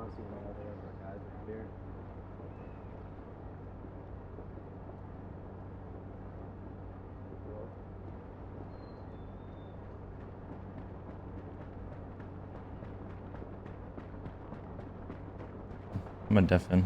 don't see no other of our guys up here. I'm a deafen.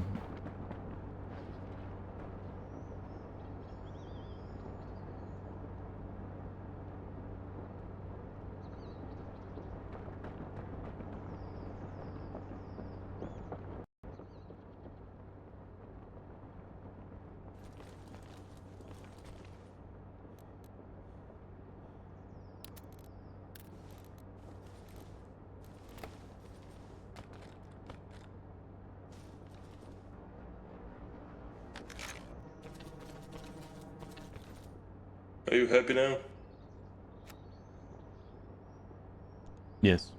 Are you happy now? Yes.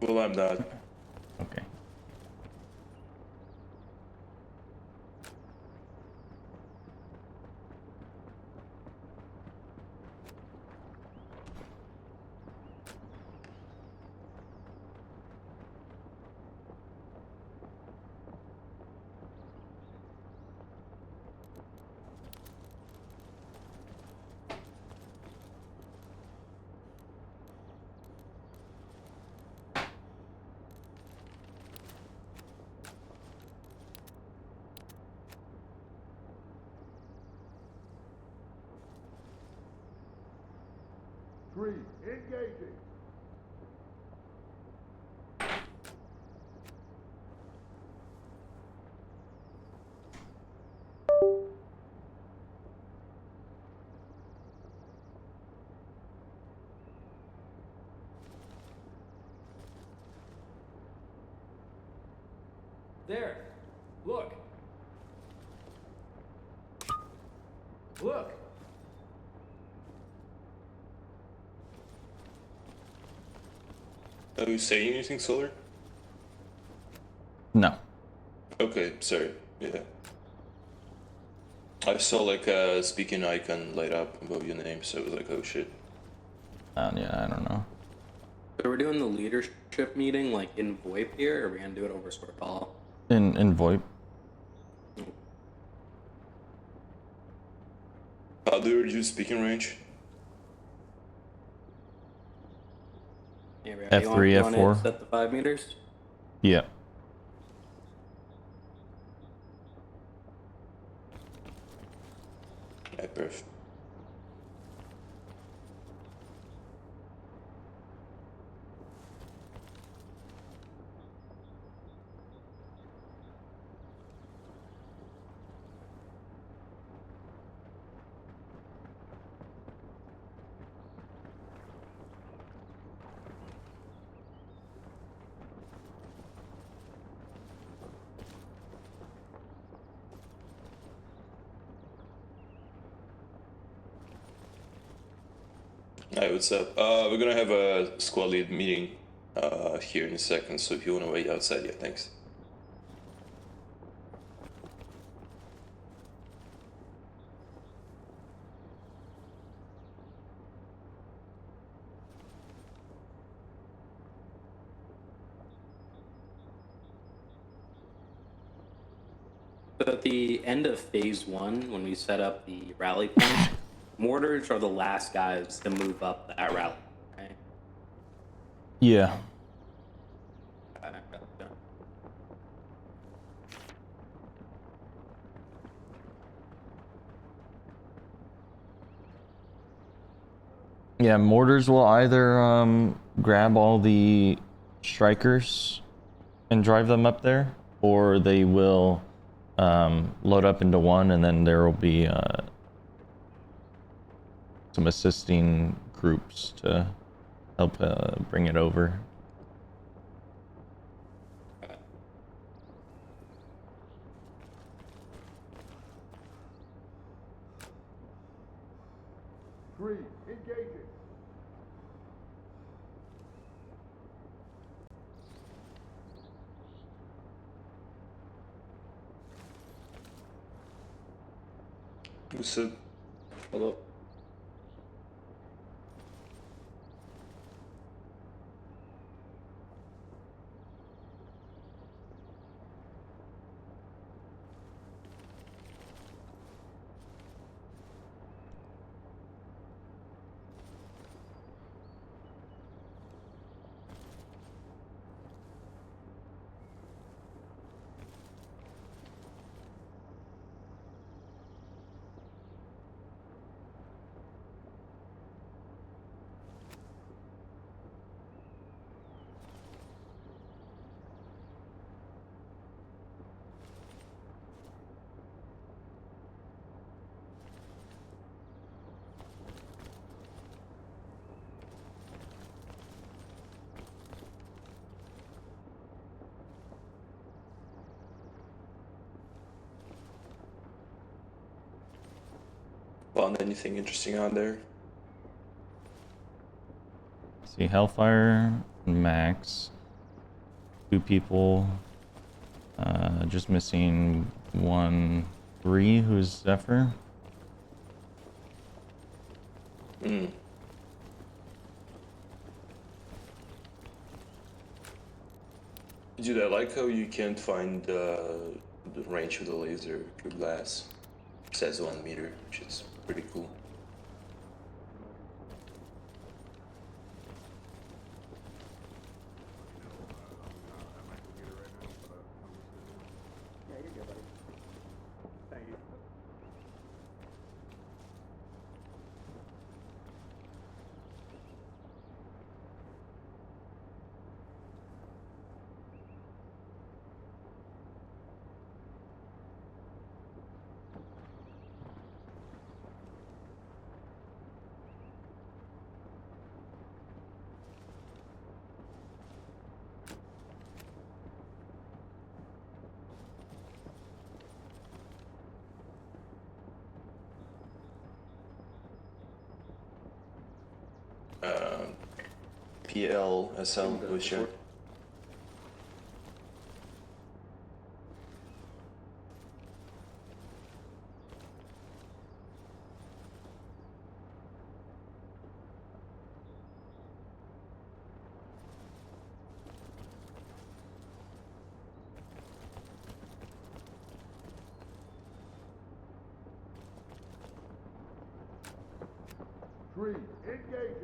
Well, I'm not. Okay. Three, engaging. There. Look. Look. Are you saying anything, Solar? No. Okay, sorry. Yeah. I saw like a speaking icon light up above your name, so I was like, oh shit. Yeah, I don't know. So we're doing the leadership meeting like in VoIP here, or are we gonna do it over Sort Call? In VoIP. How do you reduce speaking range? Yeah, F3, you want F4. to set the 5 meters? Yeah. Yeah, perfect. Hi, what's up? We're gonna have a squad lead meeting here in a second, so if you wanna wait outside, yeah, thanks. So at the end of phase 1, when we set up the rally point, mortars are the last guys to move up that rally. Okay. Yeah. Yeah, mortars will either grab all the strikers and drive them up there, or they will load up into one, and then there will be some assisting groups to help bring it over. Three, engaging. What's up? Hello. Found anything interesting out there? See, Hellfire, Max, 2 people. Just missing 3, who's Zephyr. Hmm. Dude, I like how you can't find the range of the laser through glass. It says 1 meter, which is pretty cool. PLSL, who's sure? Three, engaging.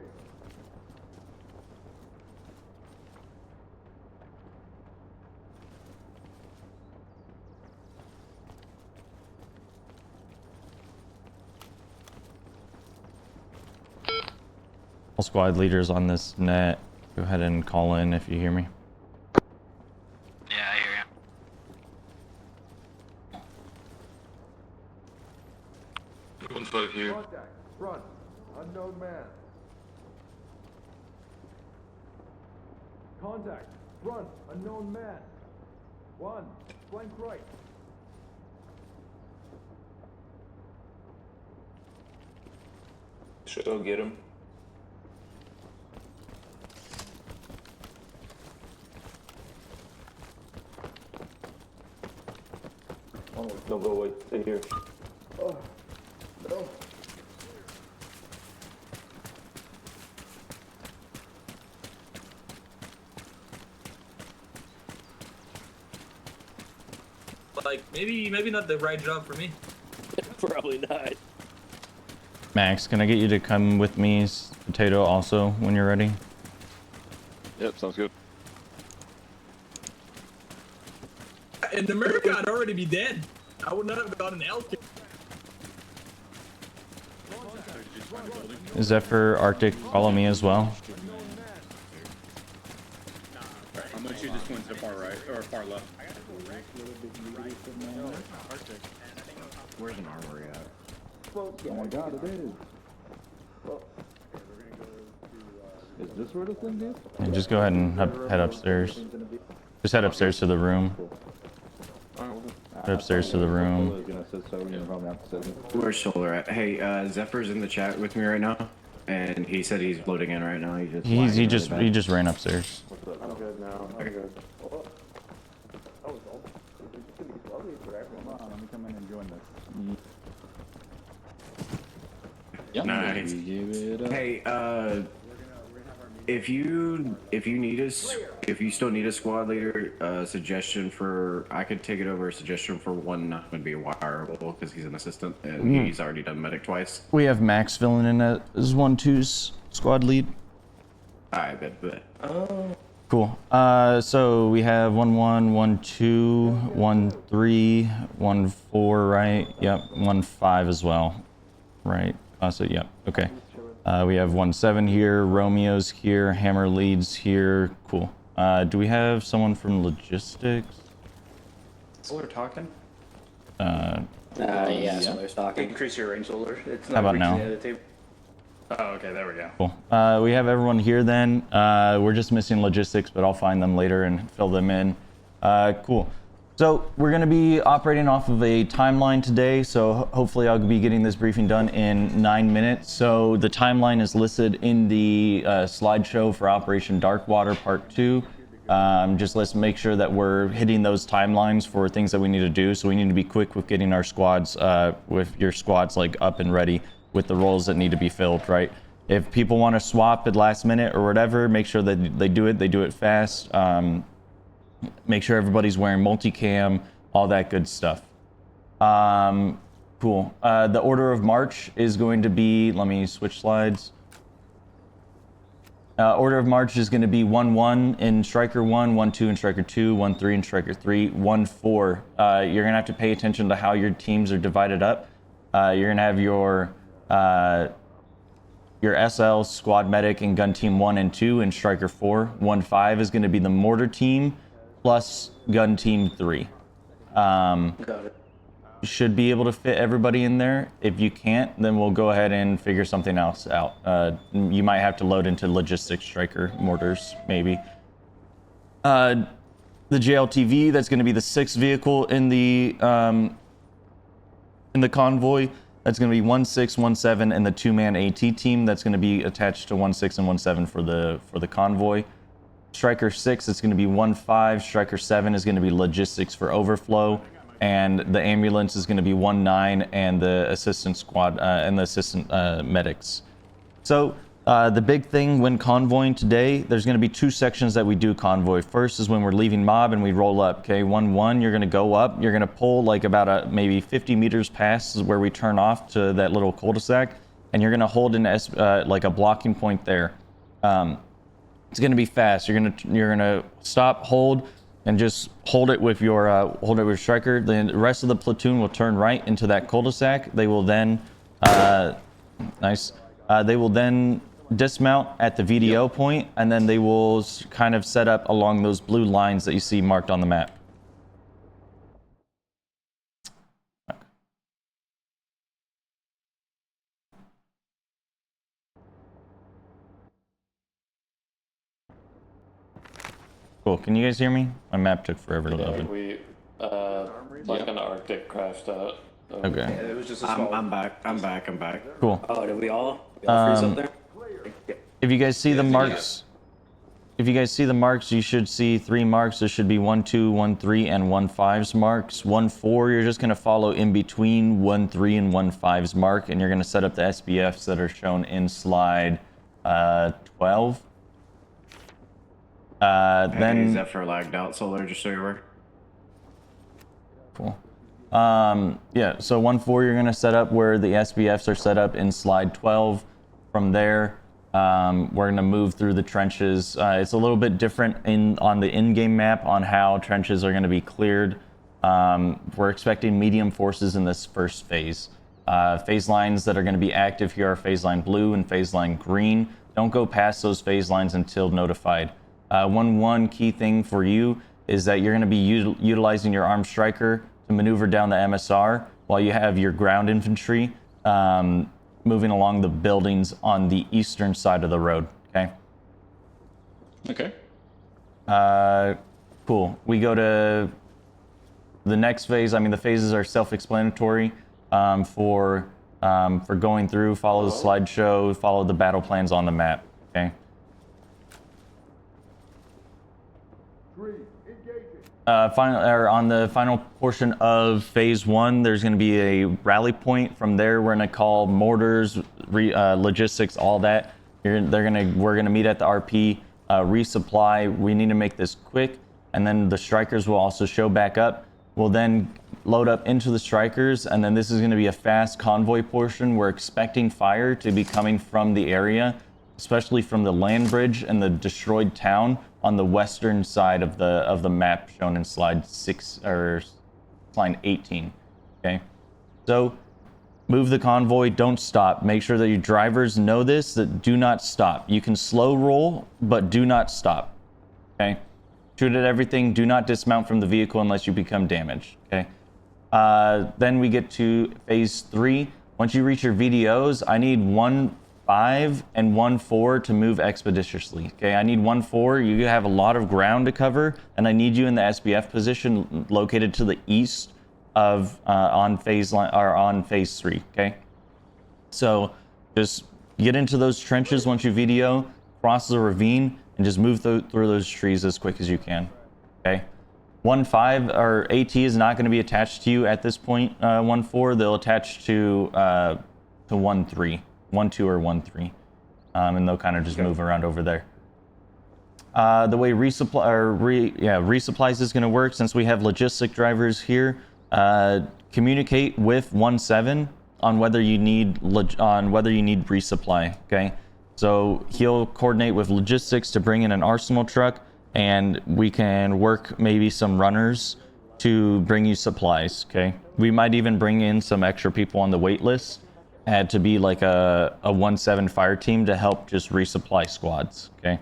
All squad leaders on this net, go ahead and call in if you hear me. Yeah, I hear you. 1-5 here. Contact, front, unknown man. Contact, front, unknown man. 1, flank right. Should I get him? Oh, no, go away. Stay here. Oh, no. Like, maybe not the right job for me. Probably not. Max, can I get you to come with me, Potato, also, when you're ready? Yep, sounds good. In America, I'd already be dead. I would not have gotten health care. Zephyr, Arctic, follow me as well. I'm gonna shoot this one to the far right or far left. Where's an armory at? Oh my god, it is. Is this where the thing is? And just go ahead and head upstairs. Just head upstairs to the room. Head upstairs to the room. Where's Solar at? Hey, Zephyr's in the chat with me right now, and he said he's loading in right now. He just ran upstairs. I'm good now. I'm good. Let me come in and join this. Nice. Hey, if you need us, if you still need a squad leader, suggestion for, I could take it over. A suggestion for one not going to be wireable because he's an assistant and he's already done medic twice. We have Max filling in as 1-2's squad lead. I bet. Cool. So we have 1-1, 1-2, 1-3, 1-4, right? Yep, 1-5 as well, right? So yep. Okay. We have 1-7 here. Romeo's here. Hammer leads here. Cool. Do we have someone from logistics? Solar talking? Yeah, Solar's talking. Increase your range, Solar. It's How about now? Oh, okay, there we go. Cool. We have everyone here then. We're just missing logistics, but I'll find them later and fill them in. Cool. So we're going to be operating off of a timeline today. So hopefully I'll be getting this briefing done in 9 minutes. So the timeline is listed in the slideshow for Operation Darkwater Part 2. Just let's make sure that we're hitting those timelines for things that we need to do. So we need to be quick with getting our squads, with your squads like up and ready with the roles that need to be filled, right? If people want to swap at last minute or whatever, make sure that they do it fast. Make sure everybody's wearing multicam, all that good stuff. Cool. The order of march is going to be, let me switch slides. Order of march is going to be 1-1 in Striker 1, 1-2 in Striker 2, 1-3 in Striker 3, 1-4. You're going to have to pay attention to how your teams are divided up. You're going to have your SL, Squad Medic, and Gun Team 1 and 2 in Striker 4. 1-5 is going to be the Mortar Team plus Gun Team 3. Got it. Should be able to fit everybody in there. If you can't, then we'll go ahead and figure something else out. You might have to load into Logistics Striker mortars, maybe. The JLTV, that's going to be the 6th vehicle in the convoy. That's going to be 1-6, 1-7, and the 2-man AT team. That's going to be attached to 1-6 and 1-7 for the convoy. Striker 6 is going to be 1-5. Striker 7 is going to be logistics for overflow, and the ambulance is going to be 1-9, and the assistant squad and the assistant medics. So the big thing when convoying today, there's going to be 2 sections that we do convoy. First is when we're leaving mob and we roll up. Okay, 1-1, you're going to go up. You're going to pull like about maybe 50 meters past where we turn off to that little cul-de-sac, and you're going to hold like a blocking point there. It's going to be fast. You're going to stop, hold, and just hold it with your striker. The rest of the platoon will turn right into that cul-de-sac. They will then nice. They will then dismount at the VDO point, and then they will kind of set up along those blue lines that you see marked on the map. Cool. Can you guys hear me? My map took forever to load. We, like an Arctic crashed out. Okay. Yeah, it was just a small... I'm back. Cool. Oh, did we all freeze up there? If you guys see the marks, you should see 3 marks. There should be 1-2, 1-3, and 1-5's marks. 1-4, you're just going to follow in between 1-3 and 1-5's mark, and you're going to set up the SBFs that are shown in slide 12. Then is that for lagged out solar, just so you're aware? Cool. Yeah, so 1-4, you're going to set up where the SBFs are set up in slide 12. From there, we're going to move through the trenches. It's a little bit different on the in-game map on how trenches are going to be cleared. We're expecting medium forces in this first phase. Phase lines that are going to be active here are phase line blue and phase line green. Don't go past those phase lines until notified. One key thing for you is that you're going to be utilizing your armed striker to maneuver down the MSR while you have your ground infantry moving along the buildings on the eastern side of the road. Okay. Okay. Cool. We go to the next phase. I mean, the phases are self-explanatory for going through. Follow the slideshow. Follow the battle plans on the map. Okay. On the final portion of phase 1, there's going to be a rally point. From there, we're going to call mortars, logistics, all that. We're going to meet at the RP, resupply. We need to make this quick, and then the strikers will also show back up. We'll then load up into the strikers, and then this is going to be a fast convoy portion. We're expecting fire to be coming from the area, especially from the land bridge and the destroyed town on the western side of the map shown in slide 6 or slide 18. Okay, so move the convoy, don't stop. Make sure that your drivers know this, that do not stop. You can slow roll, but do not stop. Okay, shoot at everything, do not dismount from the vehicle unless you become damaged. Okay, then we get to phase 3. Once you reach your VDOs, I need one 1-5 and 1-4 to move expeditiously. Okay, I need 1-4. You have a lot of ground to cover, and I need you in the SBF position located to the east of on phase 3. Okay, so just get into those trenches once you VDO, cross the ravine, and just move through those trees as quick as you can. Okay. 1-5 or AT is not going to be attached to you at this point. 1-4, they'll attach to 1-3, 1-2 or 1-3, and they'll kind of just move around over there. The way resupplies is going to work, since we have logistic drivers here, communicate with 1-7 on whether you need resupply. Okay, so he'll coordinate with logistics to bring in an arsenal truck, and we can work maybe some runners to bring you supplies. Okay, we might even bring in some extra people on the wait list, had to be like a 1-7 fire team to help just resupply squads. Okay.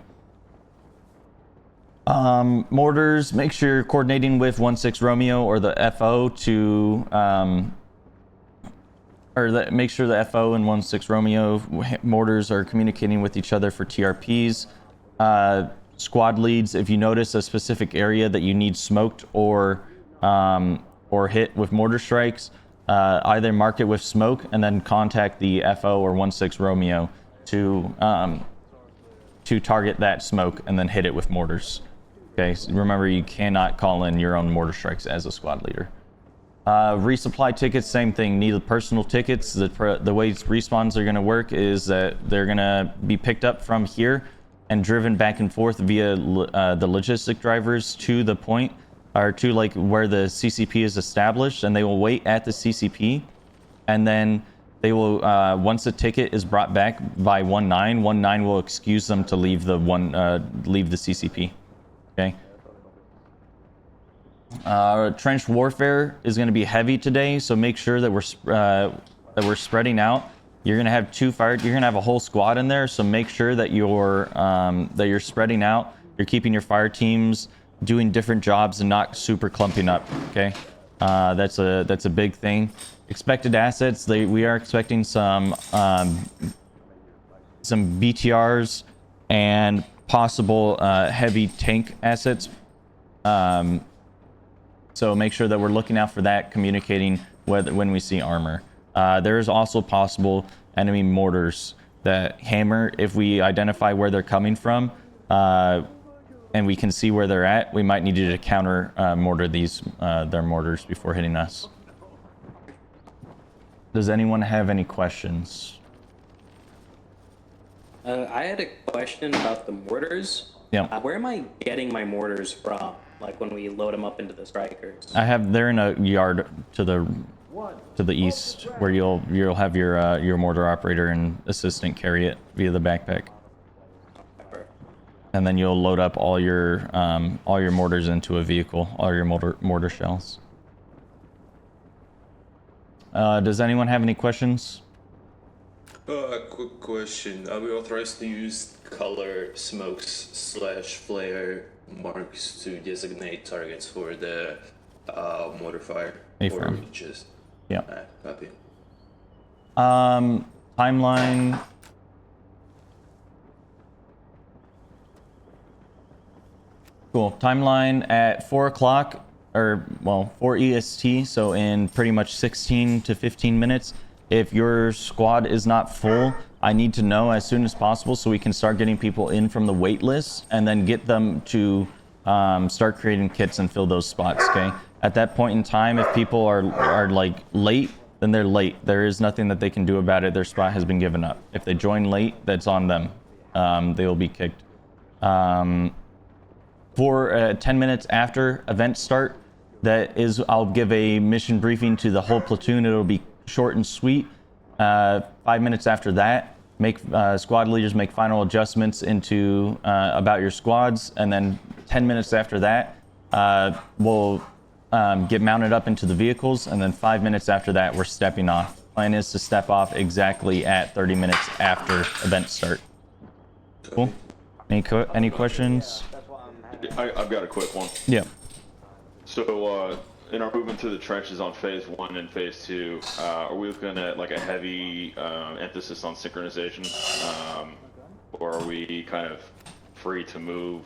Mortars, make sure you're coordinating with 1-6 Romeo or the FO to make sure the FO and 1-6 Romeo mortars are communicating with each other for TRPs. Squad leads, if you notice a specific area that you need smoked or hit with mortar strikes, either mark it with smoke and then contact the FO or 1-6 Romeo to target that smoke and then hit it with mortars. Okay, so remember, you cannot call in your own mortar strikes as a squad leader. Resupply tickets, same thing. Need personal tickets. The way respawns are going to work is that they're going to be picked up from here and driven back and forth via the logistic drivers to the point, or to like where the CCP is established, and they will wait at the CCP, and then they will once the ticket is brought back by 1-9 will excuse them to leave the CCP. Okay. Trench warfare is going to be heavy today, so make sure that we're spreading out. You're going to have you're going to have a whole squad in there, so make sure that you're spreading out. You're keeping your fire teams doing different jobs and not super clumping up. Okay, that's a big thing. Expected assets, we are expecting some BTRs and possible heavy tank assets. So make sure that we're looking out for that, communicating when we see armor. There is also possible enemy mortars that hammer. If we identify where they're coming from and we can see where they're at, we might need you to counter mortar their mortars before hitting us. Does anyone have any questions? I had a question about the mortars. Yeah. Where am I getting my mortars from? Like when we load them up into the strikers? They're in a yard to the east, where you'll have your mortar operator and assistant carry it via the backpack, and then you'll load up all your mortars into a vehicle, all your mortar shells. Does anyone have any questions? Quick question. Are we authorized to use color smokes / flare marks to designate targets for the mortar fire? Or just... Yeah. Copy. Timeline. Cool. Timeline at 4 o'clock, or well, 4 EST, so in pretty much 16 to 15 minutes. If your squad is not full, I need to know as soon as possible so we can start getting people in from the wait list and then get them to start creating kits and fill those spots. Okay. At that point in time, if people are like late, then they're late. There is nothing that they can do about it. Their spot has been given up. If they join late, that's on them. They will be kicked. For 10 minutes after event start, I'll give a mission briefing to the whole platoon. It'll be short and sweet. 5 minutes after that, squad leaders make final adjustments into about your squads, and then 10 minutes after that, we'll get mounted up into the vehicles, and then 5 minutes after that, we're stepping off. Plan is to step off exactly at 30 minutes after event start. Cool. Any questions? I've got a quick one. Yeah. So in our movement through the trenches on phase 1 and phase 2, are we looking at like a heavy emphasis on synchronization, or are we kind of free to move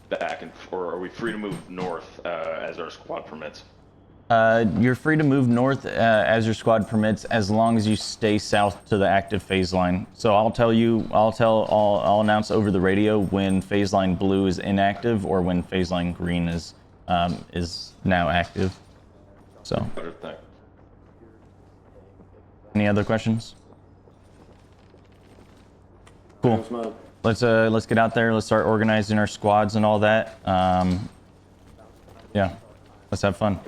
back, or are we free to move north as our squad permits? You're free to move north as your squad permits, as long as you stay south to the active phase line. So I'll announce over the radio when phase line blue is inactive or when phase line green is now active. So. Any other questions? Cool. Let's get out there. Let's start organizing our squads and all that. Yeah. Let's have fun.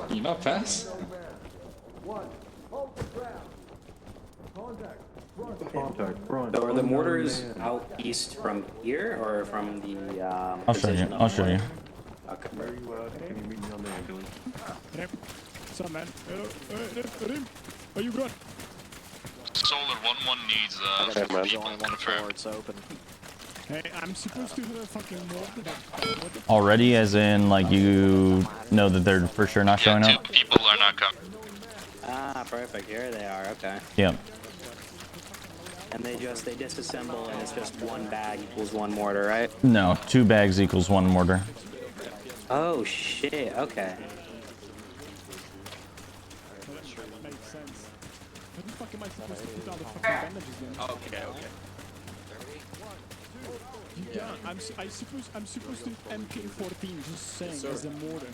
You're not fast? So are the mortars out east from here or from the? I'll show you. I'll show you. Okay. Where are you can you meet me on the ambulance? What's up, man? Rim, are you good? Solar 1-1 needs confirmed. It's open. Hey, I'm supposed to do a fucking mortar. Already, as in, like, you know that they're for sure not showing up? Two people are not coming. Ah, perfect. Here they are. Okay. Yeah. And they disassemble, and it's just one bag equals one mortar, right? No, 2 bags equals 1 mortar. Oh shit. Okay. Makes sense. How the fuck am I supposed to put all the fucking bandages in? Okay. Yeah, I'm supposed to MK14, just saying, as a mortar.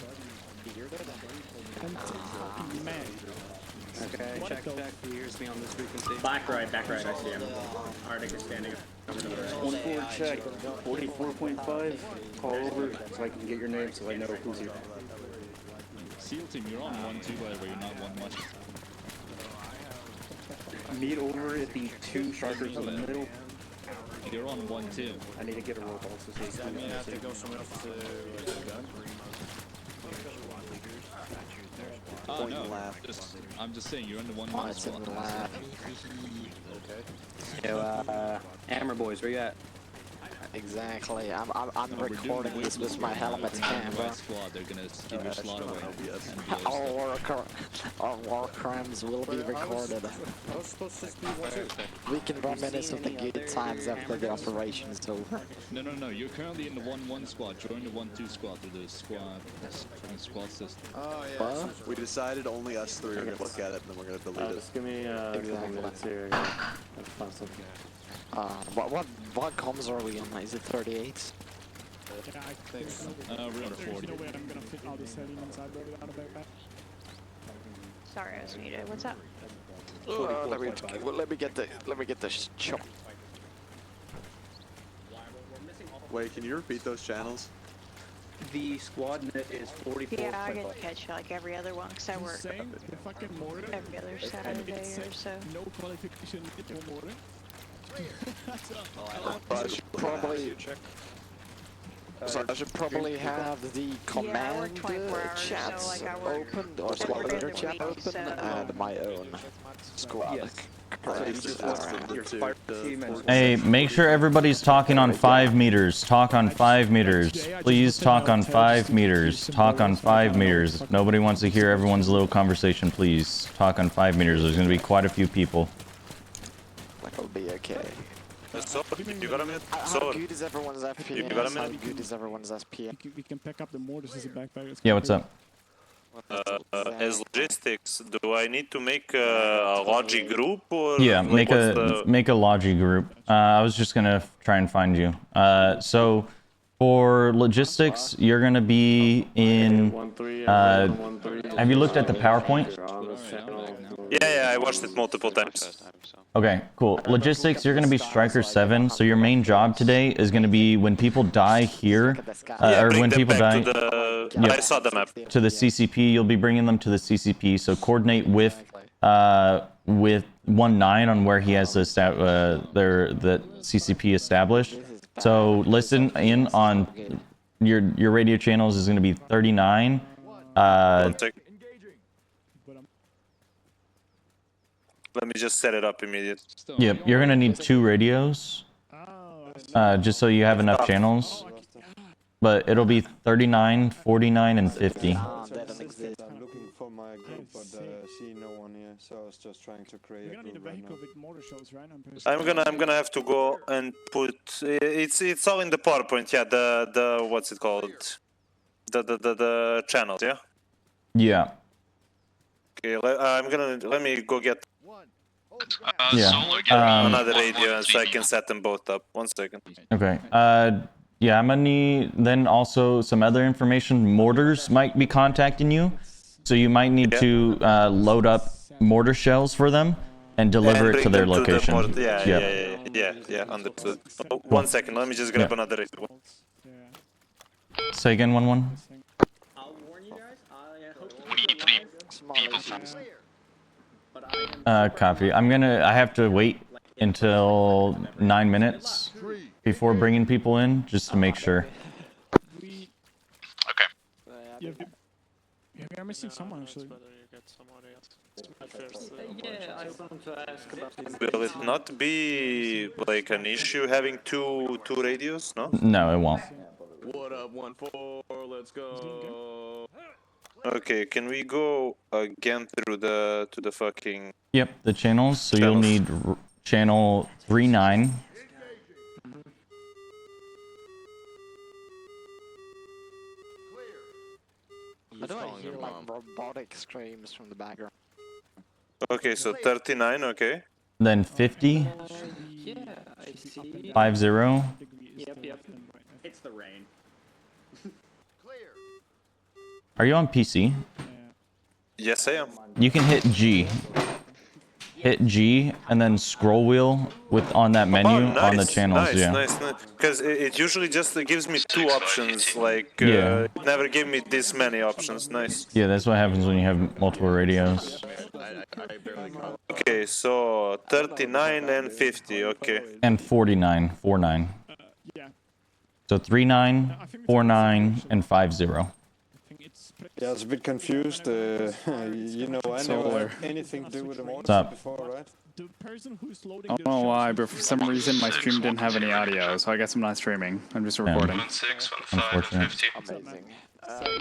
MK14, man. Okay, check. Here's me on this frequency. Back right, I see him. Arctic is standing over to the right. 1-4 check, 44.5, call over so I can get your name so I know who's here. SEAL team, you're on 1-2 by the way, you're not 1 much. Meet over at the 2 sharpers in the middle. You're on 1-2. I need to get a roll call so Does that mean I have to go somewhere else to gun? Oh no, I'm just saying you're in the 1 much spot. Okay. Yo, Hammer boys, where you at? Exactly. I'm recording this with my helmet camera. Squad, they're gonna give your slot away. Our war crimes will be recorded. We can reminisce of the good times after the operation is over. No. You're currently in the 1-1 squad. Join the 1-2 squad through the squad system. Oh yeah. So we decided only us 3 are gonna look at it, and then we're gonna delete it. Just give me minutes here. What comms are we on? Is it 38? Yeah, I think so. We're on 40. There's no way I'm gonna fit all this elements out without a backpack. Sorry, I was muted. What's up? Let me get the shot. Wait, can you repeat those channels? The squad net is 44. Yeah, I get to catch like every other one because I work The fucking mortar. every other Saturday or so. No qualification needed for mortar. I should probably have the command chats open, or squad leader chat open, and my own squad. Hey, make sure everybody's talking on 5 meters. Talk on 5 meters. Please talk on 5 meters. Talk on 5 meters. If nobody wants to hear everyone's little conversation, please talk on 5 meters. There's going to be quite a few people. That'll be okay. You got a minute? How good is everyone's FPS? How good is everyone's SPM? We can pick up the mortars as a backpack. Yeah, what's up? As logistics, do I need to make a logi group or? Yeah, like make a logi group. I was just gonna try and find you. So for logistics, you're gonna be in. Have you looked at the PowerPoint? Yeah, I watched it multiple times. Okay, cool. Logistics, you're gonna be Striker 7. So your main job today is gonna be when people die here, or when people die. I saw the map. To the CCP, you'll be bringing them to the CCP. So coordinate with 1-9 on where he has the CCP established. So listen in on your radio channels is going to be 39. Let me just set it up immediately. Yep, you're going to need 2 radios. just so you have enough channels. But it'll be 39, 49, and 50. They don't exist. I'm looking for my group, but see no one here, so I was just trying to create a group right now. With mortar shells, right? I'm gonna have to go and put it's all in the PowerPoint. Yeah, the what's it called? The channels. Yeah. Yeah. Okay. Let me go get Yeah. Solar, get another radio so I can set them both up. 1 second. Okay. Yeah, I'm gonna need then also some other information. Mortars might be contacting you, so you might need to load up mortar shells for them and deliver it to their location. Yeah. Understood. Oh, 1 second. Let me just grab another radio. Say again, 1-1. I'll warn you guys. We need 3 people. Copy. I have to wait until 9 minutes before bringing people in, just to make sure. Okay. Yeah, we are missing someone actually. Yeah, I want to ask about this. Will it not be like an issue having two radios? No. No, it won't. What up, 1-4? Let's go. Okay, can we go again through to the fucking... Yep, the channels. So you'll need channel 39. I don't hear like robotic screams from the background. Okay, so 39, okay. Then 50. Yeah, I see. 50. Yep. It's the rain. Are you on PC? Yes, I am. You can hit G. Hit G and then scroll wheel on that menu on the channels. Nice. Because it usually just gives me 2 options. Like Yeah. it never gave me this many options. Nice. Yeah, that's what happens when you have multiple radios. Okay, so 39 and 50. Okay. And 49. 49. So 39, 49, and 50. Yeah, I was a bit confused. You know, I never had anything to do with the mortars before, right? I don't know why, but for some reason my stream didn't have any audio, so I guess I'm not streaming. I'm just recording. 1-6, 1-5, 50. Amazing.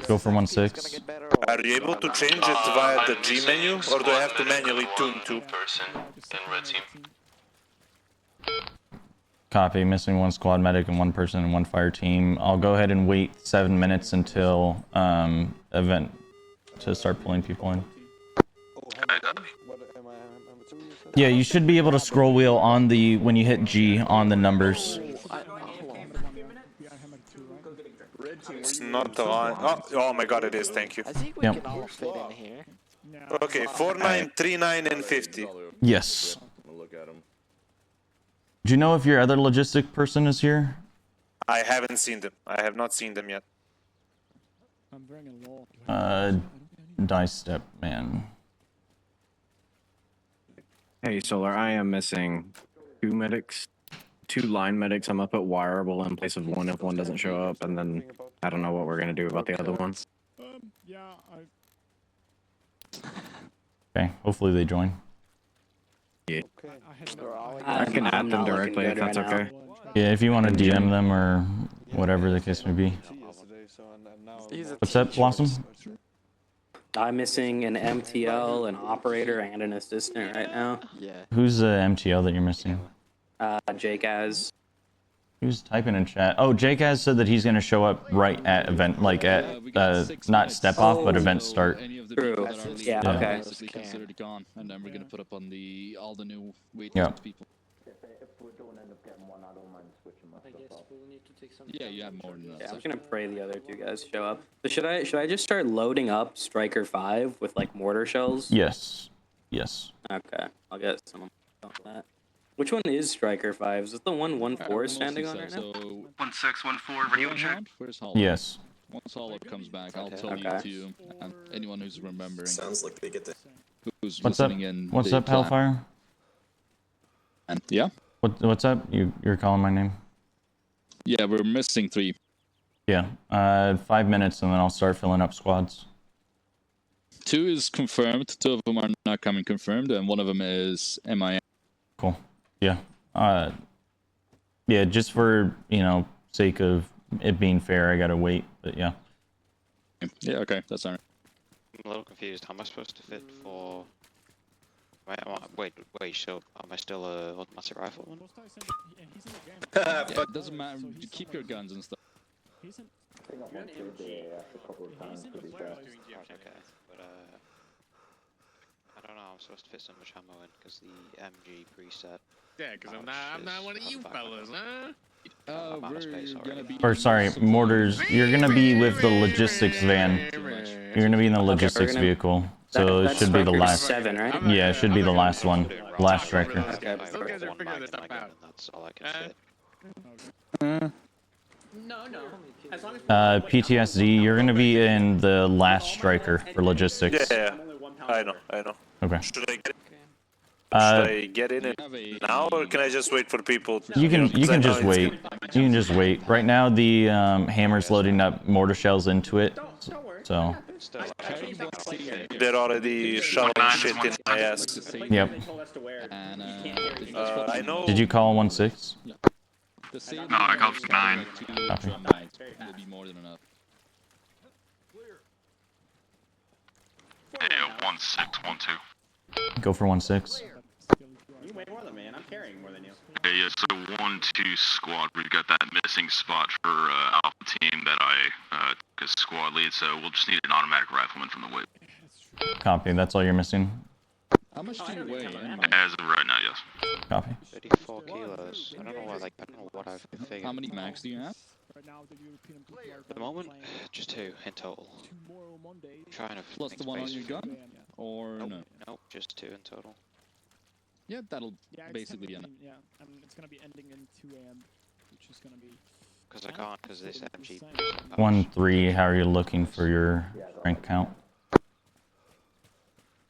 Go for 1-6. Are you able to change it via the G menu, or do I have to manually tune to? Person in red team. Copy. Missing 1 squad medic and 1 person and 1 fire team. I'll go ahead and wait 7 minutes until event to start pulling people in. Yeah, you should be able to scroll wheel on the when you hit G on the numbers. It's not on. Oh my god, it is. Thank you. I think we can all fit in here. Okay, 49, 39, and 50. Yes. Do you know if your other logistic person is here? I haven't seen them. I have not seen them yet. Die step, man. Hey, Solar, I am missing 2 medics. 2 line medics. I'm up at wireable in place of 1 if 1 doesn't show up, and then I don't know what we're gonna do about the other ones. Okay, hopefully they join. Yeah. I can add them directly if that's okay. Yeah, if you want to DM them or whatever the case may be. What's up, Blossom? I'm missing an MTL, an operator, and an assistant right now. Yeah. Who's the MTL that you're missing? Jake as. Who's typing in chat? Oh, Jake has said that he's going to show up right at event, like at, not step off, but event start. True. Yeah, okay. We consider it gone, and then we're gonna put up on all the new wait Yeah. people. Yeah, you have more than that. Yeah, I'm gonna pray the other 2 guys show up. So should I just start loading up Striker 5 with like mortar shells? Yes. Yes. Okay, I'll get some on that. Which one is Striker 5? Is it the 1-1-4 standing on right now? 1-6-1-4, radio check. Where's Hollow? Yes. Once Hollow comes back, I'll tell you to and anyone who's remembering. Sounds like they get the. Who's What's up? listening in. What's the up, plan. Hellfire? And yeah. What's up? You're calling my name? Yeah, we're missing 3. Yeah. 5 minutes and then I'll start filling up squads. 2 is confirmed. 2 of them are not coming confirmed, and 1 of them is MIA. Cool. Yeah. Yeah, just for, you know, sake of it being fair, I gotta wait, but yeah. Yeah, okay, that's alright. I'm a little confused. How am I supposed to fit for... Wait, so am I still a automatic rifleman? Yeah, it doesn't matter. You keep your guns and stuff. I think I went through the a couple of times to be fair. Okay, but I don't know. I'm supposed to fit so much ammo in because the MG preset. Yeah, because I'm not one of you fellas, huh? We're gonna be... Or sorry, Mortars, you're gonna be with the logistics van. You're gonna be in the logistics vehicle. So it should be the last. 7, right? Yeah, it should be the last one. Last striker. Okay, that's all I can fit. No. As long as PTSD, you're gonna be in the last striker for logistics. Yeah, I know. Okay. Should I get in it now, or can I just wait for people? You can just wait. You can just wait. Right now the hammer's loading up mortar shells into it. So. They're already shoveling shit in my ass. Yep. I know. Did you call 1-6? No, I called 9. Copy. Will be more than enough. Yeah, 1-6, 1-2. Go for 1-6. You weigh more than me, and I'm carrying more than you. Okay, yeah, so 1-2 squad. We've got that missing spot for Alpha Team that I took as squad lead, so we'll just need an automatic rifleman from the whip. Copy. That's all you're missing. How much do you weigh? As of right now, yes. Copy. 34 kilos. I don't know what I've figured. How many max do you have? At the moment, just 2 in total. Trying to Plus the one on your gun? Or no? Nope, just 2 in total. Yeah, that'll basically be enough. Yeah, and it's gonna be ending in 2 AM, which is gonna be... Because I can't, because this MG... 1-3, how are you looking for your rank count?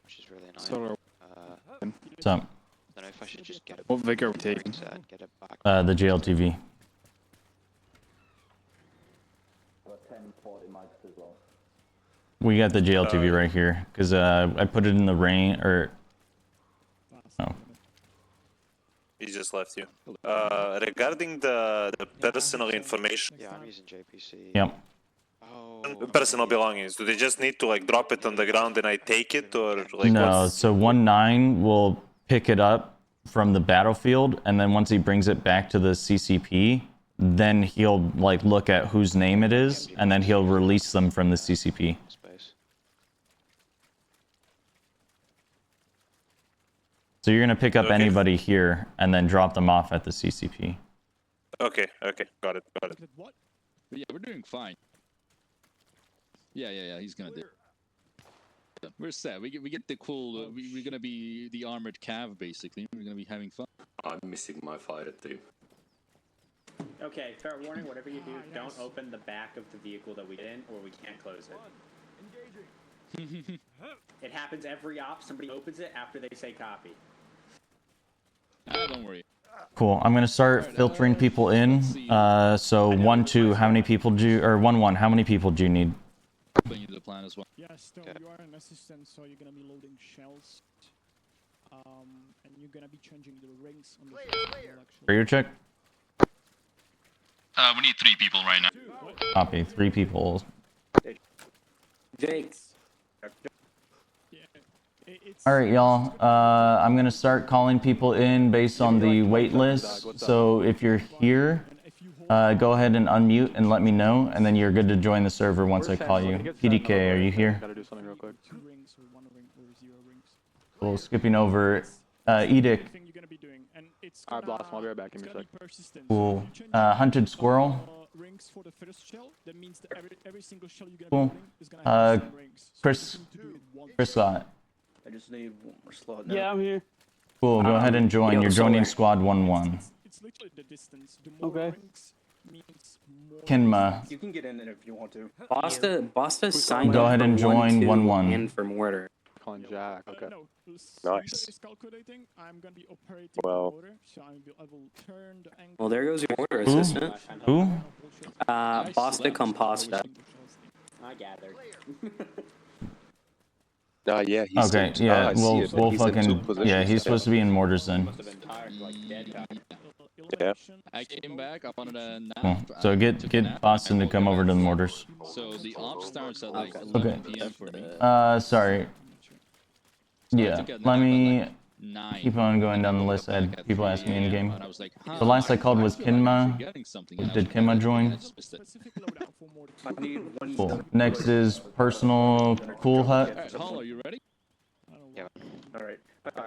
Which is really annoying. What's up? I don't know if I should just get it. What Vic are we taking? Get it back. The JLTV. We got the JLTV right here, because I put it in the rain, or... Oh. He just left you. Regarding the personal information. Yeah, I'm using JPC. Yep. Personal belongings. Do they just need to like drop it on the ground and I take it, or like? No, so 1-9 will pick it up from the battlefield, and then once he brings it back to the CCP, then he'll like look at whose name it is, and then he'll release them from the CCP. So you're gonna pick up anybody here and then drop them off at the CCP. Okay, got it. But yeah, we're doing fine. Yeah, he's gonna do it. We're set. We get the cool. We're gonna be the armored cav basically. We're gonna be having fun. I'm missing my fighter team. Okay, fair warning, whatever you do, don't open the back of the vehicle that we get in, or we can't close it. It happens every op, somebody opens it after they say copy. Don't worry. Cool. I'm gonna start filtering people in. So 1-2, how many people do you, or 1-1, how many people do you need? Putting into the plan as well. Yeah, Stone, you are an assistant, so you're gonna be loading shells. And you're gonna be changing the rings on the actually. For your check? We need 3 people right now. Copy. 3 people. Jakes. Alright, y'all. I'm gonna start calling people in based on the wait list. So if you're here, go ahead and unmute and let me know, and then you're good to join the server once I call you. PDK, are you here? Cool. Skipping over. Edict. Alright, Blossom, I'll be right back. Give me a sec. Cool. Hunted Squirrel. Rings for the first shell. That means that every single shell you're Cool. gonna be loading is gonna have 7 rings. Chris Scott. I just need one more slot Yeah, I'm here. Cool. Go ahead and join. You're joining squad 1-1. It's literally the distance. The more rings means more. Kinma. You can get in if you want to. Basta signed Go up ahead for and join 1-2 1-1. and for mortar. Calling Jack. Okay. No, Nice. is calculating. I'm gonna be operating Well. the motor, so I will turn the angle. Well, there goes your mortar Who? assistant. Who? Basta Composta. I gathered. Yeah, he's Okay, yeah, we'll fucking, yeah, he's supposed to be in mortars then. Yeah. I came back. I wanted a nap. Cool. So get Boston to come over to the mortars. So the op starts at like Okay. 11 p.m. for me. Sorry. Yeah. Let me keep on going down the list. I had people ask me in game. The last I called was Kinma. Did Kinma join? Cool. Next is personal cool hut. Alright, Hall, are you ready? Yeah. All right.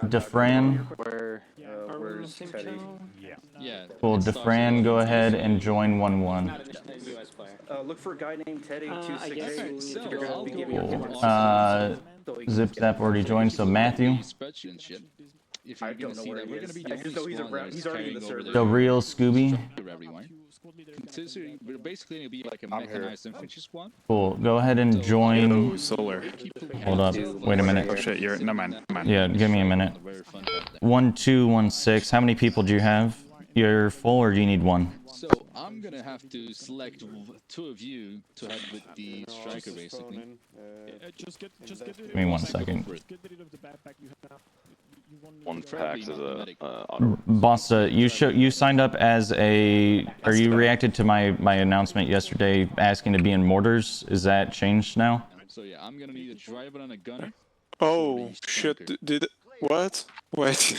Defran. Where's Teddy? Yeah. Cool. Defran, go ahead and join 1-1. Look for a guy named Teddy 268. Cool. Zip Zap already joined, so Matthew. If you're gonna see that, we're gonna be doing he's already in the server. The real Scooby. Considering we're basically gonna be like a mechanized infantry squad. Cool. Go ahead and join. Solar. Hold up. Wait a minute. Oh shit, you're no man. Yeah, give me a minute. 1216. How many people do you have? You're full, or do you need one? So I'm gonna have to select two of you to head with the striker, basically. Give me 1 second. One packs as a Bossa, you signed up as a, or you reacted to my announcement yesterday asking to be in mortars. Is that changed now? So yeah, I'm gonna need a driver and a gunner. Oh shit! What? Wait.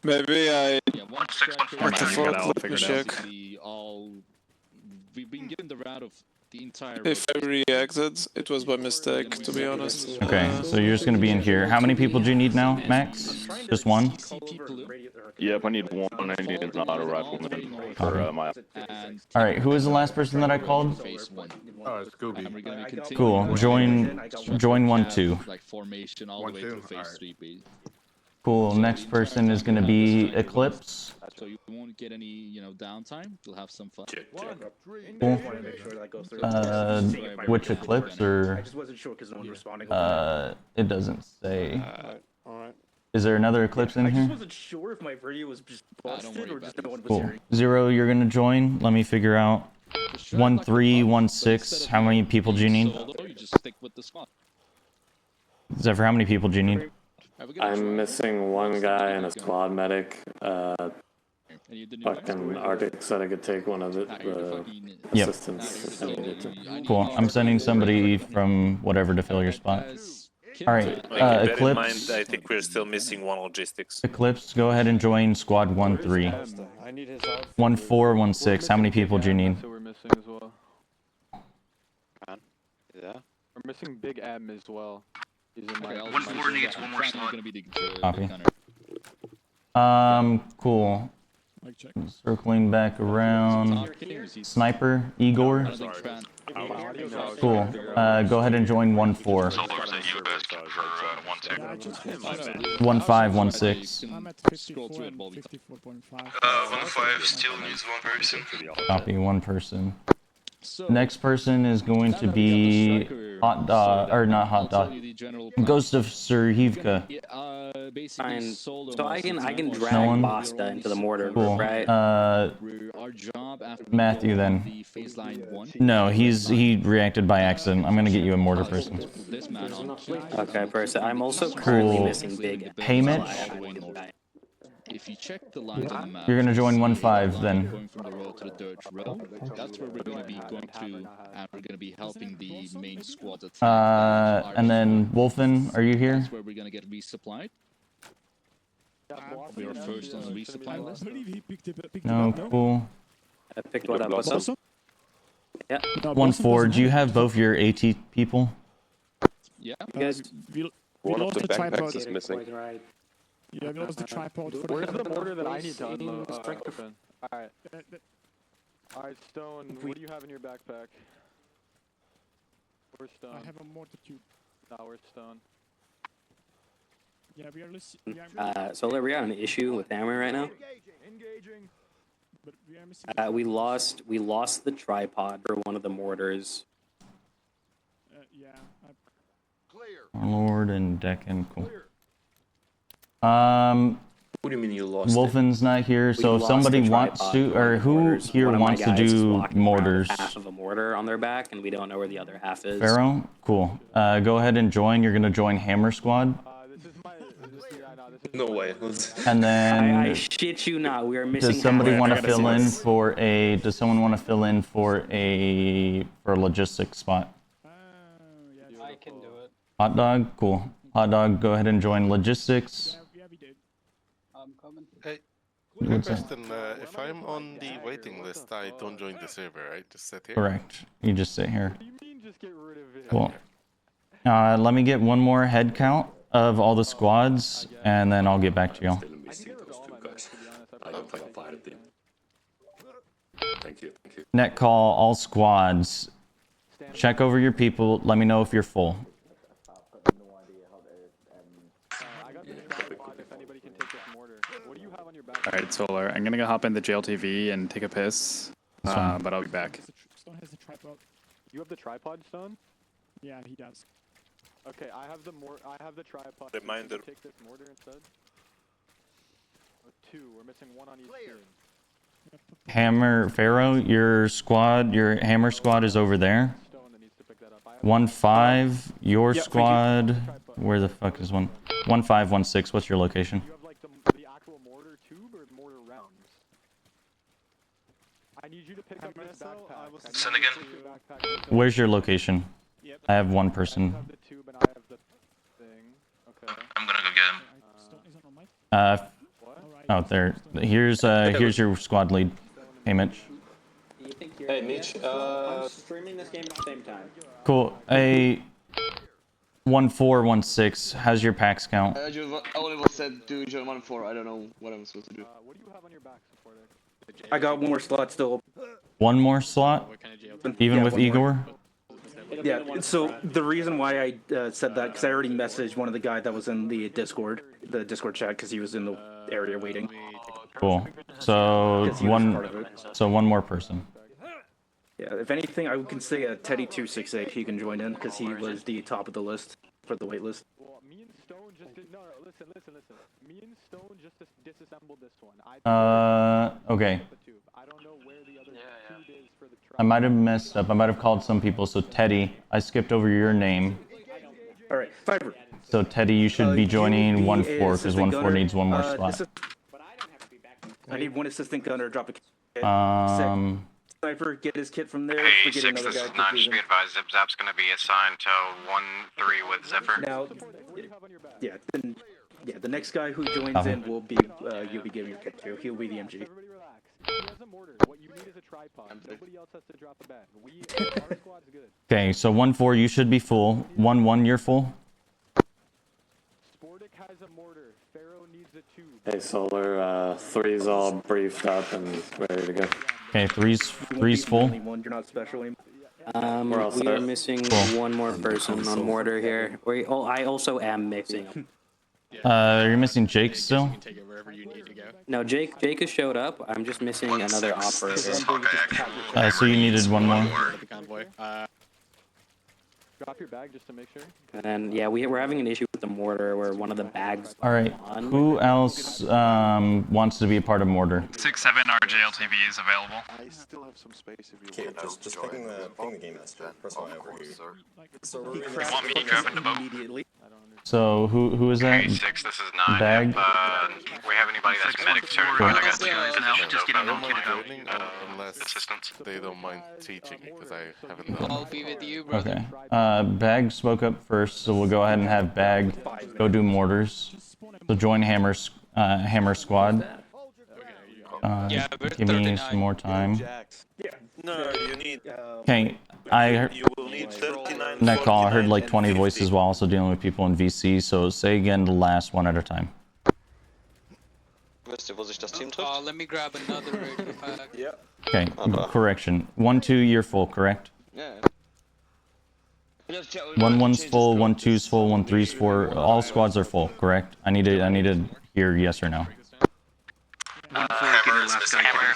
Maybe I. Yeah, one striker. What the fuck? Let me check. We've been given the route of the entire. If I reacted, it was by mistake, to be honest. Okay, so you're just gonna be in here. How many people do you need now, Max? Just one? Yep, I need one. I need an auto rifleman for my. All right, who was the last person that I called? Oh, Scooby. Cool. Join 1-2. Like formation all the way to phase 3. Cool. Next person is gonna be Eclipse. So you won't get any, downtime. You'll have some fun. Cool. Which Eclipse or? I just wasn't sure because no one responded. It doesn't say. Alright. Is there another Eclipse in I here? just wasn't sure if my radio was just busted or just no one was Cool. hearing. 0, you're gonna join. Let me figure out. 1316. How many people do you need? You just stick with the squad. Zephyr, how many people do you need? I'm missing one guy and a squad medic. Fucking Arctic said I could take one of the assistants if I needed to. Cool. I'm sending somebody from whatever to fill your spot. All right. Bear in Eclipse. mind, I think we're still missing one logistics. Eclipse, go ahead and join squad 1-3. 1416. How many people do you need? We're missing as well. Yeah. We're missing Big M as well. He's in my. 1-4 needs one more slot. Copy. Cool. Circling back around. Sniper, Igor. Cool. Go ahead and join 1-4. 1516. I'm at 54 and 54.5. 1-5 still needs one person. Copy, one person. Next person is going to be Hot Dog, or not Hot Dog. Ghost of Sir Hivka. Fine. So I can drag Basta into the mortar, Cool. right? Matthew then. No, he reacted by accident. I'm gonna get you a mortar person. Okay, person. I'm also currently Cool. missing Big. Payment. If you check the lines on the map, You're gonna join 1-5 then. going from the road to the dirt road. That's where we're gonna be going to, and we're gonna be helping the main squad attack. And then Wolfen, are you here? That's where we're gonna get resupplied. We are first on the resupply list. No, cool. I picked what up. What's up? Yeah. 1-4. Do you have both your AT people? Yeah. You guys. We One of lost the the backpacks tripod. is missing. Yeah, we lost the tripod. Where's the mortar that I need to unload? Open? Alright. Alright, Stone, what do you have in your backpack? Where's Stone? I have a mortar tube. Nah, where's Stone? Yeah, we are listening. Solar, we got an issue with ammo right now. But we are missing. We lost the tripod for one of the mortars. Yeah. Lord and Deccan, cool. What do you mean you lost Wolfen's not here, so if somebody wants to, or who here wants to do mortars? Half of a mortar on their back, and we don't know where the other half is. Pharaoh? Cool. Go ahead and join. You're gonna join Hammer Squad. No way. And then I shit you not, we are missing. does somebody half. want to fill in for a? Does someone want to fill in for a logistics spot? I can do it. Hot dog, cool. Hot dog, go ahead and join logistics. I'm coming. Hey, What's that? question, if I'm on the waiting list, I don't join the server, right? Just sit here? Correct. You just sit here. What do you mean just get rid of it? Cool. Let me get one more head count of all the squads, and then I'll get back to y'all. Thank you. Net call all squads. Check over your people. Let me know if you're full. Alright, Solar. I'm gonna go hop in the JLTV and take a piss. But I'll be back. Stone has the tripod. You have the tripod, Stone? Yeah, he does. Okay, I have the tripod. Reminder. Take this mortar instead. Two. We're missing one on each team. Hammer Pharaoh, your hammer squad is over there. 1-5, your squad. Where the fuck is 1-5-1-6? What's your location? You have like the actual mortar tube or mortar rounds? I need you to pick up this backpack. Send again. Where's your location? I have one person. I'm gonna go get him. Oh, there. Here's your squad lead. Hey, Mitch. Hey, Mitch. Streaming this game at the same time. Cool. A 1-4-1-6. How's your packs count? I only said to join 1-4. I don't know what I'm supposed to do. What do you have on your back, supporter? I got one more slot still. One more slot? Even with Igor? Yeah, so the reason why I said that, because I already messaged one of the guys that was in the Discord chat, because he was in the area waiting. Cool. So one more person. Yeah, if anything, I can say Teddy268, he can join in, because he was the top of the list for the wait list. Well, me and Stone just did, no, listen. Me and Stone just disassembled this one. Okay. I don't know where the other tube is for the I might have messed up. I might have called some people. So Teddy, I skipped over your name. All right, Fiverr. So Teddy, you should be joining 1-4 because 1-4 needs one more slot. I need one assistant gunner. Drop a kit. Sniper, get his kit from there. Hey, 6, this is 9. Just be advised, Zip Zap's going to be assigned to 1-3 with Zephyr. Now, the next guy who joins in will be, you'll be giving your kit to. He'll be the MG. He has a mortar. What you need is a tripod. Nobody else has to drop a bag. Our squad's good. Okay, so 1-4, you should be full. 1-1, you're full. Sportic has a mortar. Pharaoh needs a tube. Hey, Solar, 3's all briefed up and ready to go. Okay, three's full. You're not special anymore. We are missing one more person on mortar here. I also am missing. You're missing Jake still? No, Jake has showed up. I'm just missing another operator. So you needed one more. Drop your bag just to make sure. And yeah, we're having an issue with the mortar where one of the bags. All right. Who else wants to be a part of mortar? 6-7, our JLTV is available. I still have some space if you want. Just ping the game master. That's why over here. You want me to grab in the boat? So who is that? 6, this is 9. Bag. We have anybody that's medic certified? I got 2 guys just getting them kitted out. Unless assistance. they don't mind teaching me, because I haven't done I'll be with you, brother. Okay. Bag spoke up first, so we'll go ahead and have Bag go do mortars. So join Hammer squad. Give me some more time. No, you need. Okay, You will need 39. Net call. I heard like 20 voices while also dealing with people in VC. So say again the last one at a time. Wisst ihr, wo sich das Team trifft? Let me grab another radio pack. Yeah. Okay, correction. 1-2, you're full, correct? Yeah. 1-1's full, 1-2's full, 1-3's full. All squads are full, correct? I need to hear yes or no. Hammer is missing Hammer.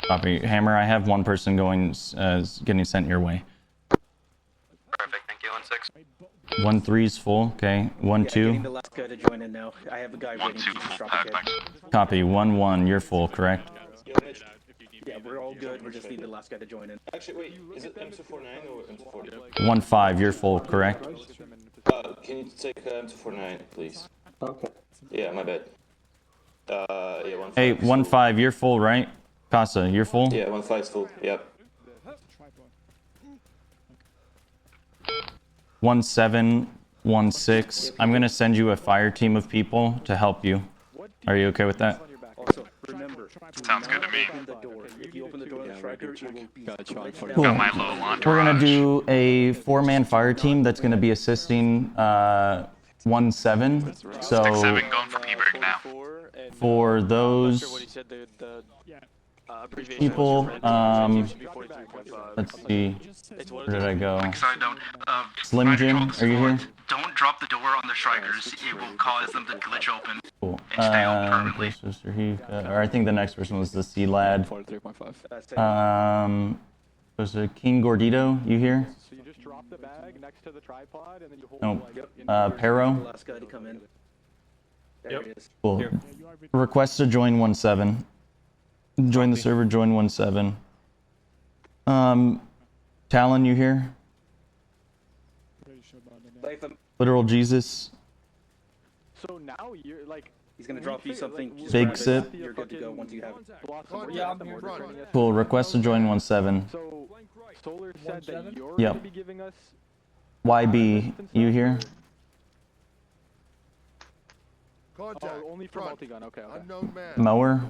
Copy. Hammer, I have one person going, getting sent your way. Perfect, thank you, 1-6. 1-3's full, okay. 1-2. Getting the last guy to join in now. I have a guy waiting to just drop a kit. Copy. 1-1, you're full, correct? Yeah, we're all good. We just need the last guy to join in. Actually, wait, is it M249 or M249? 1-5, you're full, correct? Can you take M249, please? Okay. Yeah, my bad. Yeah, 1-5. Hey, 1-5, you're full, right? Casa, you're full? Yeah, 1-5 is full. Yep. 1-7, 1-6. I'm gonna send you a fire team of people to help you. Are you okay with that? Also, remember. Sounds good to me. If you open the door, the striker will be. Cool. Got my little entourage. We're gonna do a 4-man fire team that's gonna be assisting 1-7. So 6-7 going for P-Berg now. for those people, let's see, where did I go? Sorry, don't. Slim Jim, are you here? Don't drop the door on the strikers. It will cause them to glitch open. Cool. This was or I think the next person was the Sea Lad. Was it King Gordito? You here? So you just drop the bag next to the tripod and then you hold No. Pero? Last guy to come in. There Yep. he is. Cool. Request to join 1-7. Join the server, join 1-7. Talon, you here? Literal Jesus. So now you're like. He's gonna drop you something. just Big grab it. sip. You're good to go once you have it. Yeah, I'm here. Cool. Request to join 1-7. So Solar said that you're Yep. gonna be giving us. YB, you here? Oh, only for multi-gun. Okay. Mower?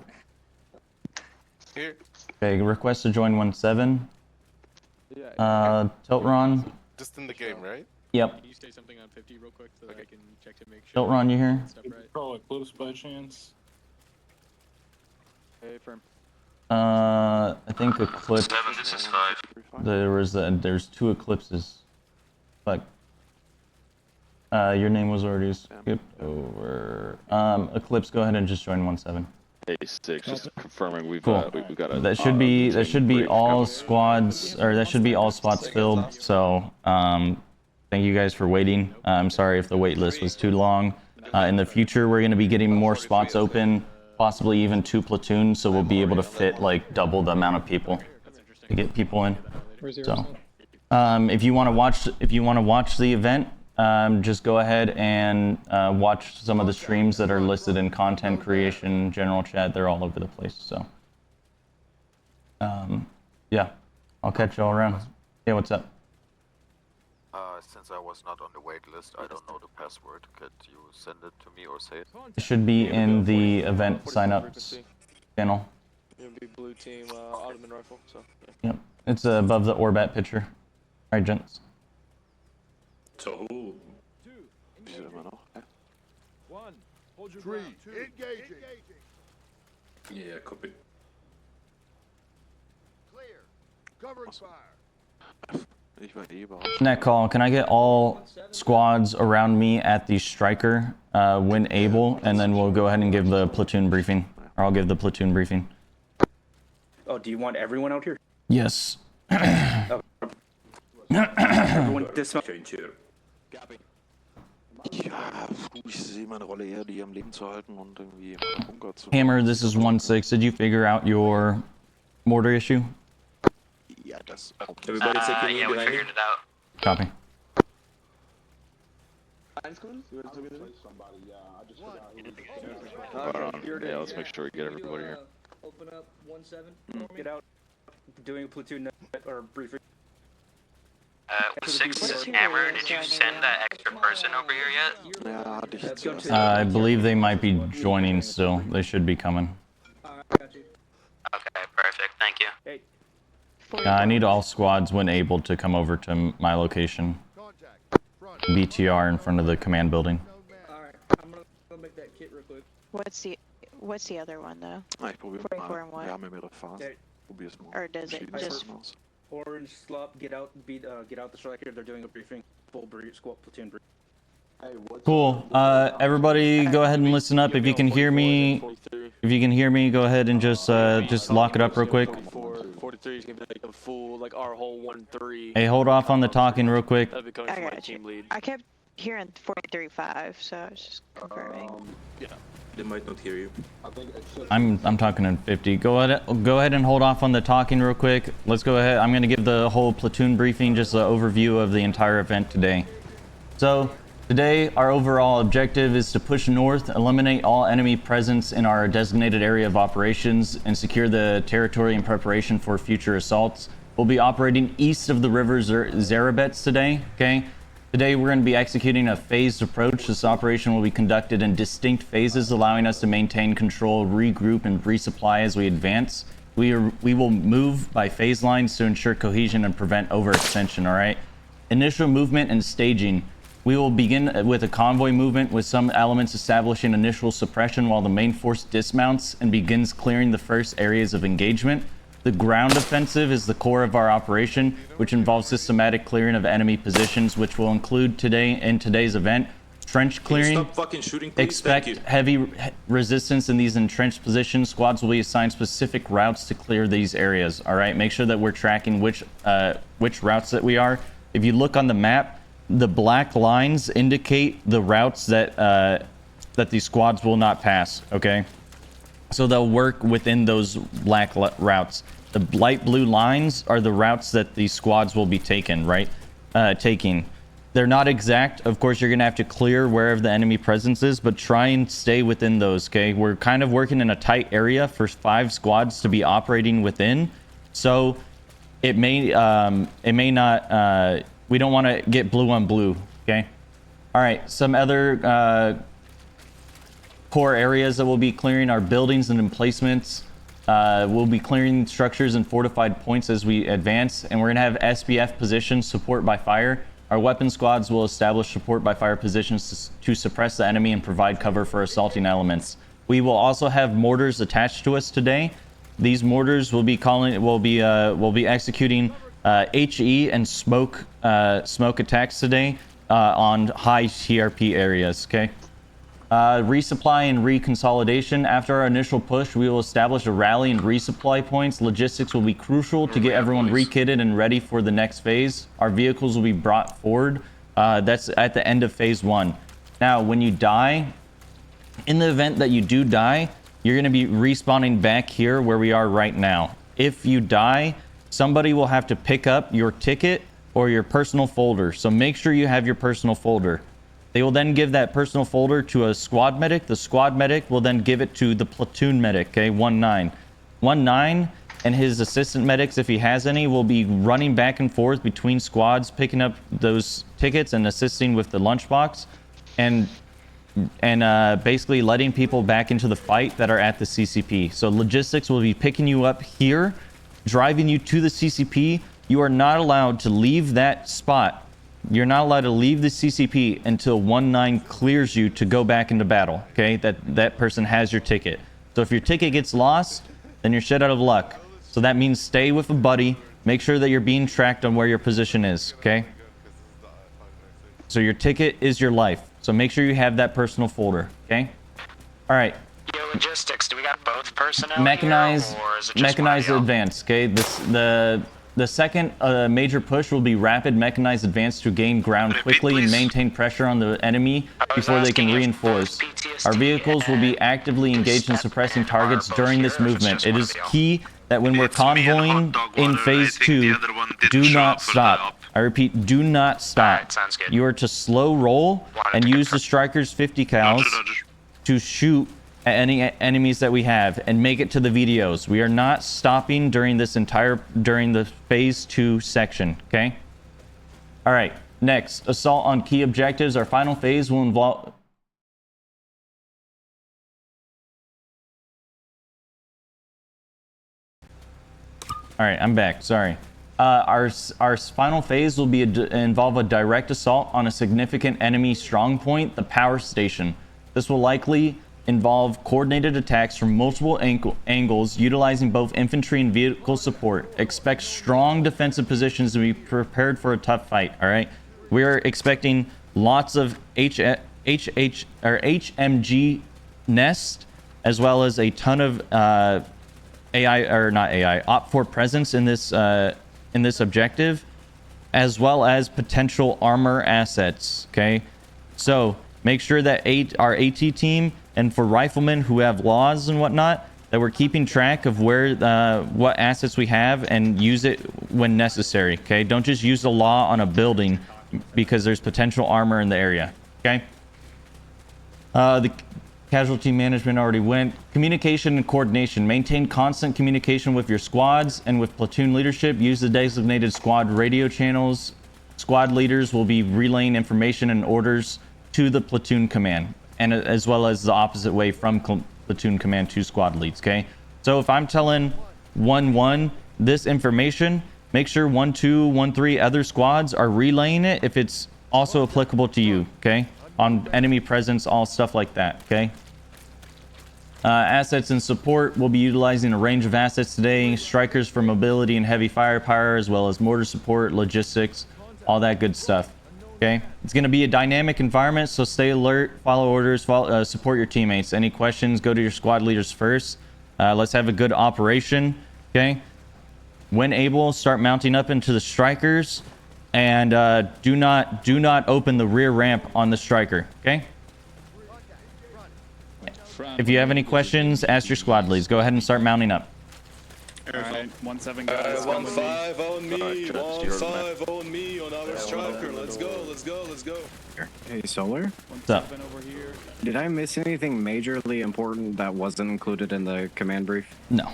Here. Okay, request to join 1-7. Tiltron? Just in the game, right? Yep. Can you say something on 50 real quick so that I can check to make sure? Tiltron, you here? Probably close by chance. Hey, firm. I think Eclipse. 7, this is 5. There's 2 eclipses. But your name was already skipped over. Eclipse, go ahead and just join 1-7. Hey, 6, just confirming we've Cool. we've got a. That should be all squads, or that should be all spots filled. So thank you guys for waiting. I'm sorry if the wait list was too long. In the future, we're going to be getting more spots open, possibly even 2 platoons, so we'll be able to fit like double the amount of people to get people in. So if you want to watch the event, just go ahead and watch some of the streams that are listed in content creation, general chat. They're all over the place. So yeah, I'll catch y'all around. Yeah, what's up? Since I was not on the wait list, I don't know the password. Could you send it to me or say it? It should be in the event signups channel. It'll be blue team Ottoman rifle. So. Yeah. Yep, it's above the Orbat picture. All right, gents. So who? 1. Hold your 3. ground. 2. Engaging. Yeah, copy. Clear. Covering fire. Net call, can I get all squads around me at the striker when able, and then we'll go ahead and give the platoon briefing. Or I'll give the platoon briefing. Oh, do you want everyone out here? Yes. Everyone dismount. Ja, ich sehe meine Rolle eher, die am Leben zu halten und irgendwie im Bunker zu. Hammer, this is 1-6. Did you figure out your mortar issue? Ja, das. Everybody yeah, we figured it out. Copy. Yeah, let's make sure we get everybody here. Open up 1-7. Get out. Doing a platoon or briefing. 6, this is Hammer. Did you send that extra person over here yet? Ja, hatte ich jetzt. I believe they might be joining still. They should be coming. Okay, perfect. Thank you. I need all squads when able to come over to my location. BTR in front of the command building. Alright, I'm gonna go make that kit real quick. What's the other one though? Ich probiere 44 and what? Wir haben ja mehrere Phasen. Probier's mal. Or does it just Orange slop, get out the striker. They're doing a briefing. Full brief, squad platoon brief. Cool. Everybody, go ahead and listen up. If you can hear me, go ahead and just lock it up real quick. 43 is gonna be like a full, like our whole 1-3. Hey, hold off on the talking real quick. That'd be coming from my team lead. I kept hearing 43.5, so I was just confirming. Yeah, they might not hear you. I'm talking in 50. Go ahead and hold off on the talking real quick. Let's go ahead. I'm gonna give the whole platoon briefing, just an overview of the entire event today. So, Today, our overall objective is to push north, eliminate all enemy presence in our designated area of operations, and secure the territory in preparation for future assaults. We'll be operating east of the river Zarabets today, okay? Today, we're going to be executing a phased approach. This operation will be conducted in distinct phases, allowing us to maintain control, regroup, and resupply as we advance. We will move by phase lines to ensure cohesion and prevent overextension, all right? Initial movement and staging. We will begin with a convoy movement with some elements establishing initial suppression while the main force dismounts and begins clearing the first areas of engagement. The ground offensive is the core of our operation, which involves systematic clearing of enemy positions, which will include in today's event, trench clearing. Stop fucking shooting, please? Expect Thank you. heavy resistance in these entrenched positions. Squads will be assigned specific routes to clear these areas, all right? Make sure that we're tracking which routes that we are. If you look on the map, the black lines indicate the routes that that these squads will not pass, okay? So they'll work within those black routes. The light blue lines are the routes that these squads will be taking, right? They're not exact. Of course, you're going to have to clear wherever the enemy presence is, but try and stay within those, okay? We're kind of working in a tight area for 5 squads to be operating within. So it may not... we don't want to get blue on blue, okay? All right, some other core areas that we'll be clearing are buildings and emplacements. We'll be clearing structures and fortified points as we advance, and we're going to have SBF positions, support by fire. Our weapon squads will establish support by fire positions to suppress the enemy and provide cover for assaulting elements. We will also have mortars attached to us today. These mortars will be executing HE and smoke attacks today on high TRP areas, okay? Resupply and reconsolidation. After our initial push, we will establish a rally and resupply points. Logistics will be crucial to get everyone rekitted and ready for the next phase. Our vehicles will be brought forward. That's at the end of phase 1. Now, when you die, in the event that you do die, you're going to be respawning back here where we are right now. If you die, somebody will have to pick up your ticket or your personal folder. So make sure you have your personal folder. They will then give that personal folder to a squad medic. The squad medic will then give it to the platoon medic, okay, 1-9. 1-9 and his assistant medics, if he has any, will be running back and forth between squads, picking up those tickets and assisting with the lunchbox, and basically letting people back into the fight that are at the CCP. So logistics will be picking you up here, driving you to the CCP. You are not allowed to leave that spot. You're not allowed to leave the CCP until 1-9 clears you to go back into battle, okay? That person has your ticket. So if your ticket gets lost, then you're shit out of luck. So that means stay with a buddy. Make sure that you're being tracked on where your position is, okay? So your ticket is your life. So make sure you have that personal folder, okay? All right. Yo, logistics, do we got both personnel Mechanized, here, or is it just mechanized one of advance, okay? The second major push will be rapid mechanized advance to gain ground quickly and maintain pressure on the enemy before they can reinforce. Our vehicles will be actively engaged in suppressing targets during this movement. It is key that when we're convoying in phase 2, do not stop. I repeat, do not stop. You are to slow roll and use the Striker's 50 cals to shoot at any enemies that we have and make it to the VDOs. We are not stopping during the phase 2 section, okay? All right, next, assault on key objectives. Our final phase will involve... All right, I'm back, sorry. Our final phase will involve a direct assault on a significant enemy strong point, the power station. This will likely involve coordinated attacks from multiple angles, utilizing both infantry and vehicle support. Expect strong defensive positions to be prepared for a tough fight, all right? We are expecting lots of HMG nest, as well as a ton of OPFOR presence in this objective, as well as potential armor assets, okay? So make sure that our AT team, and for riflemen who have laws and whatnot, that we're keeping track of where what assets we have and use it when necessary, okay? Don't just use the law on a building because there's potential armor in the area. Okay. The casualty management already went. Communication and coordination. Maintain constant communication with your squads and with platoon leadership. Use the designated squad radio channels. Squad leaders will be relaying information and orders to the platoon command, and as well as the opposite way from platoon command to squad leads. Okay. So if I'm telling 1-1 this information, make sure 1-2, 1-3 other squads are relaying it if it's also applicable to you. Okay. On enemy presence, all stuff like that. Okay. Assets and support. We'll be utilizing a range of assets today. Strikers for mobility and heavy firepower, as well as mortar support, logistics, all that good stuff. Okay. It's going to be a dynamic environment, so stay alert, follow orders, support your teammates. Any questions, go to your squad leaders first. Let's have a good operation. Okay. When able, start mounting up into the strikers. And do not open the rear ramp on the striker. Okay. If you have any questions, ask your squad leads. Go ahead and start mounting up. Alright, 1-7 guys. 1-5 on me. 1-5 on me on our striker. Let's go. Let's go. Let's go. Hey, Solar. What's up? Did I miss anything majorly important that wasn't included in the command brief? No.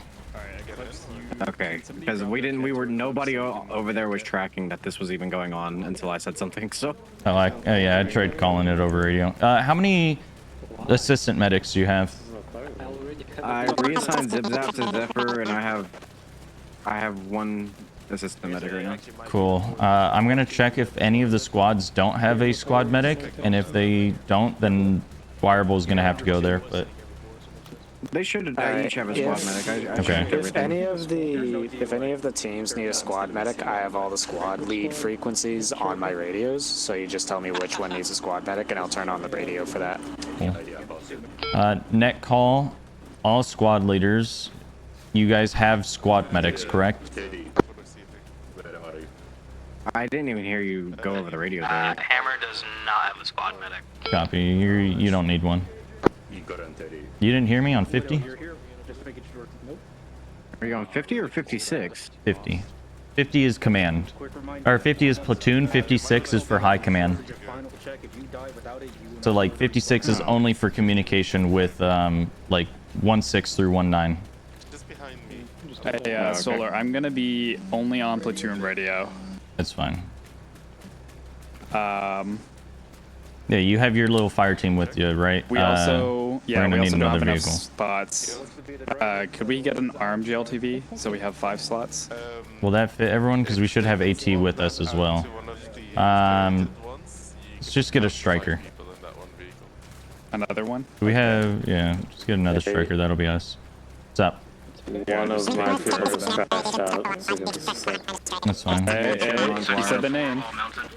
Okay, because nobody over there was tracking that this was even going on until I said something. So. Oh, yeah, I tried calling it over radio. How many assistant medics do you have? I reassigned Zip-Zap to Zephyr, and I have one assistant medic right now. Cool. I'm gonna check if any of the squads don't have a squad medic, and if they don't, then Wireball's gonna have to go there. But they should each have a squad medic. Okay. If any of the teams need a squad medic, I have all the squad lead frequencies on my radios. So you just tell me which one needs a squad medic, and I'll turn on the radio for that. Cool. Net call. All squad leaders. You guys have squad medics, correct? I didn't even hear you go over the radio there. Hammer does not have a squad medic. Copy. You don't need one. You didn't hear me on 50? Are you on 50 or 56? 50. 50 is command. Or 50 is platoon, 56 is for high command. So like 56 is only for communication with like 1-6 through 1-9. Just behind me. Hey, Solar, I'm gonna be only on platoon radio. That's fine. Yeah, you have your little fire team with you, right? We also, we're gonna need another vehicle. Spots. Could we get an armed GLTV so we have 5 slots? Will that fit everyone? Because we should have AT with us as well. Let's just get a striker. Another one? We have, yeah, just get another striker. That'll be us. What's up? One of my fighters passed out. That's fine. Hey, he said the name.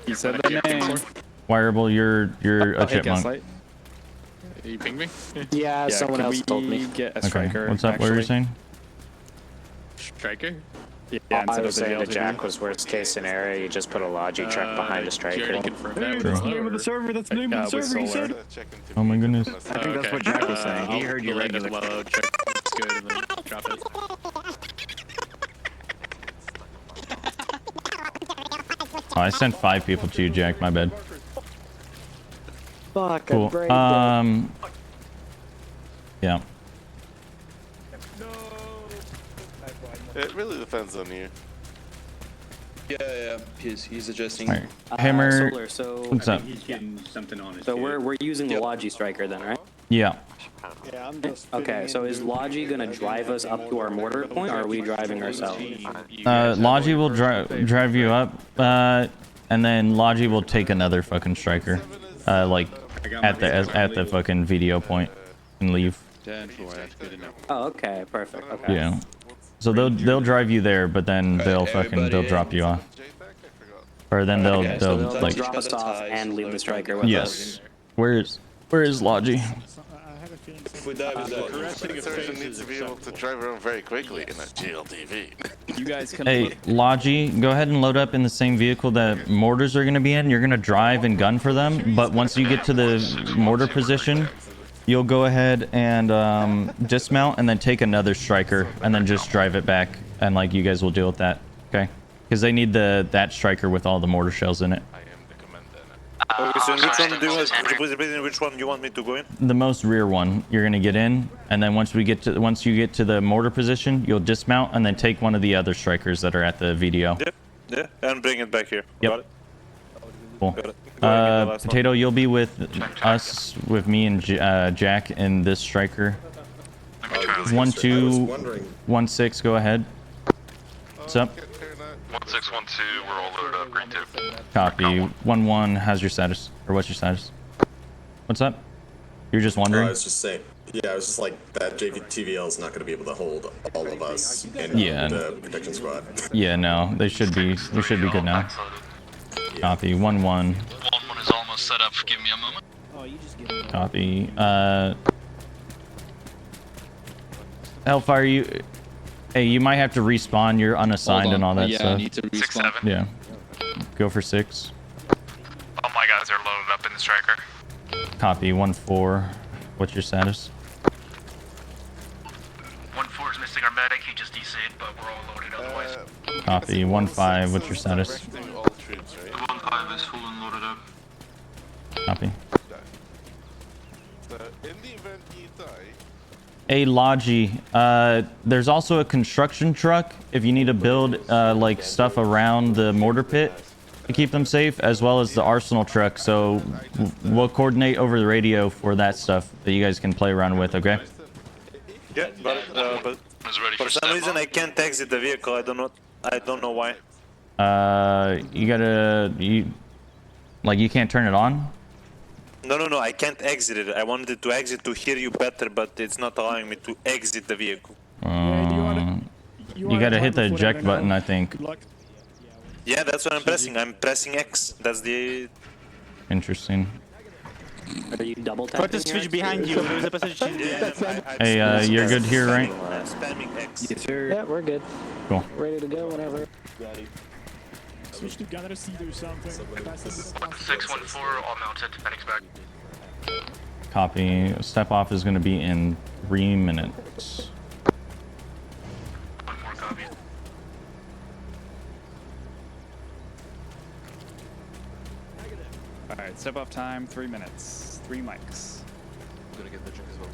He said the name. Wireable, you're a chipmunk. Gaslight. You ping me? Yeah, someone else told me. Get a Okay, striker, what's up? What were you saying? Striker? Yeah, I was saying the Jack was worst case scenario. You just put a Logi truck behind a striker. That's the name of the server. That's the name of the server. He said. Oh my goodness. I think that's what Jack was saying. He heard you regular. Check. It's good, and then drop it. Oh, I sent 5 people to you, Jack. My bad. Fuck, Cool. Yeah. It really depends on you. Yeah. He's adjusting. All right. Hammer. Solar, so What's up? He's getting something on it. So we're using the Logi striker then, right? Yeah. Yeah, I'm just. Okay, so is Logi gonna drive us up to our mortar point, or are we driving ourselves? Logi will drive you up, and then Logi will take another fucking striker, like at the fucking video point, and leave. Oh, okay, perfect. Okay. Yeah. So they'll drive you there, but then they'll drop you off, or then they'll like drop us off and leave the striker with us. Yes. Where is Logi? If we die with that, surgeon needs to be able to drive around very quickly in a GLTV. You guys can. Hey, Logi, go ahead and load up in the same vehicle that mortars are going to be in. You're going to drive and gun for them, but once you get to the mortar position, you'll go ahead and dismount and then take another striker and then just drive it back, and like you guys will deal with that, okay? Because they need that striker with all the mortar shells in it. Okay, so in which one do you want? Could you please repeat in which one you want me to go in? The most rear one. You're gonna get in, and then once you get to the mortar position, you'll dismount and then take one of the other strikers that are at the VDO. Yeah, and bring it back here. Yep. Got it. Cool. Got it. Go ahead and get the last Potato, you'll be with us, with me and Jack in this striker. 1216, go ahead. What's up? 1612, we're all loaded up, green 2. Copy. 11 has your status, or what's your status? What's up? You're just wondering? I was just saying. Yeah, I was just like that. TVL is not going to be able to hold all of us in the protection squad. Yeah, no, they should be. We should be good now. Copy. 11. 11 is almost set up. Give me a moment. Copy. Hellfire, hey, you might have to respawn. You're unassigned and all that yeah, stuff. I need to respawn. 6-7. Yeah. Go for 6. All my guys are loaded up in the striker. Copy. 1-4. What's your status? 1-4 is missing our medic. He just DC'd, but we're all loaded otherwise. Copy. 1-5. What's your status? 1-5 is full and loaded up. Copy. So, in the event you die, A Logi. There's also a construction truck if you need to build like stuff around the mortar pit to keep them safe, as well as the arsenal truck. So we'll coordinate over the radio for that stuff that you guys can play around with. Okay. Yeah, but for some reason I can't exit the vehicle. I don't know why. You can't turn it on. No, I can't exit it. I wanted to exit to hear you better, but it's not allowing me to exit the vehicle. You gotta hit the eject button, I think. Yeah, that's what I'm pressing. I'm pressing X. That's the... Interesting. Are you double tapping? Put the switch behind you. There's a position. Hey, you're good here, right? Spamming X. Yes, sir. Yeah, we're good. Cool. Ready to go whenever. Switch together to see do something. 614, all mounted. Medic's back. Copy. Step off is gonna be in 3 minutes. 1-4 copy. Alright, step off time, 3 minutes. 3 mics. I'm gonna get the drink as well.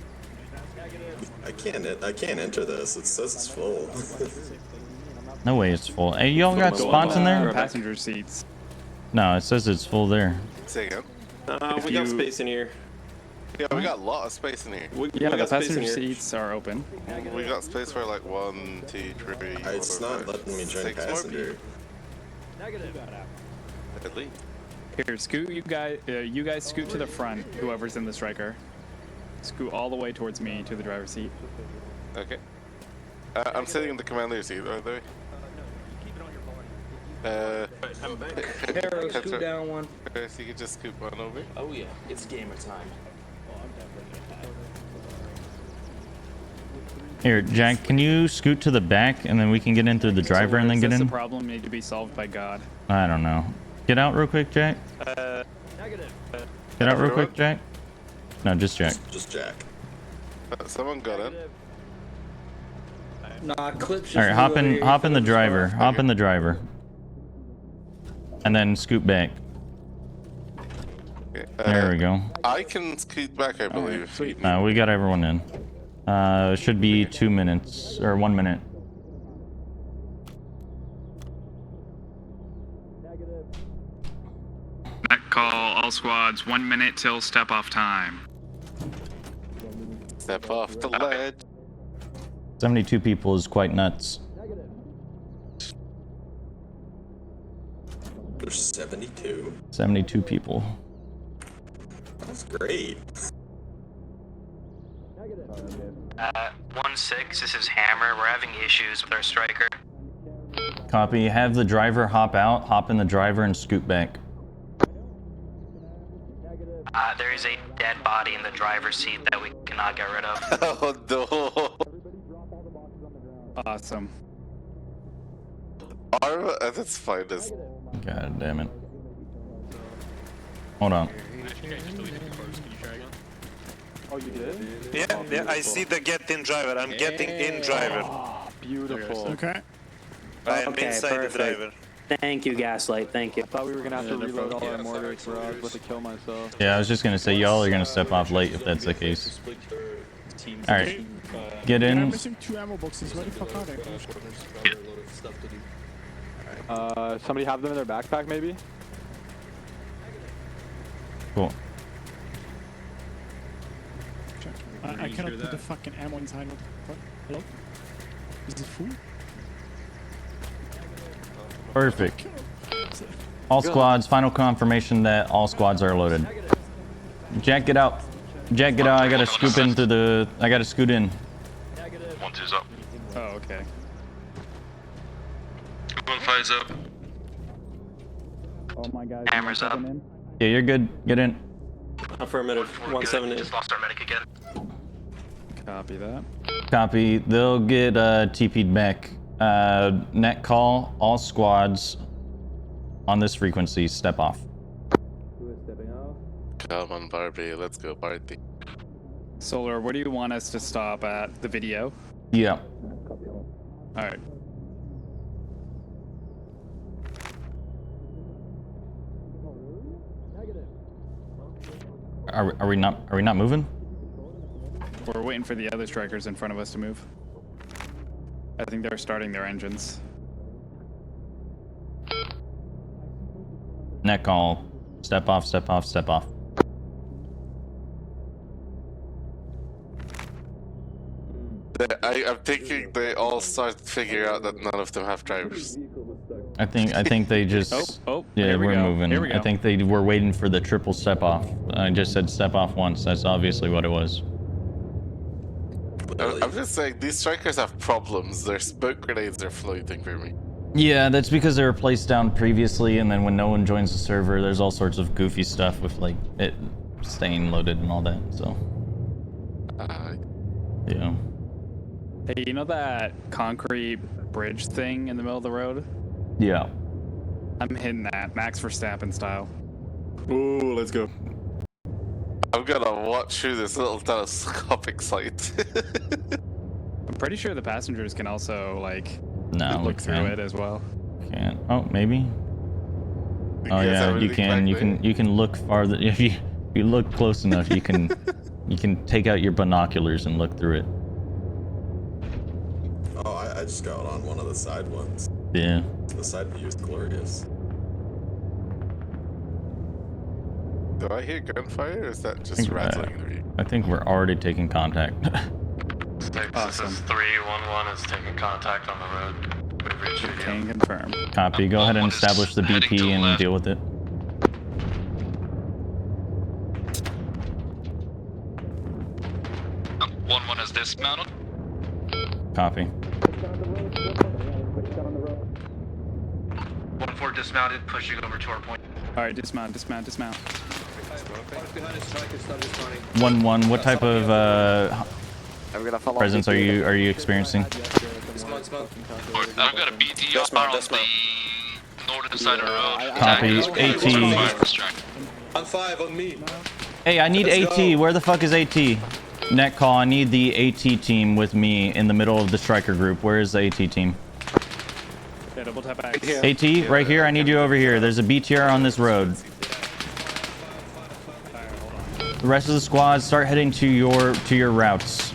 I can't enter this. It says it's full. No way it's full. Hey, y'all got spots in there? Passenger seats. No, it says it's full there. say again. We got space in here. Yeah, we got a lot of space in here. Yeah, the passenger seats are open. We got space for like 1, 2, 3. It's not letting me join passenger. At least. Here, scoot you guys scoot to the front, whoever's in the striker. Scoot all the way towards me to the driver's seat. Okay. I'm sitting in the commander's seat, by the way. Arrow, scoot down one. Okay, so you can just scoot one over. Oh yeah, it's gamer time. Here, Jack, can you scoot to the back and then we can get in through the driver and then get The in? problem need to be solved by God. I don't know. Get out real quick, Jack. Get out real quick, Jack. No, just Jack. Just Jack. Someone got in. Nah, clips. All right, hop in the driver. Hop in the driver. And then scoot back. Okay, There we go. I can scoot back, I believe. We got everyone in. It should be 2 minutes or 1 minute. That call, all squads, 1 minute till step off time. Step off the ledge. 72 people is quite nuts. There's 72. 72 people. That's great. 1-6, this is Hammer. We're having issues with our striker. Copy. Have the driver hop out, hop in the driver, and scoot back. There is a dead body in the driver's seat that we cannot get rid of. Oh no. Awesome. That's fine. God damn it. Hold on. Oh, you did? Yeah, I see the get in driver. I'm getting in driver. Beautiful. Okay. I am inside the driver. Thank you, Gaslight. Thank you. I thought we were gonna have to reload all our mortars, bro. I was about to kill myself. Yeah, I was just gonna say y'all are gonna step off late if that's the case. All right, get I'm in. missing 2 ammo boxes. Where the fuck are they? Somebody have them in their backpack, maybe? Cool. I cannot put the fucking ammo inside. What the fuck? Hello? Is it full? Perfect. All squads. Final confirmation that all squads are loaded. Jack, get out. Jack, get out. I gotta scoop into the. I gotta scoot in. 1-2's up. Oh, okay. 1-5's up. Oh my God. Hammers up. Yeah, you're good. Get in. Affirmative. 178. Just lost our medic again. Copy that. Copy. They'll get TP'd back. Net call. All squads on this frequency step off. Who is stepping off? Come on, Barbie. Let's go party. Solar, where do you want us to stop at? The video? Yeah. All right. Are we not moving? We're waiting for the other strikers in front of us to move. I think they're starting their engines. Net call. Step off, step off, step off. I'm thinking they all start to figure out that none of them have drivers. I think they just. Yeah, Here we we're go. moving. Here we I go. think they were waiting for the triple step off. I just said step off once. That's obviously what it was. I'm just saying, these strikers have problems. Their smoke grenades are floating for me. Yeah, that's because they were placed down previously, and then when no one joins the server, there's all sorts of goofy stuff with like it staying loaded and all that. So. Yeah. Hey, you know that concrete bridge thing in the middle of the road? Yeah. I'm hitting that, Max Verstappen style. Ooh, let's go. I'm gonna watch through this little telescopic sight. I'm pretty sure the passengers can also like No, look we through can't. it as well. Can't. Oh, maybe. You Oh guys yeah, have you anything can. back You there? can. You can look farther if you look close enough. You can. You can take out your binoculars and look through it. Oh, I just got on one of the side ones. Yeah. The side view is glorious. Do I hear gunfire, or is that I just think, rattling in the view? I think we're already taking contact. This is 311 is taking contact on the road. We've reached video. Can confirm. Copy. Go ahead and establish the BP and deal with it. One is dismounted. Copy. 1-4 dismounted, pushing over to our point. All right, dismount. 1-1. What type of I'm gonna follow presence are you experiencing? I've got a BT up on the northern side of the road. Copy. AT. On 5 on me. Hey, I need Let's AT. go. Where the fuck is AT? Net call. I need the AT team with me in the middle of the striker group. Where is the AT team? Yeah, double tap X. AT, right here. I need you over here. There's a BTR on this road. The rest of the squad, start heading to your routes.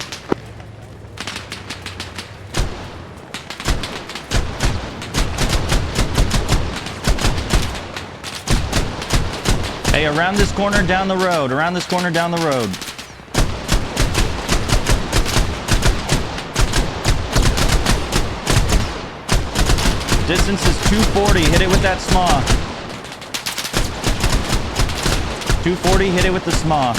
Hey, around this corner down the road. Around this corner down the road. Distance is 240. Hit it with that SMAW. 240. Hit it with the SMAW.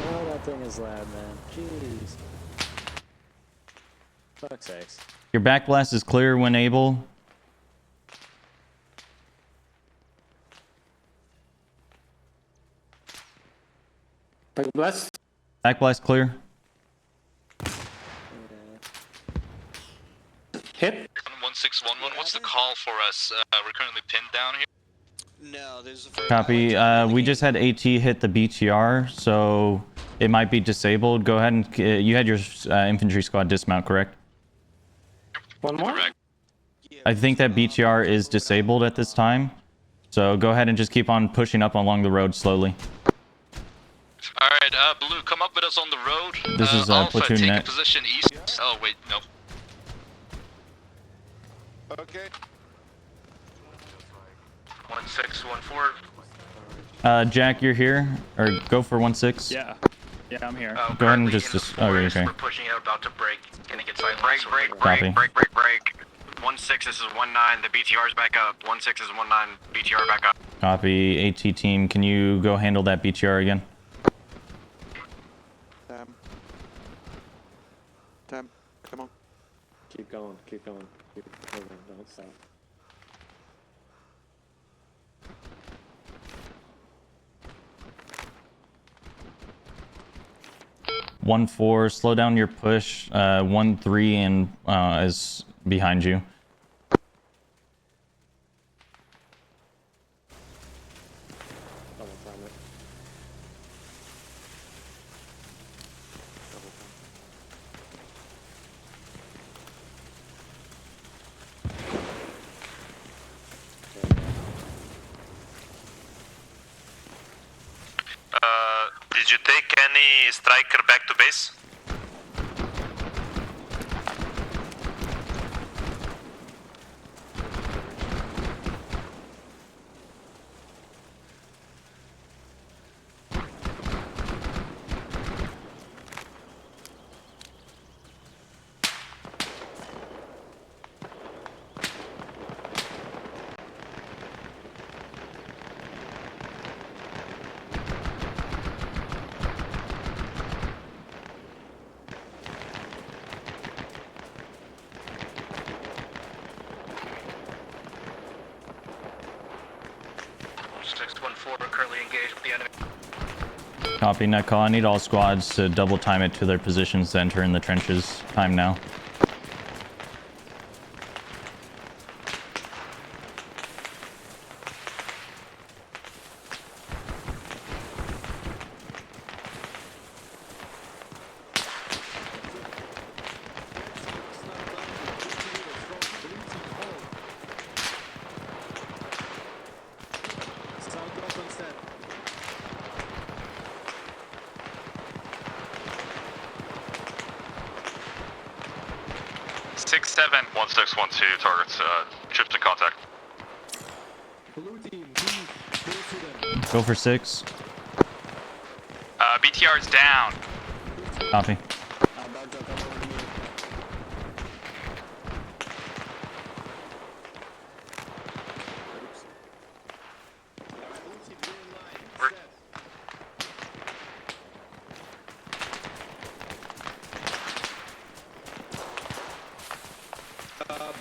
Oh, that thing is loud, man. Jeez. Fuck's sakes. Your backblast is clear when able. Backblast? Backblast clear. Hit? 1611, what's the call for us? We're currently pinned down here. No, there's a Copy. We just had AT hit the BTR, so it might be disabled. Go ahead and you had your infantry squad dismount, correct? One more. I think that BTR is disabled at this time, so go ahead and just keep on pushing up along the road slowly. Alright, Blue, come up with us on the road. This is Alpha, platoon take net. a position east. Oh, wait, no. Okay. 1614. Jack, you're here, or go for 16. Yeah. Yeah, I'm here. Go ahead and just. Oh, okay. We're pushing out, about to break. Gonna get silent. Break. Copy. 16, this is 19. The BTR's back up. 16 is 19. BTR back up. Copy. AT team, can you go handle that BTR again? Tam, come on. Keep going. Keep moving. Don't stop. One 4, slow down your push. 1 3 and is behind you. Double time it. Did you take any striker back to base? Copy, net call. I need all squads to double time it to their positions to enter in the trenches. Time now. Seven. 1612 targets. Ships in contact. Go for 6. BTR's down. Copy.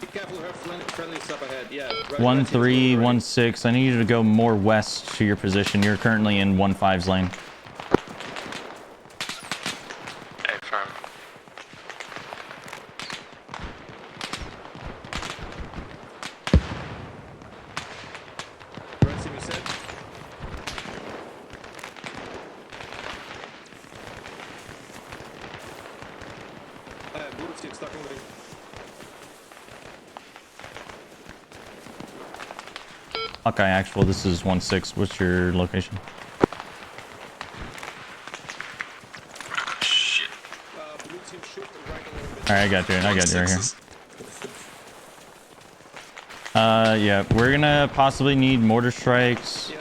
Be careful, we have friendly stuff ahead. Yeah. 1 3 1 6. I need you to go more west to your position. You're currently in 1 5's lane. Affirm. Milsim, you said? Blue team stuck in lane. Hawkeye actual, this is 1-6. What's your location? Shit. Alright, I got you right here. Yeah, we're gonna possibly need mortar strikes.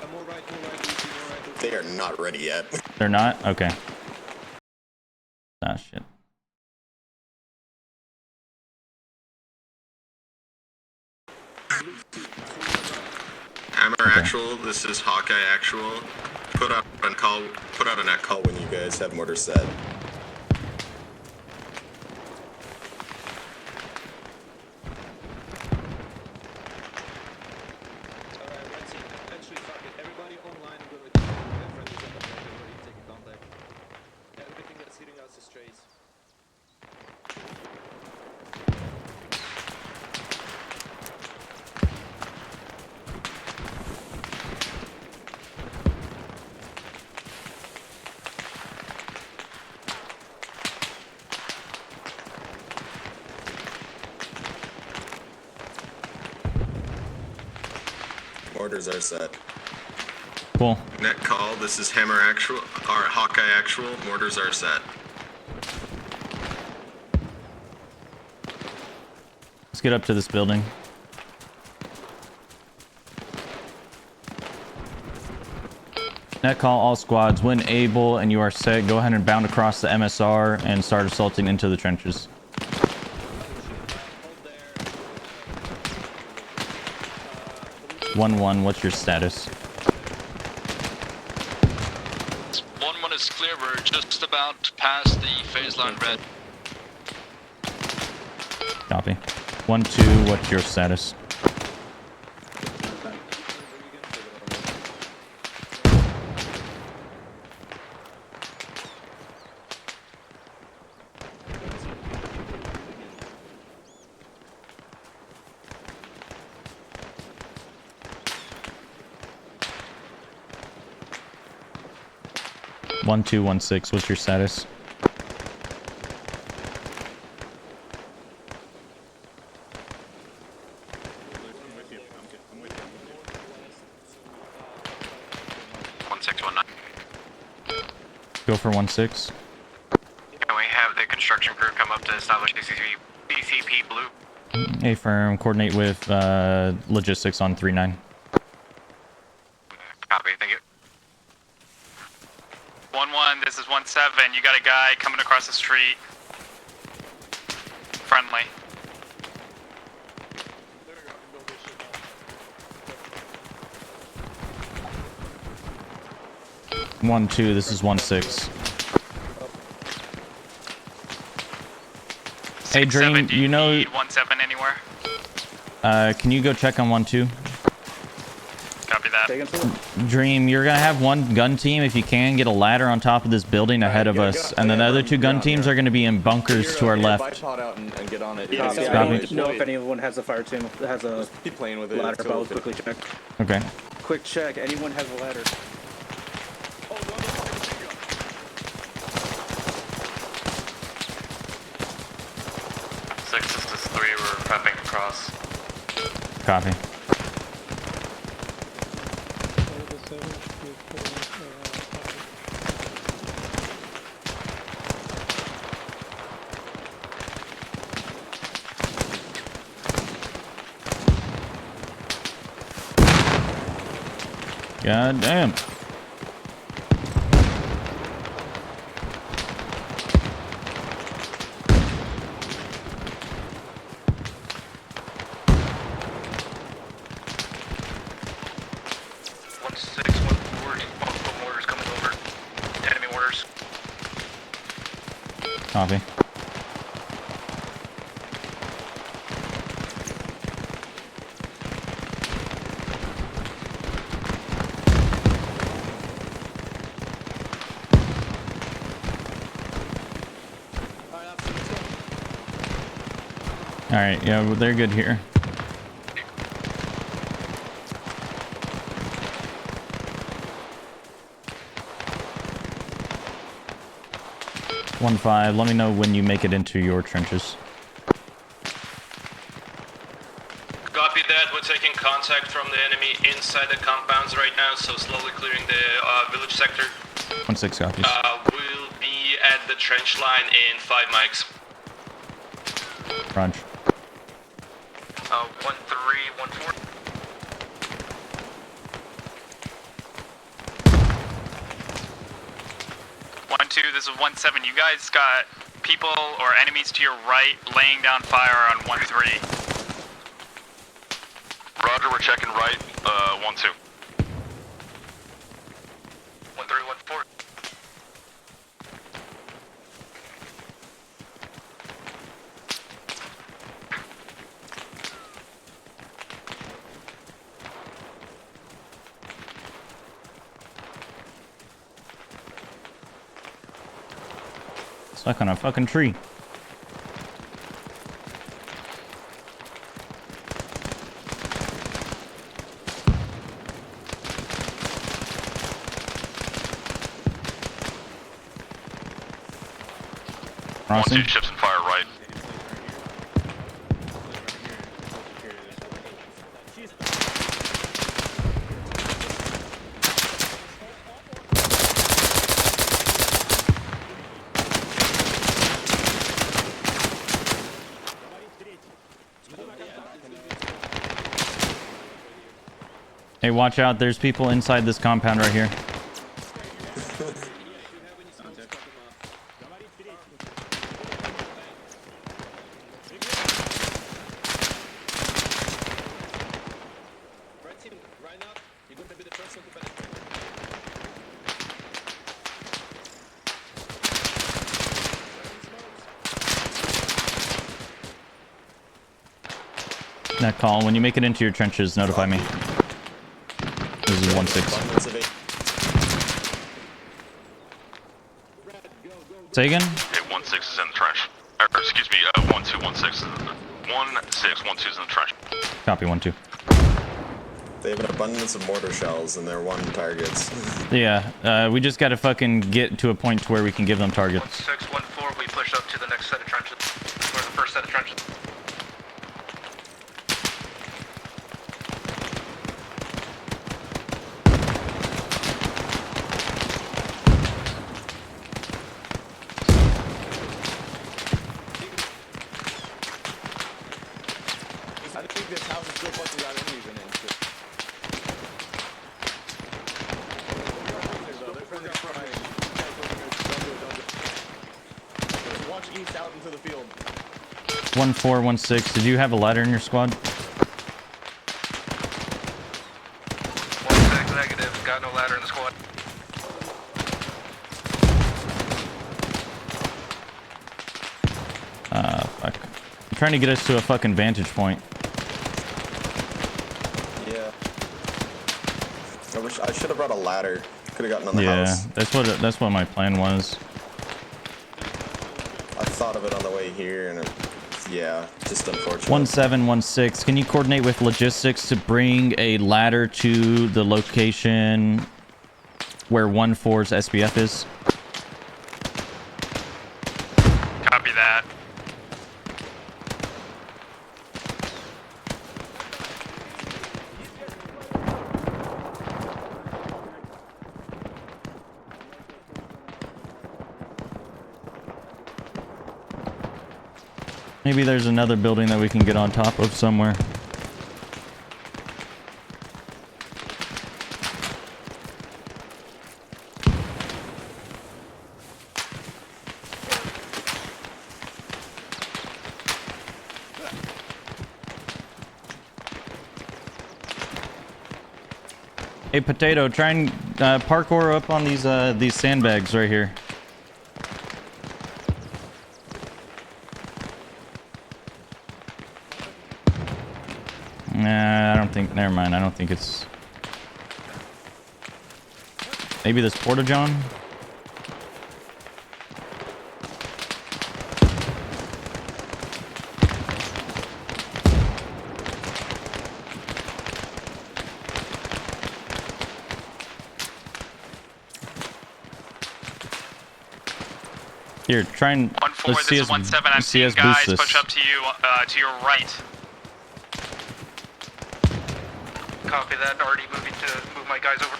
They are not ready yet. They're not? Okay. Ah, shit. Hammer actual, this is Hawkeye actual. Put out a net call when you guys have mortar set. mortars are set. Cool. Net call, this is Hammer Actual, or Hawkeye Actual, mortars are set. Let's get up to this building. Net call all squads. When able and you are set, go ahead and bound across the MSR and start assaulting into the trenches. One, what's your status? 1-1 is clear. We're just about past the phase line red. Copy. 1-2, what's your status? One, 2, 1, 6. What's your status? Go for 1-6. Can we have the construction crew come up to establish DCP blue? A firm. Coordinate with logistics on 3-9. Copy, thank you. 1-1, this is 1-7. You got a guy coming across the street. Friendly. One, 2, this is 1-6. Hey Dream, you know, 1-7 anywhere? can you go check on 1-2? Copy that. Dream, you're gonna have one gun team, if you can, get a ladder on top of this building ahead of us, and then the other two gun teams are gonna be in bunkers to our left. Out and get on it. Yeah, I need to know if anyone has a fire team that has a playing with ladder, but I'll quickly check. Okay. Quick check, anyone has a ladder? This is 3, we're prepping across. Copy. God damn. Multiple mortars coming over. Enemy mortars. Copy. Alright, yeah, well, they're good here. One, 5, let me know when you make it into your trenches. Copy that. We're taking contact from the enemy inside the compounds right now, so slowly clearing the village sector. 1-6 copies. We'll be at the trench line in 5 mics. Crunch. 1-3, 1-4. This is 1-7. You guys got people or enemies to your right laying down fire on 1-3. Roger, we're checking right, 1-2. 1-3, 1-4. Stuck on a fucking tree. Crossing. 1-2 ships and fire right. Hey, watch out. There's people inside this compound right here. That call. When you make it into your trenches, notify me. This is 1-6. Say again? Okay, 1-6 is in the trash. Or, excuse me, 1-2, 1-6. 1-6, 1-2 is in the trash. Copy, 1-2. They have an abundance of mortar shells and they're 1 targets. Yeah, we just gotta fucking get to a point to where we can give them targets. 1-6, 1-4, we push up to the next set of trenches. Or the first set of trenches. I think this house is still fucking got enemies in it. Watch east out into the field. 1-4, 1-6. Did you have a ladder in your squad? 1-6, negative. Got no ladder in the squad. Fuck. I'm trying to get us to a fucking vantage point. Yeah. I should have brought a ladder. Could have gotten on the house. Yeah, that's what my plan was. I thought of it on the way here, and yeah, just unfortunate. 1-7, 1-6. Can you coordinate with logistics to bring a ladder to the location where 1-4's SBF is? Copy that. Maybe there's another building that we can get on top of somewhere. Hey, Potato, try and parkour up on these sandbags right here. Nah, I don't think. Never mind. I don't think it's. Maybe this Porta-John? Here, try and. 1-4, let's see this is us, 1-7. I'm see seeing us guys boost this. push up to you, to your right. Copy that. Already moving to move my guys over.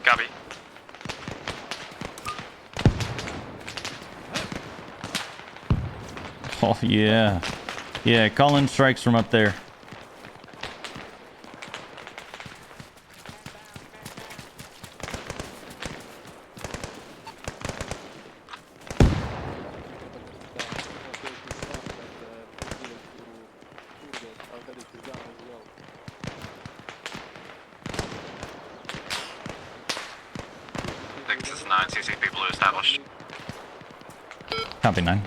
Copy. Oh, yeah. Yeah, call in strikes from up there. This is 9, CC people established. Copy 9.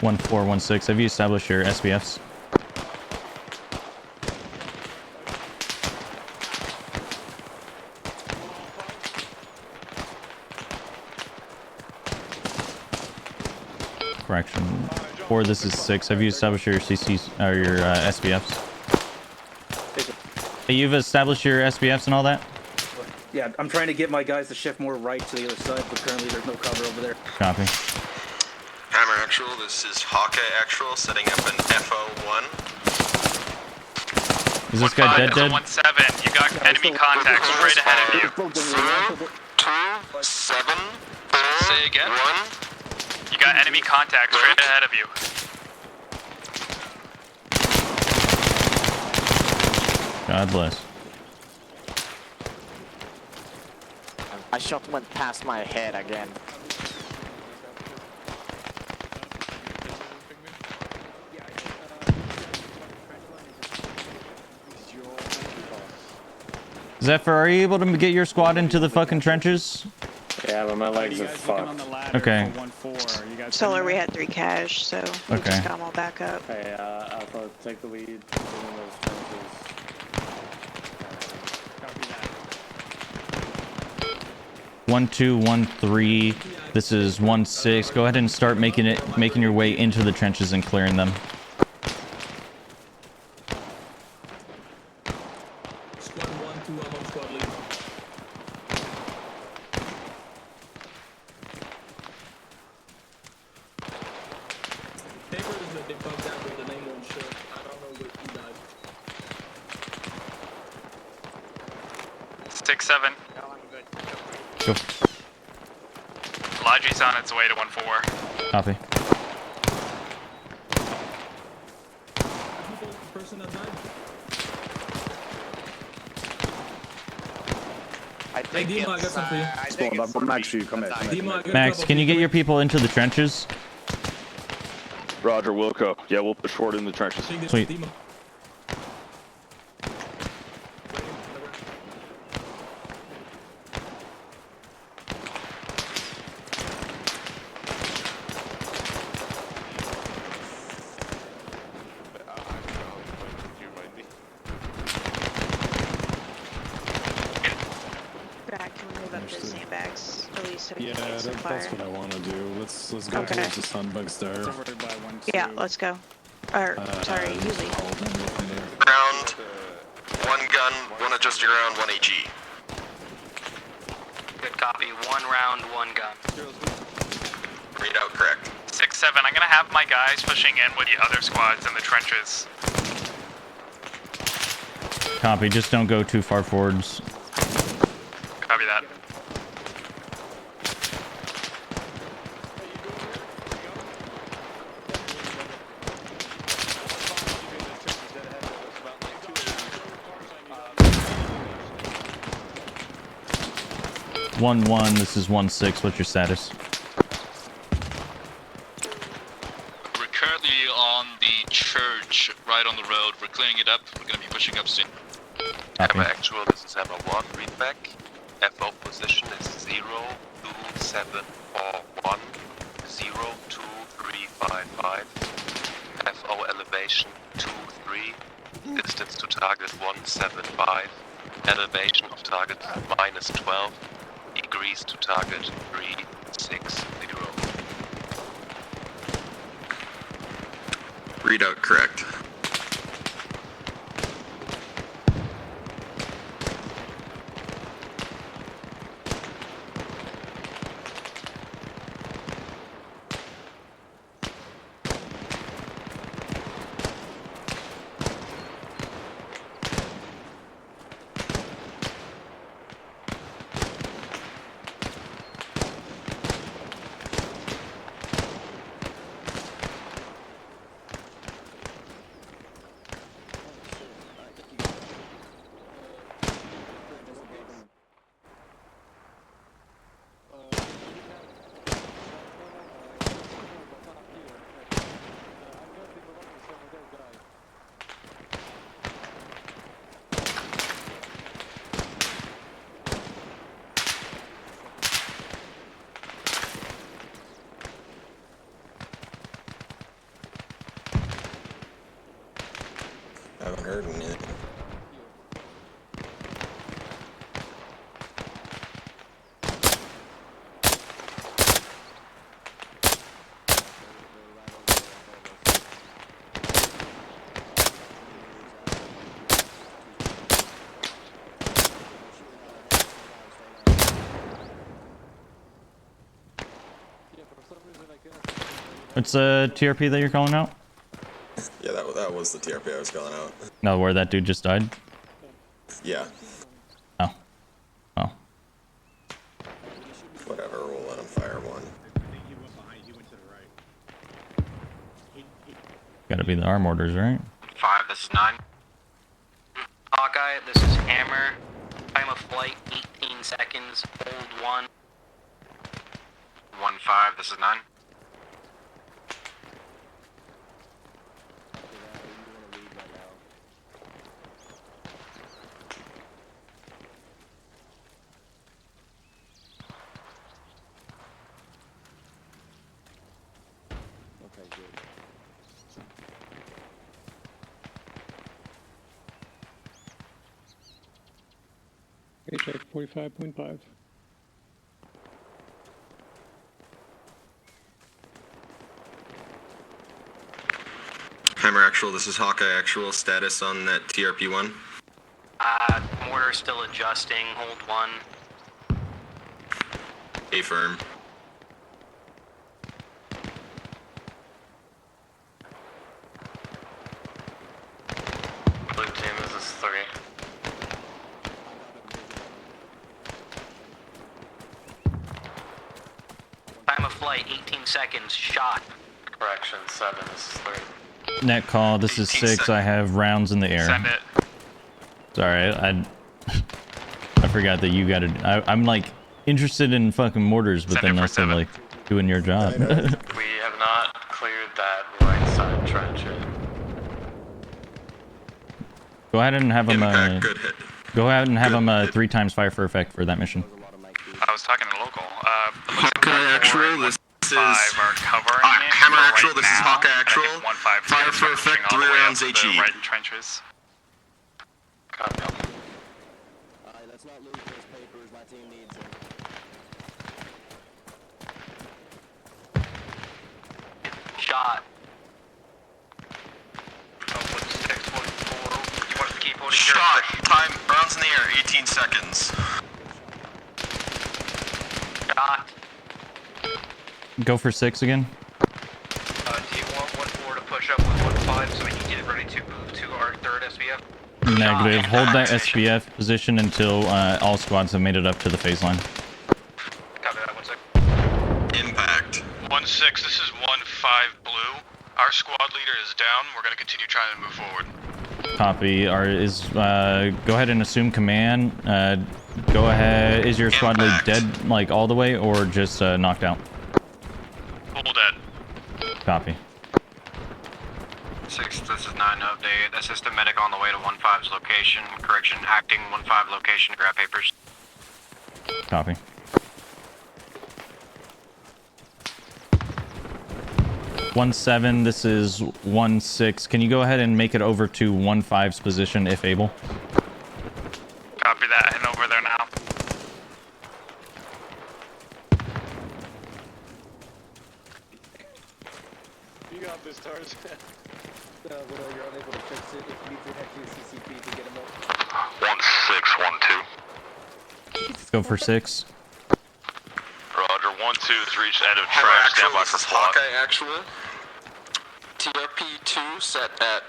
One 4, 1 6. Have you established your SBFs? Correction. 4, this is 6. Have you established your CCs or your SBFs? Hey, you've established your SBFs and all that? Yeah, I'm trying to get my guys to shift more right to the other side, but currently there's no cover over there. Copy. Hammer Actual, this is Hawkeye Actual, setting up an FO1. Is this guy dead? 1-7, you got enemy contact straight ahead of you. 0, 2, 7, 4, Say again? 1. You got enemy contact straight ahead of you. God bless. My shot went past my head again. Zephyr, are you able to get your squad into the fucking trenches? Yeah, but my legs are fucked. Okay. Solar, we had 3 cash, so we Okay. just got them all back up. Hey, Alpha, take the lead. In those trenches. 1-2, 1-3. This is 1-6. Go ahead and start making your way into the trenches and clearing them. Squad 1, 2, I'm on squad lead. Paper is that they bugged out with the name won't show. I don't know what you died. 6-7. Go. Logi's on its way to 1-4. Copy. Person that died? Hey, Dima, I got something for you. Max, you come in. Max, can you get your people into the trenches? Roger, Wilco. Yeah, we'll push forward in the trenches. Sweet. Back, can we move up to the sandbags, at least so we Yeah, can get some fire. that's what I want to do. Let's go Okay. towards the sunbugs there. Yeah, let's go. Or, sorry, you lead. Round, 1 gun, 1 adjust your round, 1 AG. Good copy. 1 round, 1 gun. Read out correct. 6-7, I'm gonna have my guys pushing in with the other squads in the trenches. Copy. Just don't go too far forwards. Copy that. One. This is 1-6. What's your status? We're currently on the church, right on the road. We're clearing it up. We're gonna be pushing up soon. Copy. Actual, this is Hammer 1, read back. FO position is 02741 02355. FO elevation 23. Distance to target 175. Elevation of target -12. Degrees to target 360. Read out correct. I haven't heard anything. It's a TRP that you're calling out? Yeah, that was the TRP I was calling out. No, where that dude just died? Yeah. Oh. Oh. Whatever, we'll let him fire one. Gotta be the arm orders, right? 5, this is 9. Hawkeye, this is Hammer. Time of flight, 18 seconds. Hold 1. 1-5, this is 9. Okay, good. Check 45.5. Hammer Actual, this is Hawkeye Actual. Status on that TRP-1? Mortar still adjusting. Hold 1. Affirm. Blue team, this is 3. Time of flight, 18 seconds. Shot. Correction, 7, this is 3. Net call, this is 6. I have rounds in the air. Send it. Sorry, I forgot that you gotta... I'm like interested in fucking mortars, but then also like doing your job. We have not cleared that right side trench yet. Go ahead and have them. Good hit. Go ahead and have them 3 times fire for effect for that mission. I was talking to local. Hawkeye Actual, this is... are covering it Hammer for Actual, right this is now, Hawkeye and I Actual. think 1-5 is Fire gonna for start effect, pushing all 3 the way rounds up to the HE. right trenches. Copy. Alright, let's not lose those papers. My team needs them. Shot. Shot. Time. Rounds in the air. 18 seconds. Shot. Go for 6 again. Do you want 1-4 to push up with 1-5 so we can get ready to move to our 3rd SBF? Negative. Hold that SBF position until all squads have made it up to the phase line. Copy that, 1 sec. Impact. 1-6, this is 1-5 blue. Our squad leader is down. We're gonna continue trying to move forward. Copy. Go ahead and assume command. Go ahead. Is your squad lead dead, like all the way, or just knocked out? Full dead. Copy. 6, this is 9 update. Assistant medic on the way to 1-5's location. Correction, acting 1-5 location to grab papers. Copy. One 7. This is 1-6. Can you go ahead and make it over to 1-5's position if able? Copy that. Heading over there now. You got this, Tars. You're unable to fix it. If you need to head to CCP to get him up. 1-6, 1-2. Go for 6. Roger, 1-2 has reached end of Hammer track. Actual, Stand by this for is plot. Hawkeye Actual. TRP-2 set at...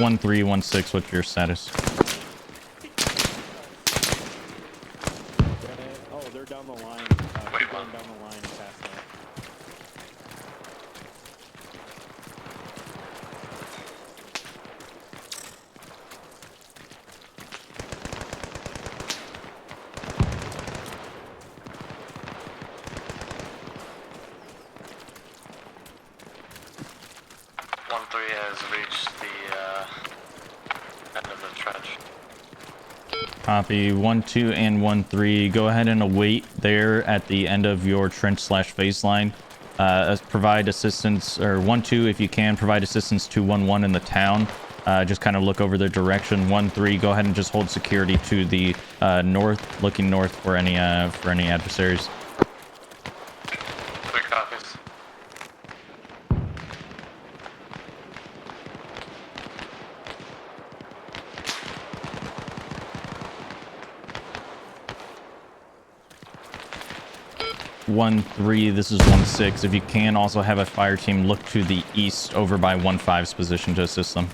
One 3, 1-6. What's your status? Oh, they're down the line. Wait, Going down the line past that. Has reached the end of the trench. Copy. 1-2 and 1-3. Go ahead and await there at the end of your trench/phase line. Provide assistance, or 1-2 if you can, provide assistance to 1-1 in the town. Just kind of look over their direction. 1-3, go ahead and just hold security to the north, looking north for any adversaries. 3 copies. 1-3, this is 1-6. If you can, also have a fire team look to the east over by 1-5's position to assist them.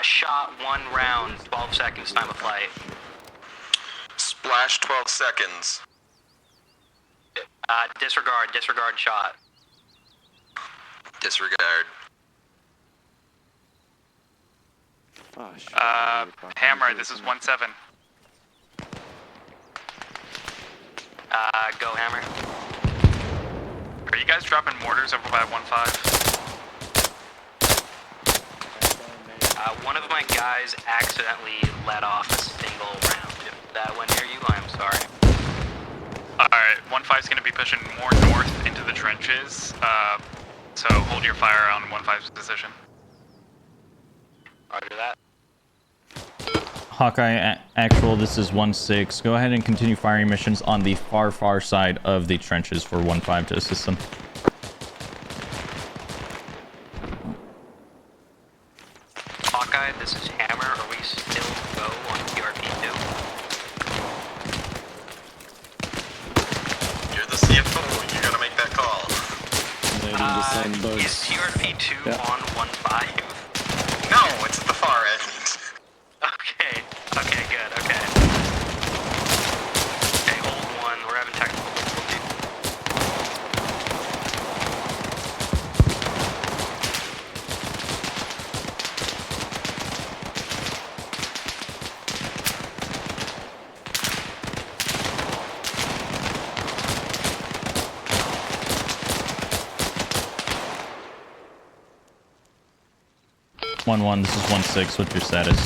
Shot 1 round, 12 seconds, time of flight. Splash 12 seconds. Disregard shot. Disregard. Hammer, this is 1-7. Go Hammer. Are you guys dropping mortars over by 1-5? One of my guys accidentally let off a single round. If that went near you, I'm sorry. Alright, 1-5's gonna be pushing more north into the trenches, so hold your fire on 1-5's position. Roger that. Hawkeye actual, this is 1-6. Go ahead and continue firing missions on the far side of the trenches for 1-5 to assist them. Hawkeye, this is Hammer. Are we still go on PRP2? You're the CFO. You gotta make that call. Is PRP2 on 1-5? No, it's at the far end. Okay, good, okay. Okay, hold 1. We're having technical difficulty. This is 1-6. What's your status?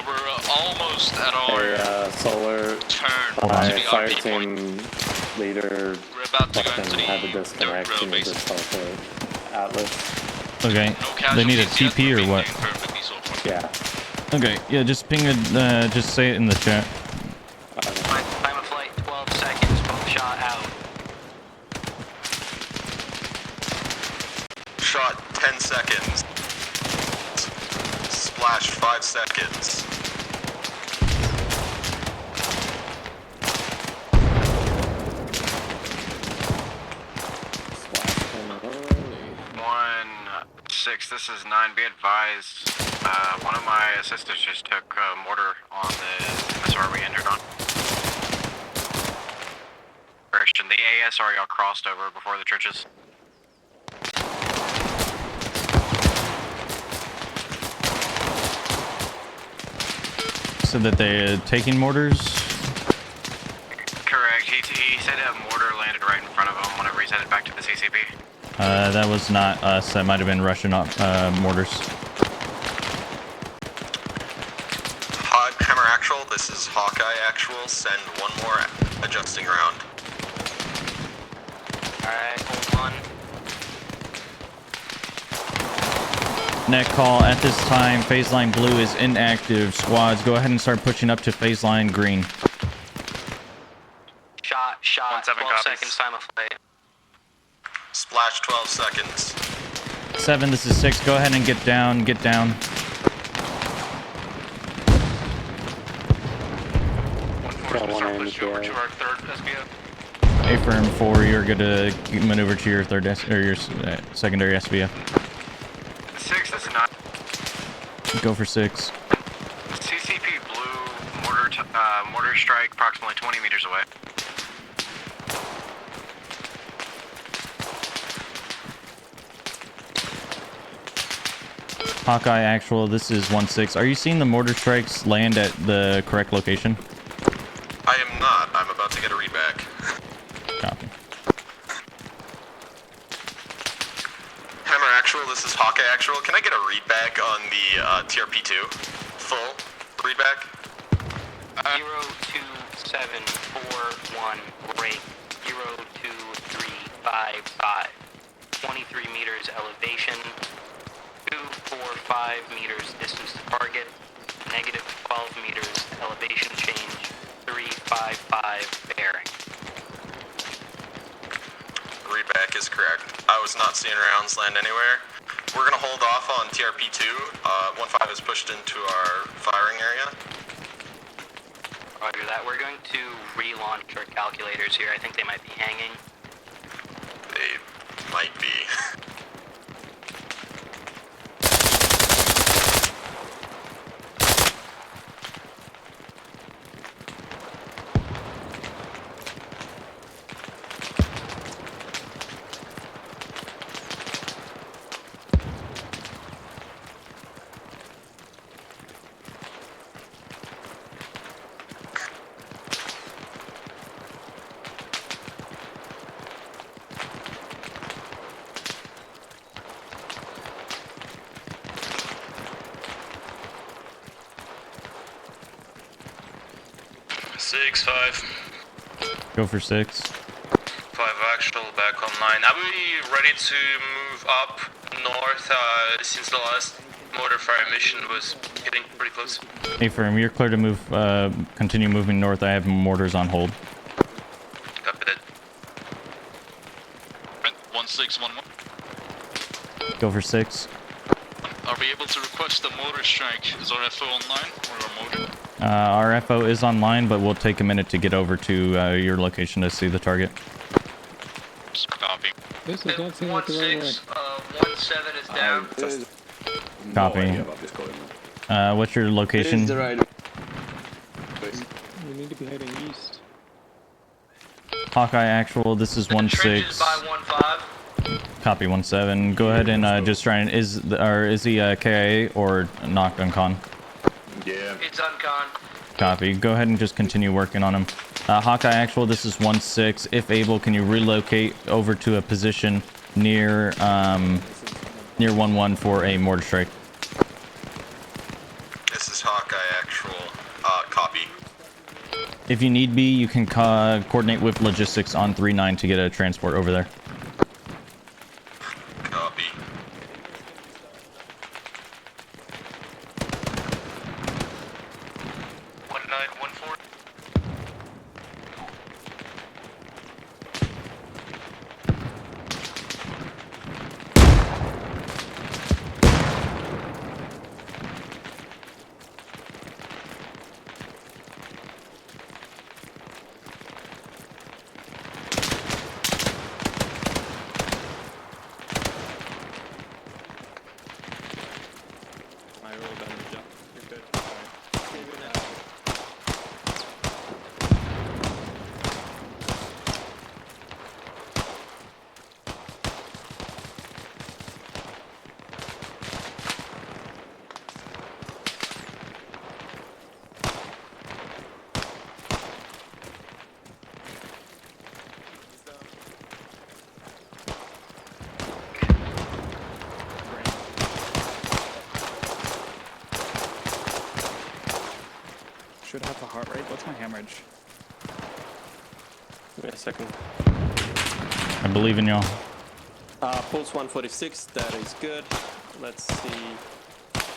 We're almost at our Solar turn to the fire RP point. team leader We're about to go fucking into the had a dirt disconnection road with base. this Alpha Atlas. Okay. They need a TP or what? Yeah. Okay. Yeah. Just ping it. Just say it in the chat. Time of flight, 12 seconds. Boom shot out. Shot 10 seconds. Splash 5 seconds. This is 9. Be advised, one of my assistants just took mortar on the MSR we entered on. Correction, the ASR y'all crossed over before the trenches. Said that they're taking mortars. Correct. He said a mortar landed right in front of him whenever he's headed back to the CCP. That was not us. That might have been Russian mortars. Hammer actual, this is Hawkeye actual. Send one more adjusting round. Alright, hold on. Net call. At this time, phase line blue is inactive. Squads, go ahead and start pushing up to phase line green. Shot, 12 seconds, time of flight. Splash 12 seconds. 7, this is 6. Go ahead and get down. we start pushing over to our third SBF. A-firm 4, you're good to maneuver to your third or your secondary SBF. 6, this is 9. Go for 6. CCP blue mortar strike approximately 20 meters away. Hawkeye actual, this is 1-6. Are you seeing the mortar strikes land at the correct location? I am not. I'm about to get a readback. Copy. Hammer actual, this is Hawkeye actual. Can I get a readback on the TRP2? Full readback? 02741 break 02355. 23 meters elevation. 245 meters distance to target. Negative 12 meters elevation change. 355 bearing. Readback is correct. I was not seeing rounds land anywhere. We're gonna hold off on TRP2. 1-5 is pushed into our firing area. Roger that. We're going to relaunch our calculators here. I think they might be hanging. They might be. Six, 5. Go for 6. 5 actual back online. Are we ready to move up north since the last mortar fire mission was getting pretty close? A-firm, you're clear to move, continue moving north. I have mortars on hold. Copy that. 1611. Go for 6. Are we able to request a mortar strike? Is our FO online or our motor? Our FO is online, but we'll take a minute to get over to your location to see the target. Copy. This is don't seem like the right way. 17 is down. Copy. What's your location? We need to be heading east. Hawkeye actual, this is 1-6. Copy 1-7. Go ahead and just try and is he KIA or knocked on con? Yeah. It's uncon. Copy. Go ahead and just continue working on him. Hawkeye actual, this is 1-6. If able, can you relocate over to a position near near 1-1 for a mortar strike? This is Hawkeye actual. Copy. If you need be, you can coordinate with logistics on 3-9 to get a transport over there. Copy. Should have a heart rate. What's my hemorrhage? Give me a second. I believe in y'all. Pulse 146, that is good. Let's see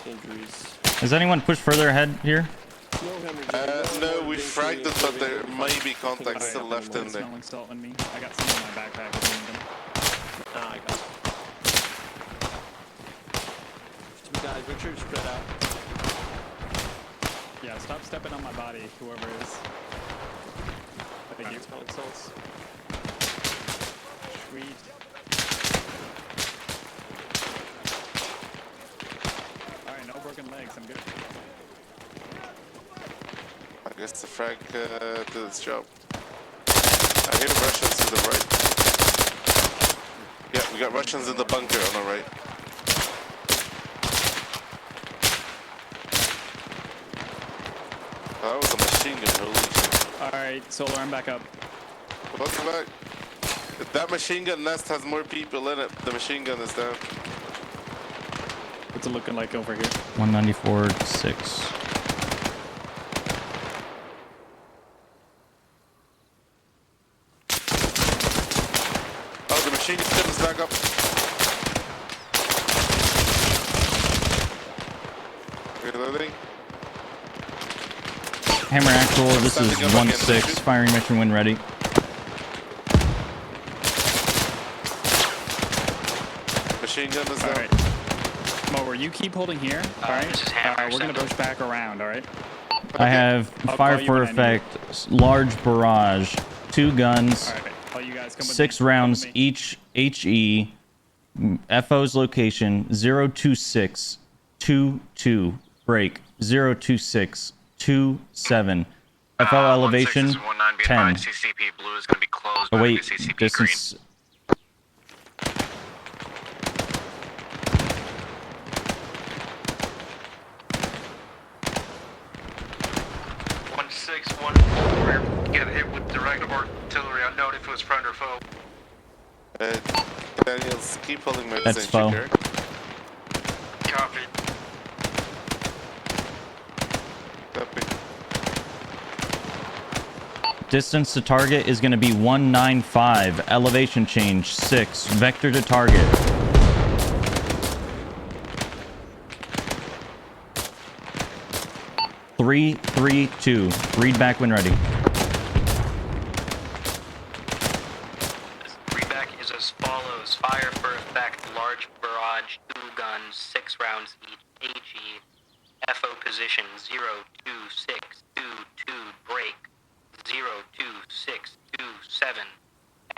injuries. Has anyone pushed further ahead here? No, we fragged it, but there may be contacts still left in there. Smelling salt on me. I got some in my backpack. I need them. Ah, I got it. Two guys, Richard, spread out. Yeah, stop stepping on my body, whoever it is. Insults. Sweet. Alright, no broken legs, I'm good. I guess the frag did its job. I hear Russians to the right. Yeah, we got Russians in the bunker on the right. That was a machine gun, holy shit. Alright, Solar, I'm back up. Welcome back. If that machine gun nest has more people in it, the machine gun is down. What's it looking like over here? 194.6. Oh, the machine gun is back up. Reloading. Hammer actual, this is 1-6, firing mission when ready. Machine gun is down. Mower, you keep holding here, alright? We're gonna push back around, alright? I have fire for effect, large barrage, 2 guns, 6 rounds each HE, FO's location 02622, break 02627, FO elevation 10. CCP blue is going to be closed. Oh wait, CCP distance. Get hit with direct artillery unknown if it was friend or foe. Daniels, keep holding my That's foe. Copy. Copy. Distance to target is going to be 195. Elevation change 6. Vector to target. Three, 3, 2. Read back when ready. Readback is as follows. Fire for effect, large barrage, 2 guns, 6 rounds each, HE. FO position 02622, break 02627.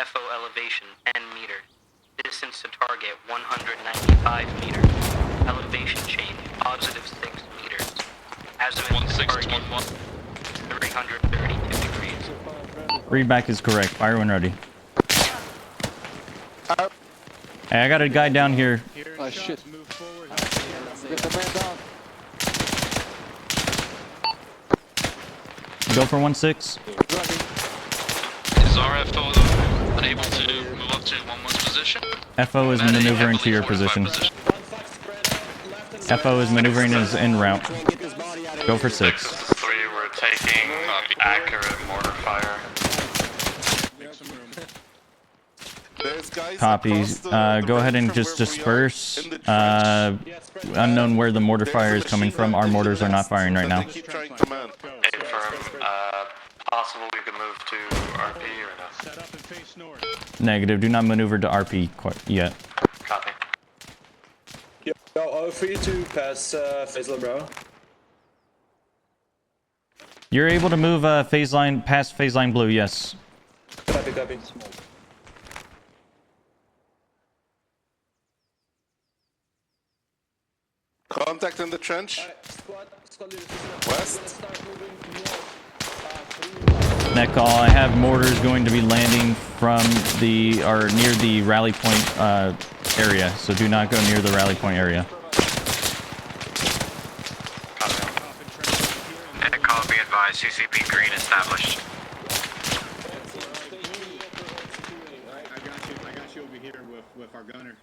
FO elevation 10 meters. Distance to target 195 meters. Elevation change positive 6 meters. Azimuth to target 332 degrees. Read back is correct. Fire when ready. Hey, I got a guy down here. Oh shit. Get the man down. Go for 1-6. Is RFO unable to move up to 1-1's position? FO is maneuvering to your position. FO is maneuvering is en route. Go for 6. 3, we're taking accurate mortar fire. Copy. Go ahead and just disperse. Unknown where the mortar fire is coming from. Our mortars are not firing right now. Confirm. Possible we could move to RP or no? Set up and face north. Negative. Do not maneuver to RP quite yet. Copy. Yo, all free to pass phase line, bro. You're able to move phase line past phase line blue. Yes. Copy, copy. Contact in the trench. West. Net call. I have mortars going to be landing from the or near the rally point area. So do not go near the rally point area. Net call, be advised. CCP green established. I got you over here with our gunner.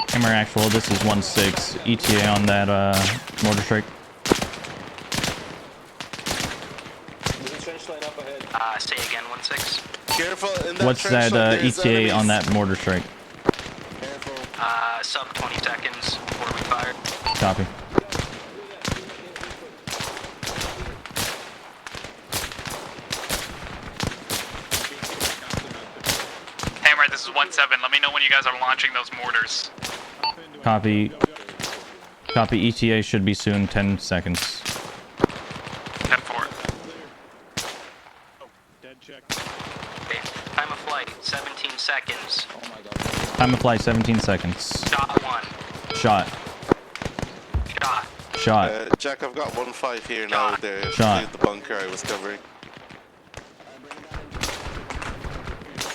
Hammer actual. This is 1-6. ETA on that mortar strike. Say again, 1-6. Careful in that What's that ETA on that mortar strike? Sub 20 seconds before we fire. Copy. Hammer, this is 1-7. Let me know when you guys are launching those mortars. Copy. Copy. ETA should be soon. 10 seconds. flight, 17 seconds. Oh my god. Time of flight, 17 seconds. Shot 1. Shot. Shot. Shot. Jack, I've got 1-5 here now. There, Shot. leave the bunker I was covering.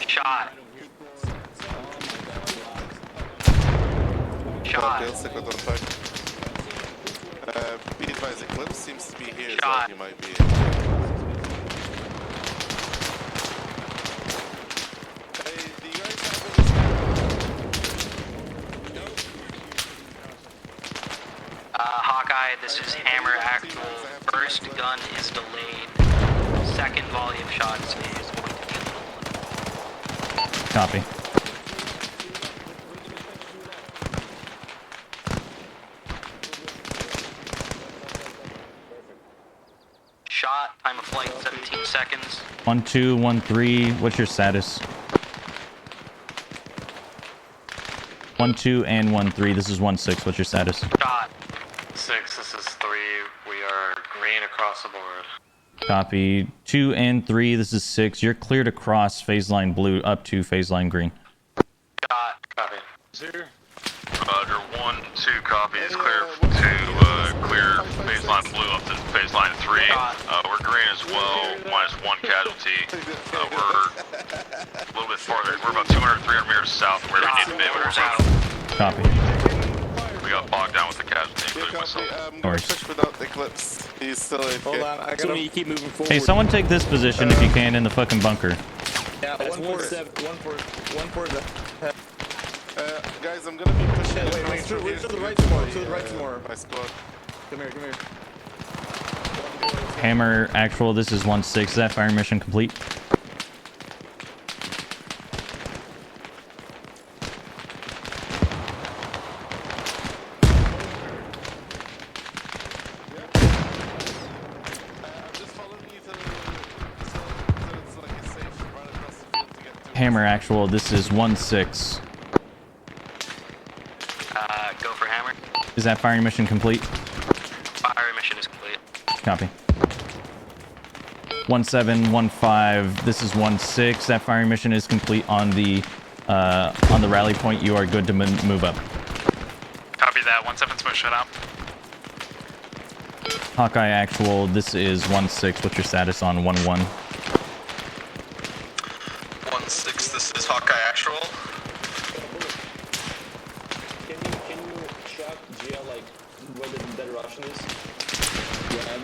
Shot. Shot. Okay, I'll stick with 1-5. Be advised, Eclipse seems to be here, Shot. so he might be. Hawkeye, this is Hammer Actual. First gun is delayed. Second volley of shots is going to be a little one. Copy. Shot, time of flight, 17 seconds. 1-2, 1-3. What's your status? 1-2 and 1-3. This is 1-6. What's your status? Shot. 6, this is 3. We are green across the board. Copy. 2 and 3. This is 6. You're cleared across phase line blue up to phase line green. Shot. Copy. 0. Roger, 1-2 copy is clear to clear phase line blue up to phase line 3. We're green as well, -1 casualty. We're a little bit farther. We're about 200, 300 meters south where we need to be. We're Copy. We got bogged down with the casualty, including myself. I'm gonna push without the Eclipse. He's still AFK. Hold on, I gotta keep moving forward. Hey, someone take this position if you can in the fucking bunker. Yeah, 147, 147. Guys, I'm gonna be pushing. Wait, to the right some more. To the right some more. My squad. Come here, come here. Hammer Actual, this is 1-6. Is that fire mission complete? Hammer Actual, this is 1-6. Go for Hammer. Is that firing mission complete? Fire mission is complete. Copy. 1-7, 1-5. This is 1-6. That firing mission is complete on the rally point. You are good to move up. Copy that. 1-7's push shut out. Hawkeye Actual, this is 1-6. What's your status on 1-1? 1-6, this is Hawkeye Actual. Can you shock GL like where the dead Russian is? Yeah.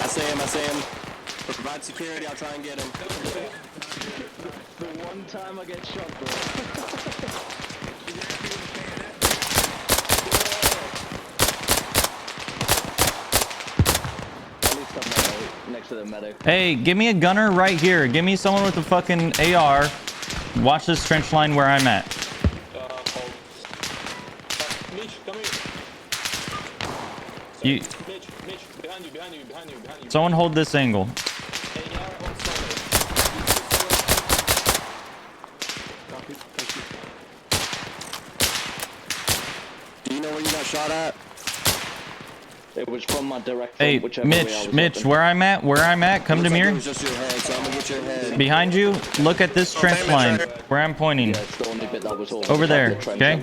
I see him. Provide security, I'll try and get him. The one time I get shot, bro. Next to the medic. Hey, give me a gunner right here. Give me someone with a fucking AR. Watch this trench line where I'm at. Mitch, come here. You. Mitch, behind you. Someone hold this angle. Do you know where you got shot at? It was from my direct. Hey, Mitch, where I'm at, come to me. It was just your head, so I'm gonna get your head. Behind you, look at this trench line where I'm pointing. Over there, okay?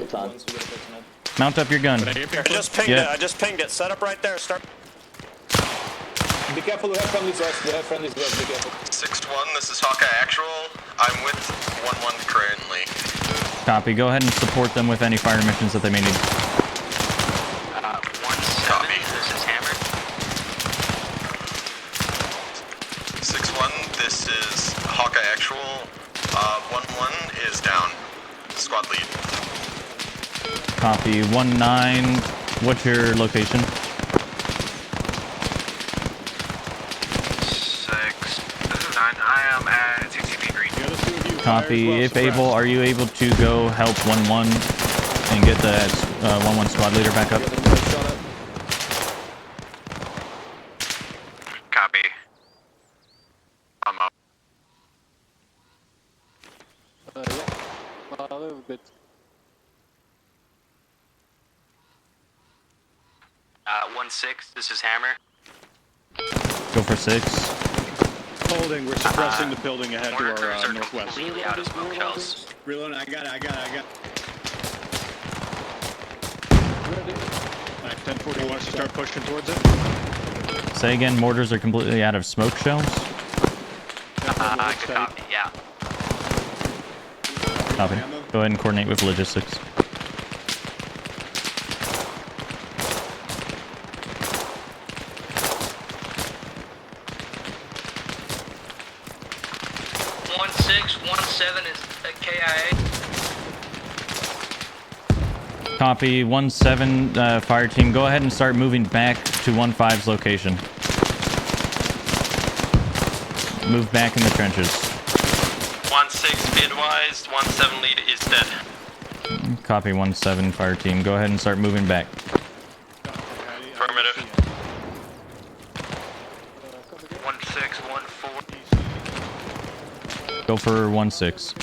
Mount up your gun. I just pinged it. I just pinged it. Set up right there. Start. Be careful, we have friendlies west. Be careful. 6-1, this is Hawkeye Actual. I'm with 1-1 currently. Copy. Go ahead and support them with any fire missions that they may need. 1-7, this is Hammer. 6-1, this is Hawkeye Actual. 1-1 is down. Squad lead. Copy. 1-9. What's your location? 6, this is 9. I am at CCP green. Copy. If able, are you able to go help 1-1 and get the 1-1 squad leader back up? Copy. I'm up. A little bit. 1-6, this is Hammer. Go for 6. holding. We're suppressing the building ahead to our northwest. Completely out of smoke shells. Reload. I got it. 1040 wants to start pushing towards it. Say again, mortars are completely out of smoke shells? Good copy, yeah. Copy. Go ahead and coordinate with logistics. Is a KIA. Copy. 1-7 fire team. Go ahead and start moving back to 1-5's location. Move back in the trenches. 1-6 be advised. 1-7 lead is dead. Copy. 1-7 fire team. Go ahead and start moving back. Affirmative. 1-6, 1-4. Go for 1-6.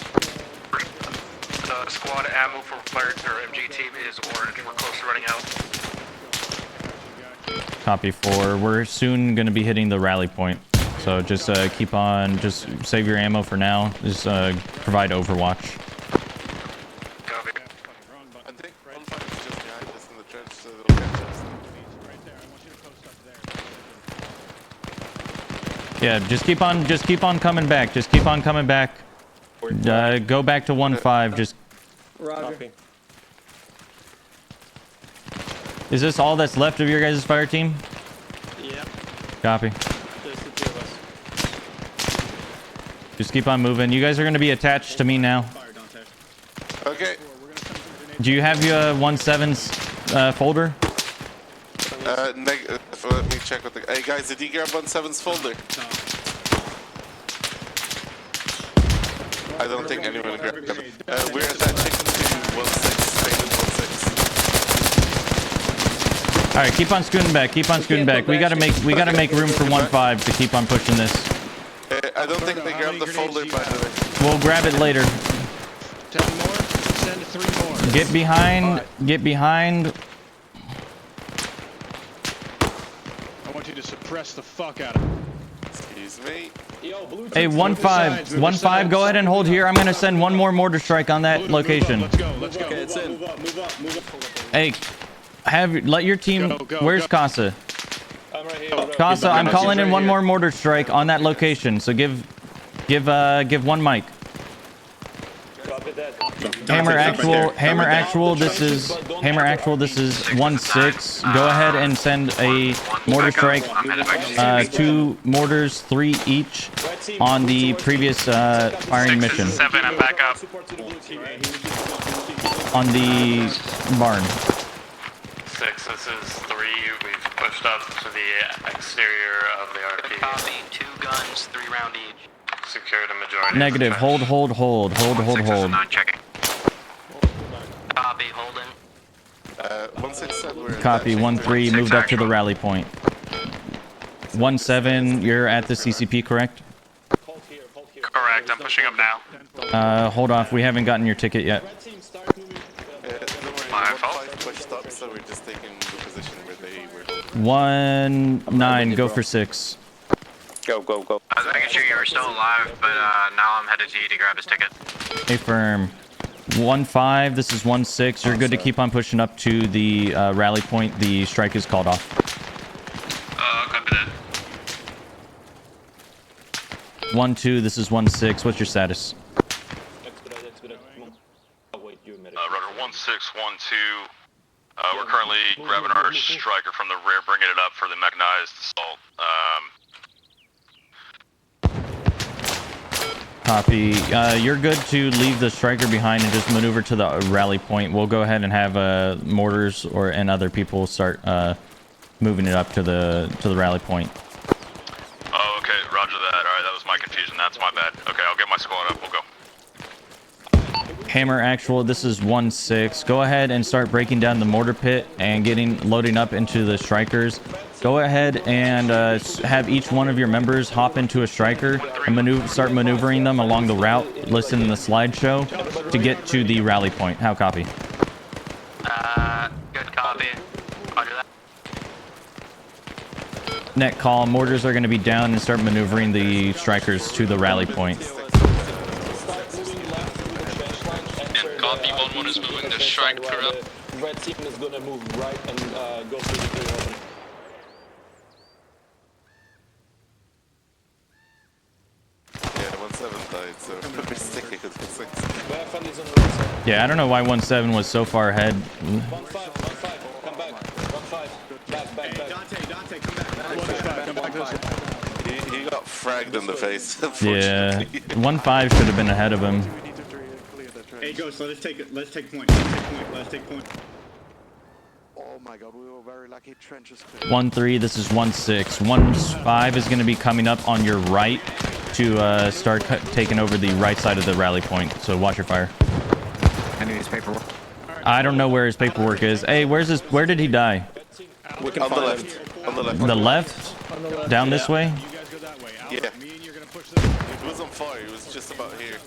Squad ammo for fire or MG team is orange. We're close to running out. Copy 4. We're soon going to be hitting the rally point. So just keep on, just save your ammo for now. Just provide overwatch. I think 1-5 is just behind us in the trench, so they'll catch us. Yeah, just keep on coming back. Just keep on coming back. Go back to 1-5. Just. Roger. Is this all that's left of your guys' fire team? Yep. Copy. There's the two of us. Just keep on moving. You guys are going to be attached to me now. Okay. Do you have your 1-7's folder? Let me check with the. Hey guys, did you grab 1-7's folder? I don't think anyone grabbed it. We're attaching to 1-6. Stated 1-6. All right, keep on scooting back. Keep on scooting back. We gotta make room for 1-5 to keep on pushing this. I don't think they grabbed the folder, by the way. We'll grab it later. 10 more. Send 3 more. Get behind. Get behind. I want you to suppress the fuck out of it. Excuse me. Hey, 1-5. 1-5. Go ahead and hold here. I'm gonna send one more mortar strike on that location. Let's go. Okay, it's in. Move up. Hey, let your team. Where's Casa? I'm right here. Casa, I'm calling in one more mortar strike on that location. So give one mic. Hammer actual. This is 1-6. Go ahead and send a mortar strike. 2 mortars, 3 each on the previous firing mission. 7, I'm back up. On the barn. 6, this is 3. We've pushed up to the exterior of the RP. Copy. 2 guns, 3 round each. Secured a majority. Negative. Hold. Copy. Holding. 1-6 said we're. Copy. 1-3 moved up to the rally point. 1-7, you're at the CCP, correct? Correct, I'm pushing up now. Hold off. We haven't gotten your ticket yet. My fault. Pushed up, so we're just taking the position where they were. 1-9, go for 6. Go. I was making sure you were still alive, but now I'm headed to you to grab his ticket. Affirm. 1-5, this is 1-6. You're good to keep on pushing up to the rally point. The strike is called off. Copy that. 1-2, this is 1-6. What's your status? Rudder 1-6-1-2. We're currently grabbing our striker from the rear, bringing it up for the mechanized assault. Copy. You're good to leave the striker behind and just maneuver to the rally point. We'll go ahead and have mortars and other people start moving it up to the rally point. Oh, okay. Roger that. All right, that was my confusion. That's my bad. Okay, I'll get my squad up. We'll go. Hammer actual, this is 1-6. Go ahead and start breaking down the mortar pit and loading up into the strikers. Go ahead and have each one of your members hop into a striker and start maneuvering them along the route listed in the slideshow to get to the rally point. How copy? Good copy. Roger that. Net call. Mortars are going to be down and start maneuvering the strikers to the rally point. And copy 1-1 is moving the striker up. Red team is gonna move right and go through the clear open. Yeah, 1-7 died, so we're sticking with 6. We have friendlies on the right side. Yeah, I don't know why 1-7 was so far ahead. 1-5, come back. 1-5, back. Dante, come back. He got fragged in the face. Yeah, 1-5 should have been ahead of him. Hey, Ghost, let's take point. Let's take point. Oh my god, we were very lucky. Trenches 1-3, this is 1-6. 1-5 is going to be coming up on your right to start taking over the right side of the rally point. So watch your fire. I need his paperwork. I don't know where his paperwork is. Hey, where did he die? On the left. On the left. The left? Down this way? Yeah. He was on fire. He was just about here.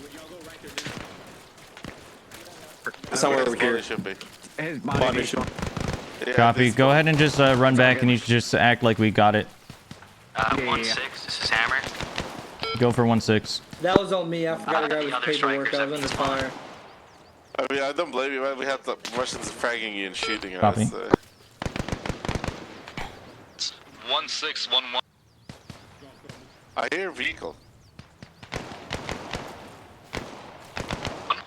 Somewhere over here. Should be. His body should be. Yeah, Copy. Go ahead and just run back and you just act like we got it. 1-6, this is Hammer. Go for 1-6. That was on me. I forgot to grab his paperwork. I was under fire. I mean, I don't blame you, man. We had the Russians fragging you and shooting at Copy. us. 1-6, 1-1. I hear a vehicle.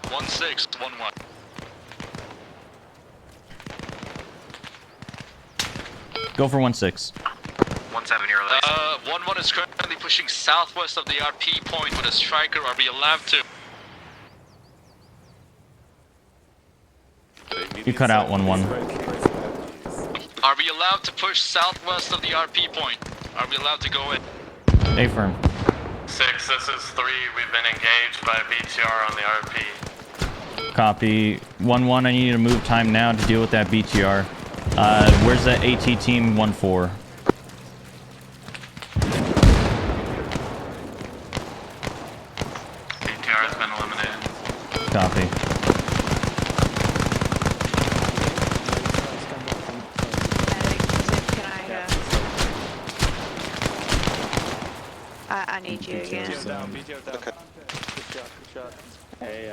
1-6, 1-1. Go for 1-6. 1-7 here, release. 1-1 is currently pushing southwest of the RP point with a striker. Are we allowed to? You cut out 1-1. Are we allowed to push southwest of the RP point? Are we allowed to go in? A-firm. 6, this is 3. We've been engaged by BTR on the RP. Copy. 1-1, I need you to move time now to deal with that BTR. Where's that AT team 1-4? BTR has been eliminated. Copy. I need you again. BTO down. Okay. Good shot. Hey,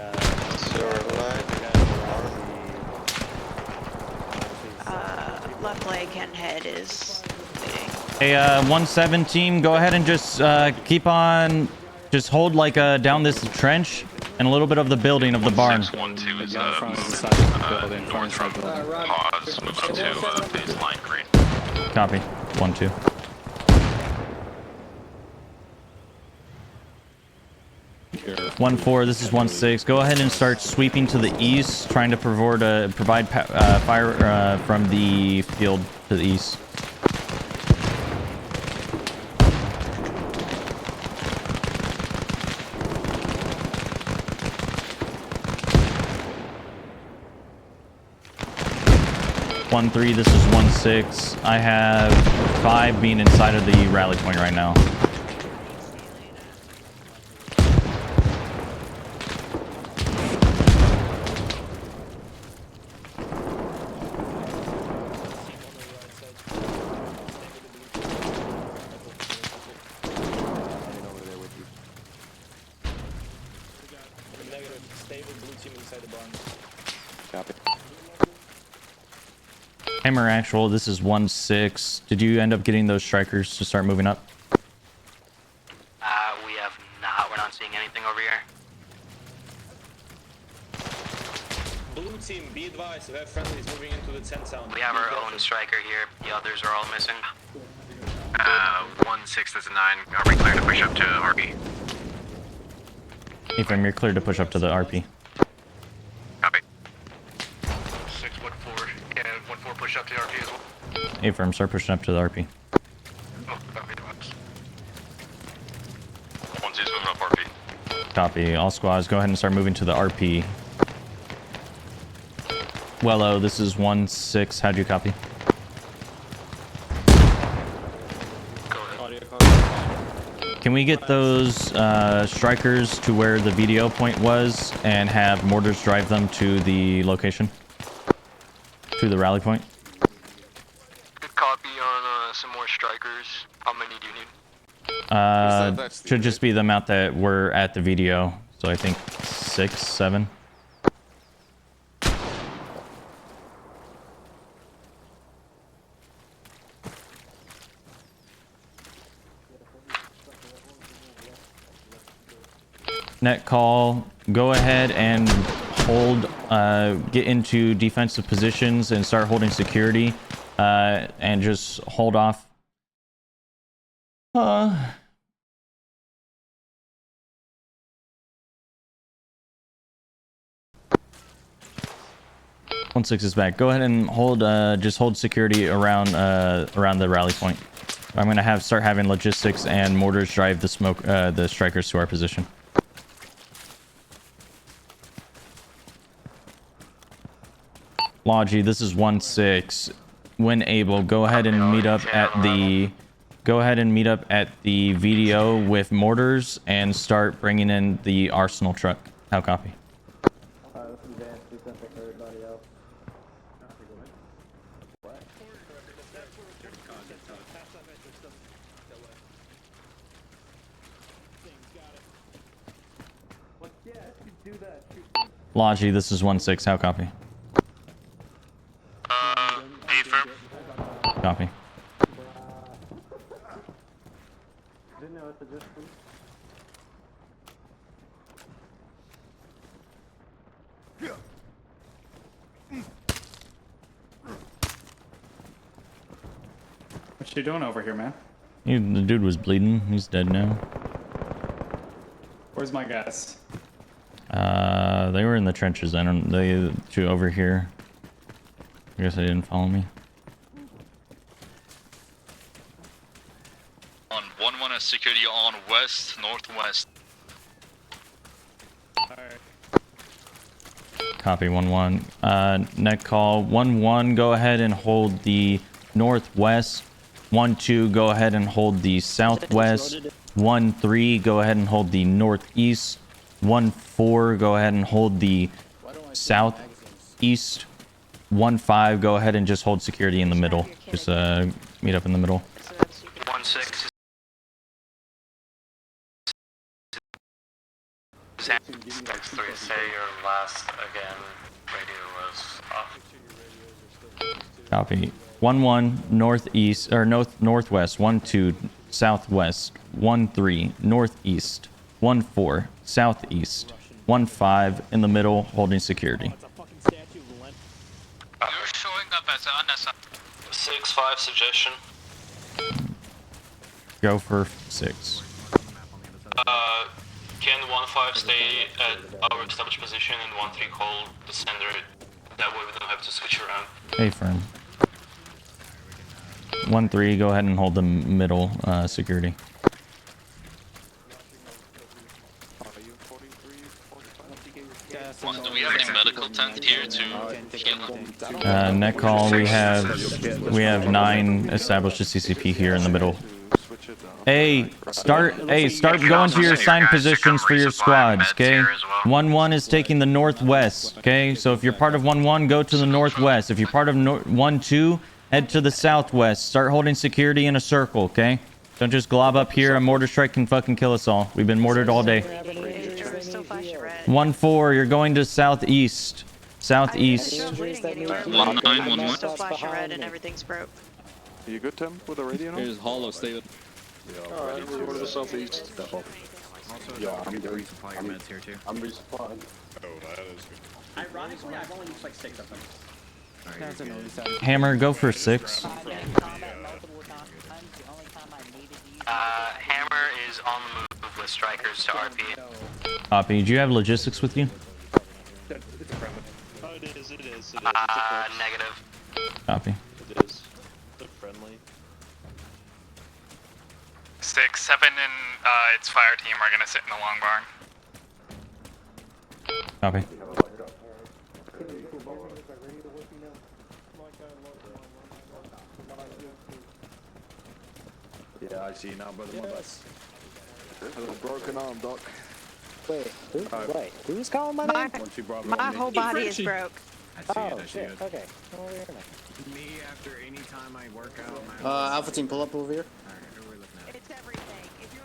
Left leg and head is bleeding. Hey, 1-7 team, go ahead and just keep on, just hold like down this trench and a little bit of the building of the barn. 1-2 is north from pause, moving to baseline green. Copy. 1-2. One 4. This is 1-6. Go ahead and start sweeping to the east, trying to provide fire from the field to the east. One 3. This is 1-6. I have 5 being inside of the rally point right now. Hammer actual, this is 1-6. Did you end up getting those strikers to start moving up? We have not. We're not seeing anything over here. Blue team, be advised. We have friendlies moving into the 10 sound. We have our own striker here. The others are all missing. 1-6, this is 9. Are we clear to push up to RP? Ephraim, you're clear to push up to the RP. Copy. 6-1-4. Yeah, 1-4 push up to the RP as well. Ephraim, start pushing up to the RP. Oh, copy. 1-2's moving up RP. Copy. All squads, go ahead and start moving to the RP. Wello, this is 1-6. How'd you copy? Can we get those strikers to where the VDO point was and have mortars drive them to the location? To the rally point? Good copy on some more strikers. Should just be the amount that were at the VDO. So I think 6, 7. Net call. Go ahead and hold, get into defensive positions and start holding security, and just hold off. 1-6 is back. Go ahead and hold, just hold security around the rally point. I'm gonna start having logistics and mortars drive the strikers to our position. Logi, this is 1-6. When able, go ahead and meet up at the VDO with mortars and start bringing in the arsenal truck. How copy? Logi, this is 1-6. How copy? Affirm. Copy. What you doing over here, man? The dude was bleeding. He's dead now. Where's my guys? They were in the trenches. They two over here. I guess they didn't follow me. On 1-1 as security on west, northwest. Copy 1-1. Net call 1-1. Go ahead and hold the northwest. 1-2. Go ahead and hold the southwest. 1-3. Go ahead and hold the northeast. 1-4. Go ahead and hold the southeast. 1-5. Go ahead and just hold security in the middle. Just meet up in the middle. 1-6. X3, say your last again. Radio was off. Copy. 1-1 northeast or northwest. 1-2 southwest. 1-3 northeast. 1-4 southeast. 1-5 in the middle, holding security. You're showing up as unnecessary. 6-5 suggestion. Go for 6. Can 1-5 stay at our established position and 1-3 call the sender? That way we don't have to switch around. Hey, firm. 1-3, go ahead and hold the middle security. Do we have any medical tent here to heal? Net call. We have 9 established CCP here in the middle. Hey, start going to your assigned positions for your squads, okay? 1-1 is taking the northwest, okay? So if you're part of 1-1, go to the northwest. If you're part of 1-2, head to the southwest. Start holding security in a circle, okay? Don't just glob up here. A mortar strike can fucking kill us all. We've been mortared all day. 1-4, you're going to southeast. Southeast. 1-9-1-1. Still flashing red and everything's broke. Are you good, Tim, with the radio now? Here's Hollow, stay with. Alright, we're going to the southeast. Yeah, I'm resupplying your meds here too. I'm resupplying. Oh, that is good. Ironically, I've only used like 6 of them. Hammer, go for 6. Hammer is on the move with strikers to RP. Copy. Do you have logistics with you? Oh, it is. Negative. Copy. It is. They're friendly. 6, 7, and its fire team are gonna sit in the long barn. Copy. Yeah, I see now, brother. My best. Hello, broken arm, Doc. Wait, who's calling my name? My whole body is broke. Oh, shit, okay. Come over here now. Me after any time I work out. Alpha team, pull up over here. It's everything. If you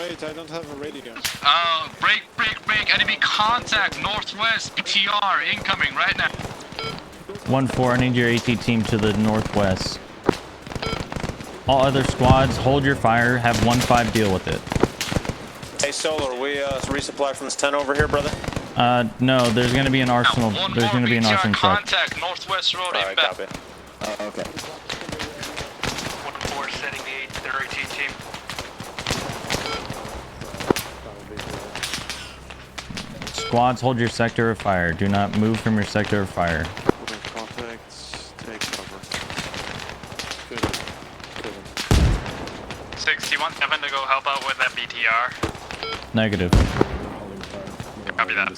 wait, I don't have a radio. Break. Enemy contact, northwest, BTR, incoming right now. 1-4, I need your AT team to the northwest. All other squads, hold your fire, have 1-5 deal with it. Hey, Solar, we resupply from this 10 over here, brother? No, there's gonna be an arsenal. There's gonna be an arsenal truck. Contact, northwest road, Alright, copy. Okay. 1-4, setting their AT team. Squads, hold your sector of fire. Do not move from your sector of fire. Contacts, take cover. 6, do you want Evan to go help out with that BTR? Negative. Copy that. No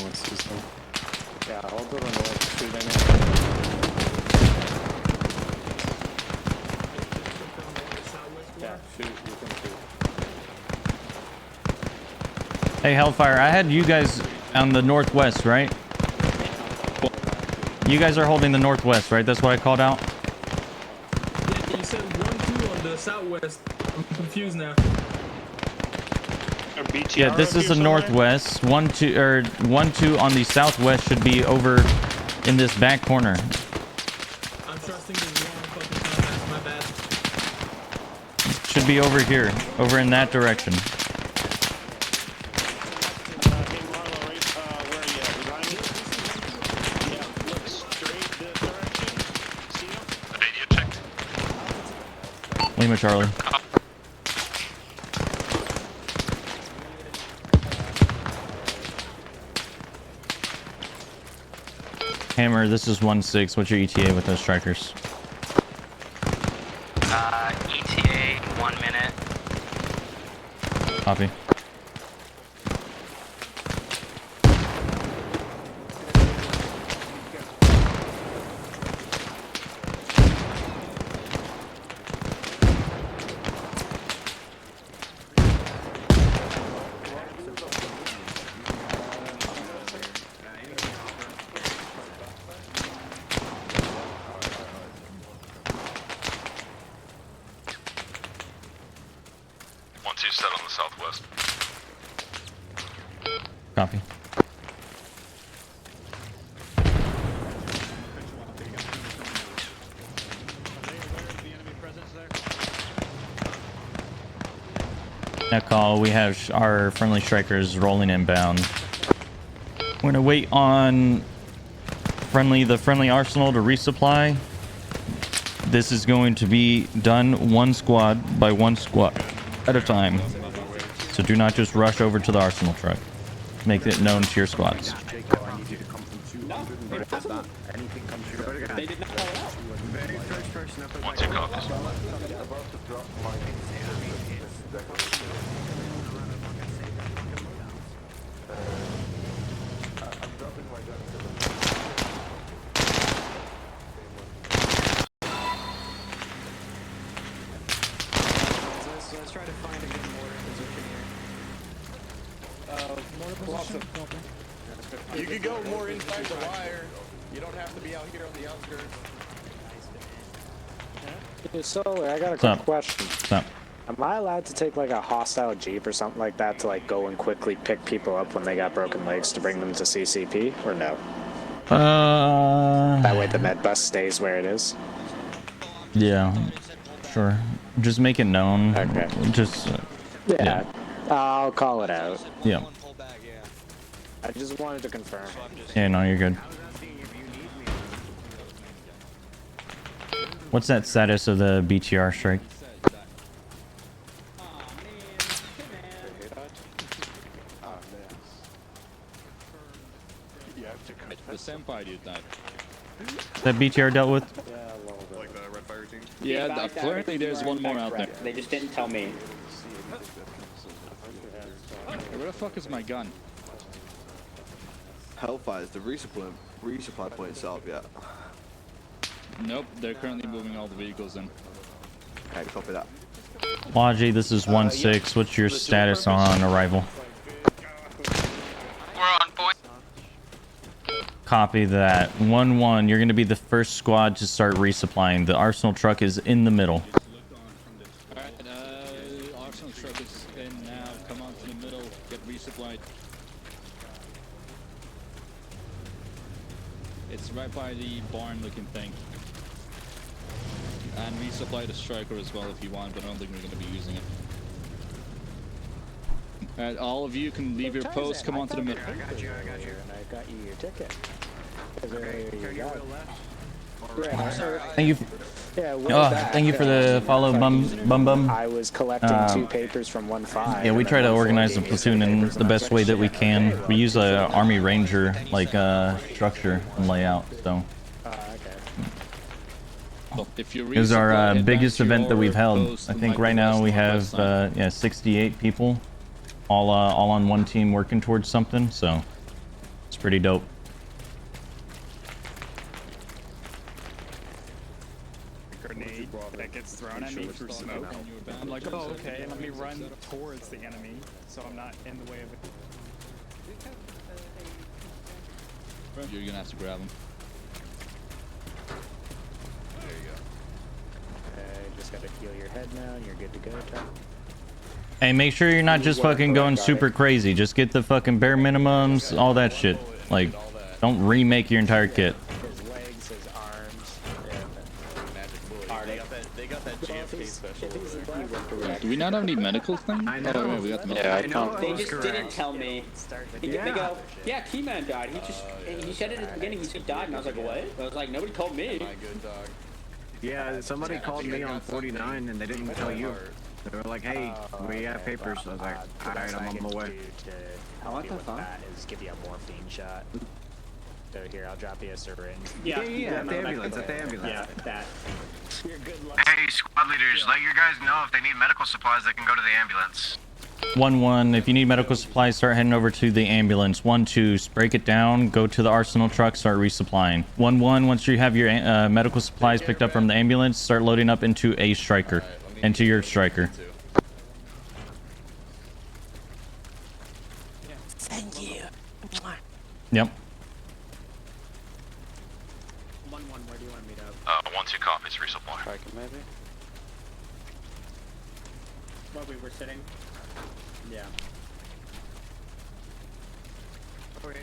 one sees them. Yeah, hold to the north. Shoot any. Yeah, shoot. You can shoot. Hey, Hellfire, I had you guys on the northwest, right? You guys are holding the northwest, right? That's what I called out? Yeah, you said 1-2 on the southwest. I'm confused now. Yeah, this is the northwest. 1-2 or 1-2 on the southwest should be over in this back corner. I'm trusting the wrong fucking contacts, my bad. Should be over here, over in that direction. Lima Charlie. Hammer, this is 1-6. What's your ETA with those strikers? ETA, 1 minute. Copy. Set on the southwest. Copy. That call, we have our friendly strikers rolling inbound. We're gonna wait on the friendly arsenal to resupply. This is going to be done one squad by one squad at a time. So do not just rush over to the arsenal truck. Make it known to your squads. Once you copies. Let's try to find a good mortar position here. You could go more inside the wire. You don't have to be out here on the outskirts. Hey, Solar, I got a What's quick up? question. What's up? Am I allowed to take like a hostile jeep or something like that to like go and quickly pick people up when they got broken legs to bring them to CCP or no? That way the med bus stays where it is. Yeah, sure. Just make it known. Okay. Just Yeah, I'll call it out. Yeah. I just wanted to confirm. Yeah, no, you're good. What's that status of the BTR strike? The senpai did that. That BTR dealt with? Like the red fire team? Yeah, apparently there's one more out there. They just didn't tell me. Hey, where the fuck is my gun? Hellfire is the resupply point south yet. Nope, they're currently moving all the vehicles in. Okay, copy that. Logi, this is 1-6. What's your status on arrival? We're on point. Copy that. 1-1. You're going to be the first squad to start resupplying. The arsenal truck is in the middle. Alright, Arsenal truck is is in now. Come on to the middle. Get resupplied. It's right by the barn-looking thing. And resupply the striker as well if you want, but I don't think we're going to be using it. And all of you can leave your post. Come on to the middle. I got you. And I got you your ticket. Thank you. Thank you for the follow, bum. I was collecting 2 papers from 1-5. Yeah, we try to organize the platoon in the best way that we can. We use a Army Ranger like structure and layout. So this is our biggest event that we've held. I think right now we have 68 people, all on one team working towards something. So it's pretty dope. Grenade that gets thrown at me through smoke. I'm like, oh, okay, let me run towards the enemy so I'm not in the way of it. You're gonna have to grab him. There you go. Just gotta heal your head now and you're good to go, Tom. Hey, make sure you're not just fucking going super crazy. Just get the fucking bare minimums, all that shit. Like, don't remake your entire kit. His legs, his arms, They got that JFK special. Do we not have any medical thing? I know. Oh, yeah, we got the medical. Yeah, I know. They just didn't tell me. They go, yeah, Keyman died. He said it at the beginning. He said died, and I was like, what? I was like, nobody told me. Yeah, somebody called me on 49 and they didn't tell you. They were like, hey, we have papers. I was like, alright, I'm on my way. What the fuck? Is give you a morphine shot. So here, I'll drop you a syringe. Yeah, at the ambulance, Yeah, that. You're good luck. Hey, squad leaders, let your guys know if they need medical supplies, they can go to the ambulance. 1-1, if you need medical supplies, start heading over to the ambulance. 1-2, break it down, go to the arsenal truck, start resupplying. 1-1, once you have your medical supplies picked up from the ambulance, start loading up into a striker, into your striker. Thank you. Yep. 1-1, where do you want to meet up? 1-2 copies, resupply. Maybe? Where we were sitting? Yeah. Okay.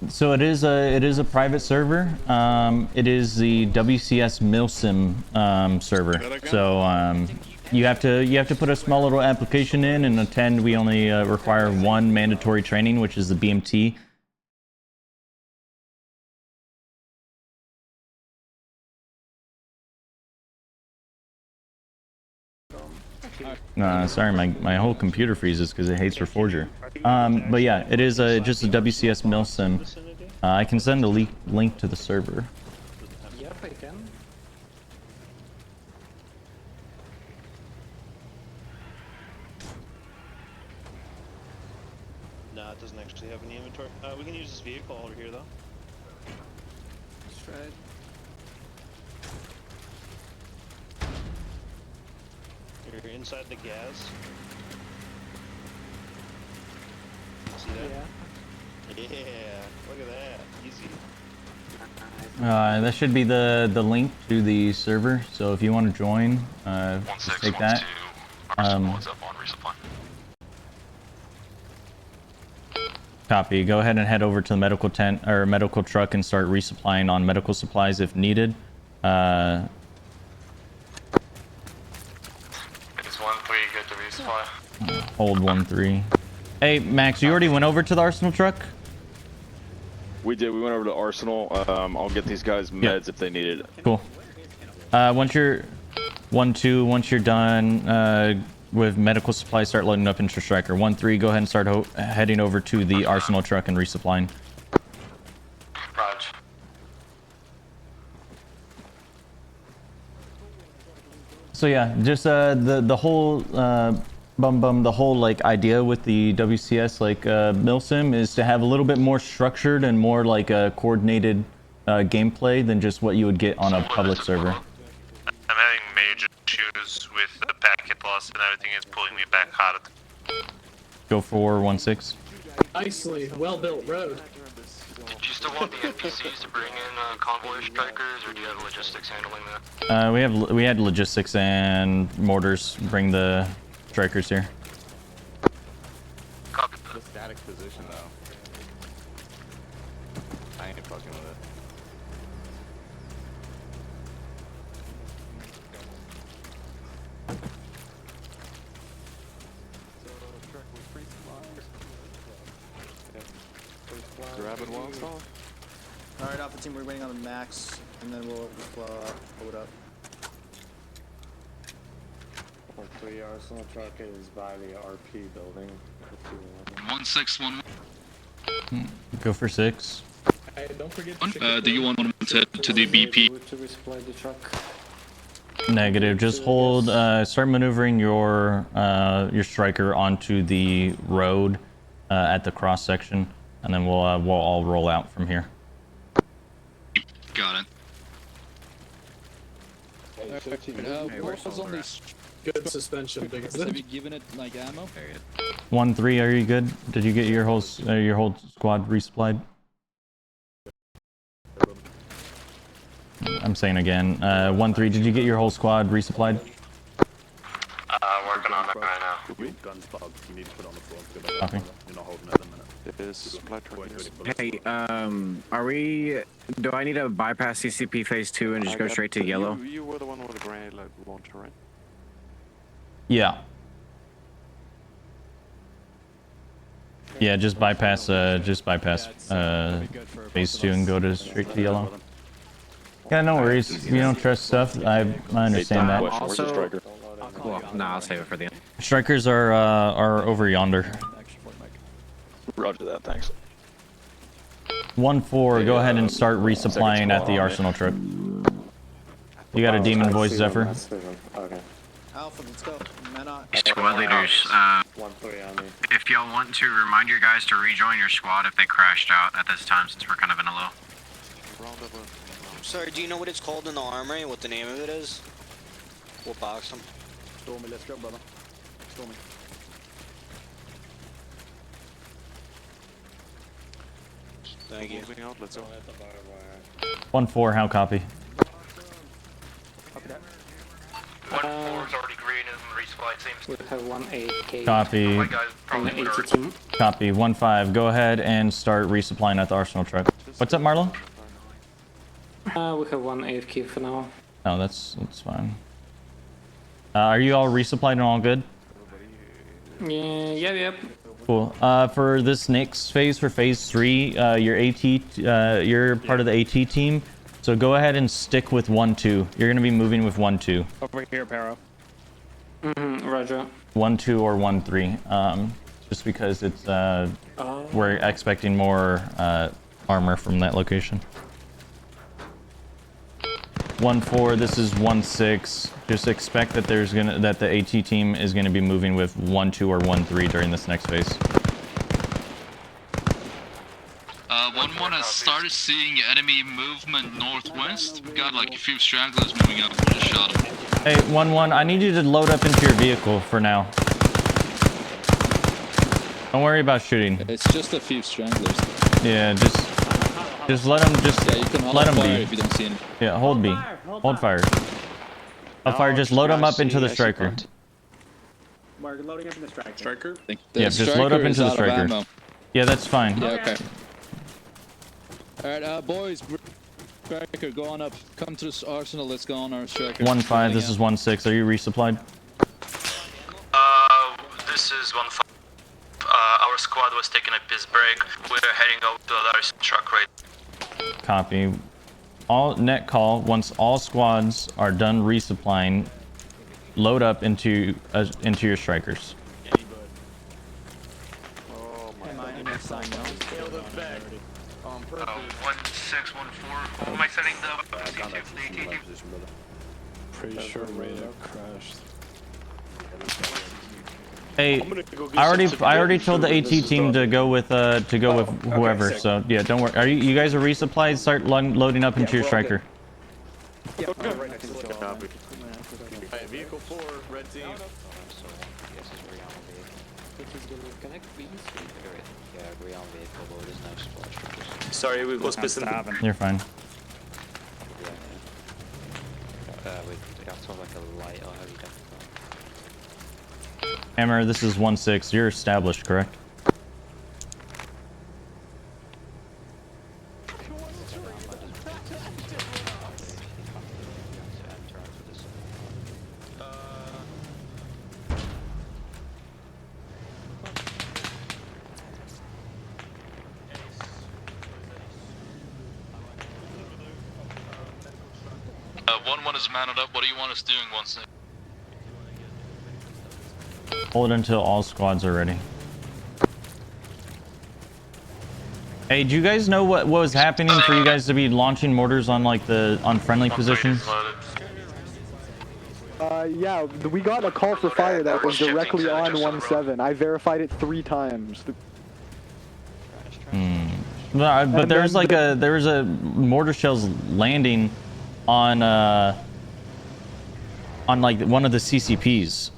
So it is a private server. It is the WCS Milsim server. So you have to put a small little application in and attend. We only require 1 mandatory training, which is the BMT. Sorry, my whole computer freezes because it hates Reforger. But yeah, it is just a WCS Milsim. I can send a link to the server. Yep, I can. Nah, it doesn't actually have any inventory. We can use this vehicle over here though. That's right. You're inside the gas. See that? Yeah. Look at that. Easy. That should be the link to the server. So if you want to join, just take that. Copy. Go ahead and head over to the medical tent or medical truck and start resupplying on medical supplies if needed. It's 1-3, good to resupply. Hold 1-3. Hey, Max, you already went over to the arsenal truck? We did. We went over to Arsenal. I'll get these guys meds if they need it. Cool. Once you're 1-2, once you're done with medical supplies, start loading up into striker. 1-3, go ahead and start heading over to the arsenal truck and resupplying. Raj. So yeah, just the whole the whole like idea with the WCS like Milsim is to have a little bit more structured and more like a coordinated gameplay than just what you would get on a public server. I'm having major issues with the packet loss and everything is pulling me back hard. Go for 1-6. Nicely, well-built road. Do you still want the NPCs to bring in convoy strikers, or do you have logistics handling that? We had logistics and mortars bring the strikers here. Copy. The static position though. I ain't fucking with it. Grabbing one stall. Alright, Alpha team, we're waiting on the max, and then we'll load up. 3 Arsenal truck is by the RP building. 1611. Go for 6. Hey, don't forget Do you want to head to the BP? To resupply the truck. Negative. Just hold. Start maneuvering your striker onto the road at the cross section, and then we'll all roll out from here. Got it. What was on this? Good suspension, biggest. Have you given it like ammo? 1-3, are you good? Did you get your whole squad resupplied? I'm saying again. 1-3, did you get your whole squad resupplied? Working on it right now. Guns bugged. You need to put on the floor. Go back. Copy. You're not holding it at the minute. It is supply truck. Hey, are we? Do I need to bypass CCP phase 2 and just go straight to yellow? You were the one with the grenade launcher, right? Yeah. Yeah, just bypass phase 2 and go to straight to yellow. Yeah, no worries. If you don't trust stuff, I understand that. Also, well, nah, I'll save it for the end. Strikers are over yonder. Roger that, thanks. 1-4, go ahead and start resupplying at the arsenal truck. You got a demon voice, Zephyr? Okay. Alpha, let's go. Man on. Squad leaders, 1-3 on me. if y'all want to remind your guys to rejoin your squad if they crashed out at this time, since we're kind of in a low. Sorry, do you know what it's called in the armory? What the name of it is? What box them? Stormy, let's go, brother. Stormy. Thank you. Moving out, let's go. 1-4, how copy? 1-4's already green and resupply seems. We have 1-8K. Copy. My guys probably would already. Copy. 1-5, go ahead and start resupplying at the arsenal truck. What's up, Marlon? We have 1 AFK for now. Oh, that's fine. Are you all resupplied and all good? Yep. Cool. For this next phase, for phase 3, you're part of the AT team, so go ahead and stick with 1-2. You're gonna be moving with 1-2. Over here, Paro. Roger. 1-2 or 1-3. Just because it's we're expecting more armor from that location. 1-4, this is 1-6. Just expect that that the AT team is gonna be moving with 1-2 or 1-3 during this next phase. 1-1 has started seeing enemy movement northwest. We got like a few stragglers moving up. We just shot them. Hey, 1-1, I need you to load up into your vehicle for now. Don't worry about shooting. It's just a few stragglers. Yeah, just let them you can let them fire be. if you don't see any. Yeah, hold B. Hold fire. Fire, just load them up into the striker. Mark, loading up in the striker. Yeah, just load up into the striker. Yeah, that's fine. Yeah, okay. Alright, boys, striker, go on up. Come to this arsenal, let's go on our striker. 1-5, this is 1-6. Are you resupplied? This is 1-5. Our squad was taking a piss break. We're heading over to the other truck right. Copy. All net call. Once all squads are done resupplying, load up into your strikers. Oh my god. 1614. Who am I setting the Pretty sure radar crashed. Hey, I already told the AT team to go with whoever. So yeah, don't worry. You guys are resupplied? Start loading up into your striker. Right next to the copy. Vehicle 4, red team. Sorry, we was missing. You're fine. Hammer, this is 1-6. You're established, correct? One is mounted up. What do you want us doing, 1-6? Hold until all squads are ready. Hey, do you guys know what was happening for you guys to be launching mortars on like on friendly positions? Yeah, we got a call for fire that was directly on 1-7. I verified it 3 times. But there was like there was a mortar shells landing on like one of the CCPs.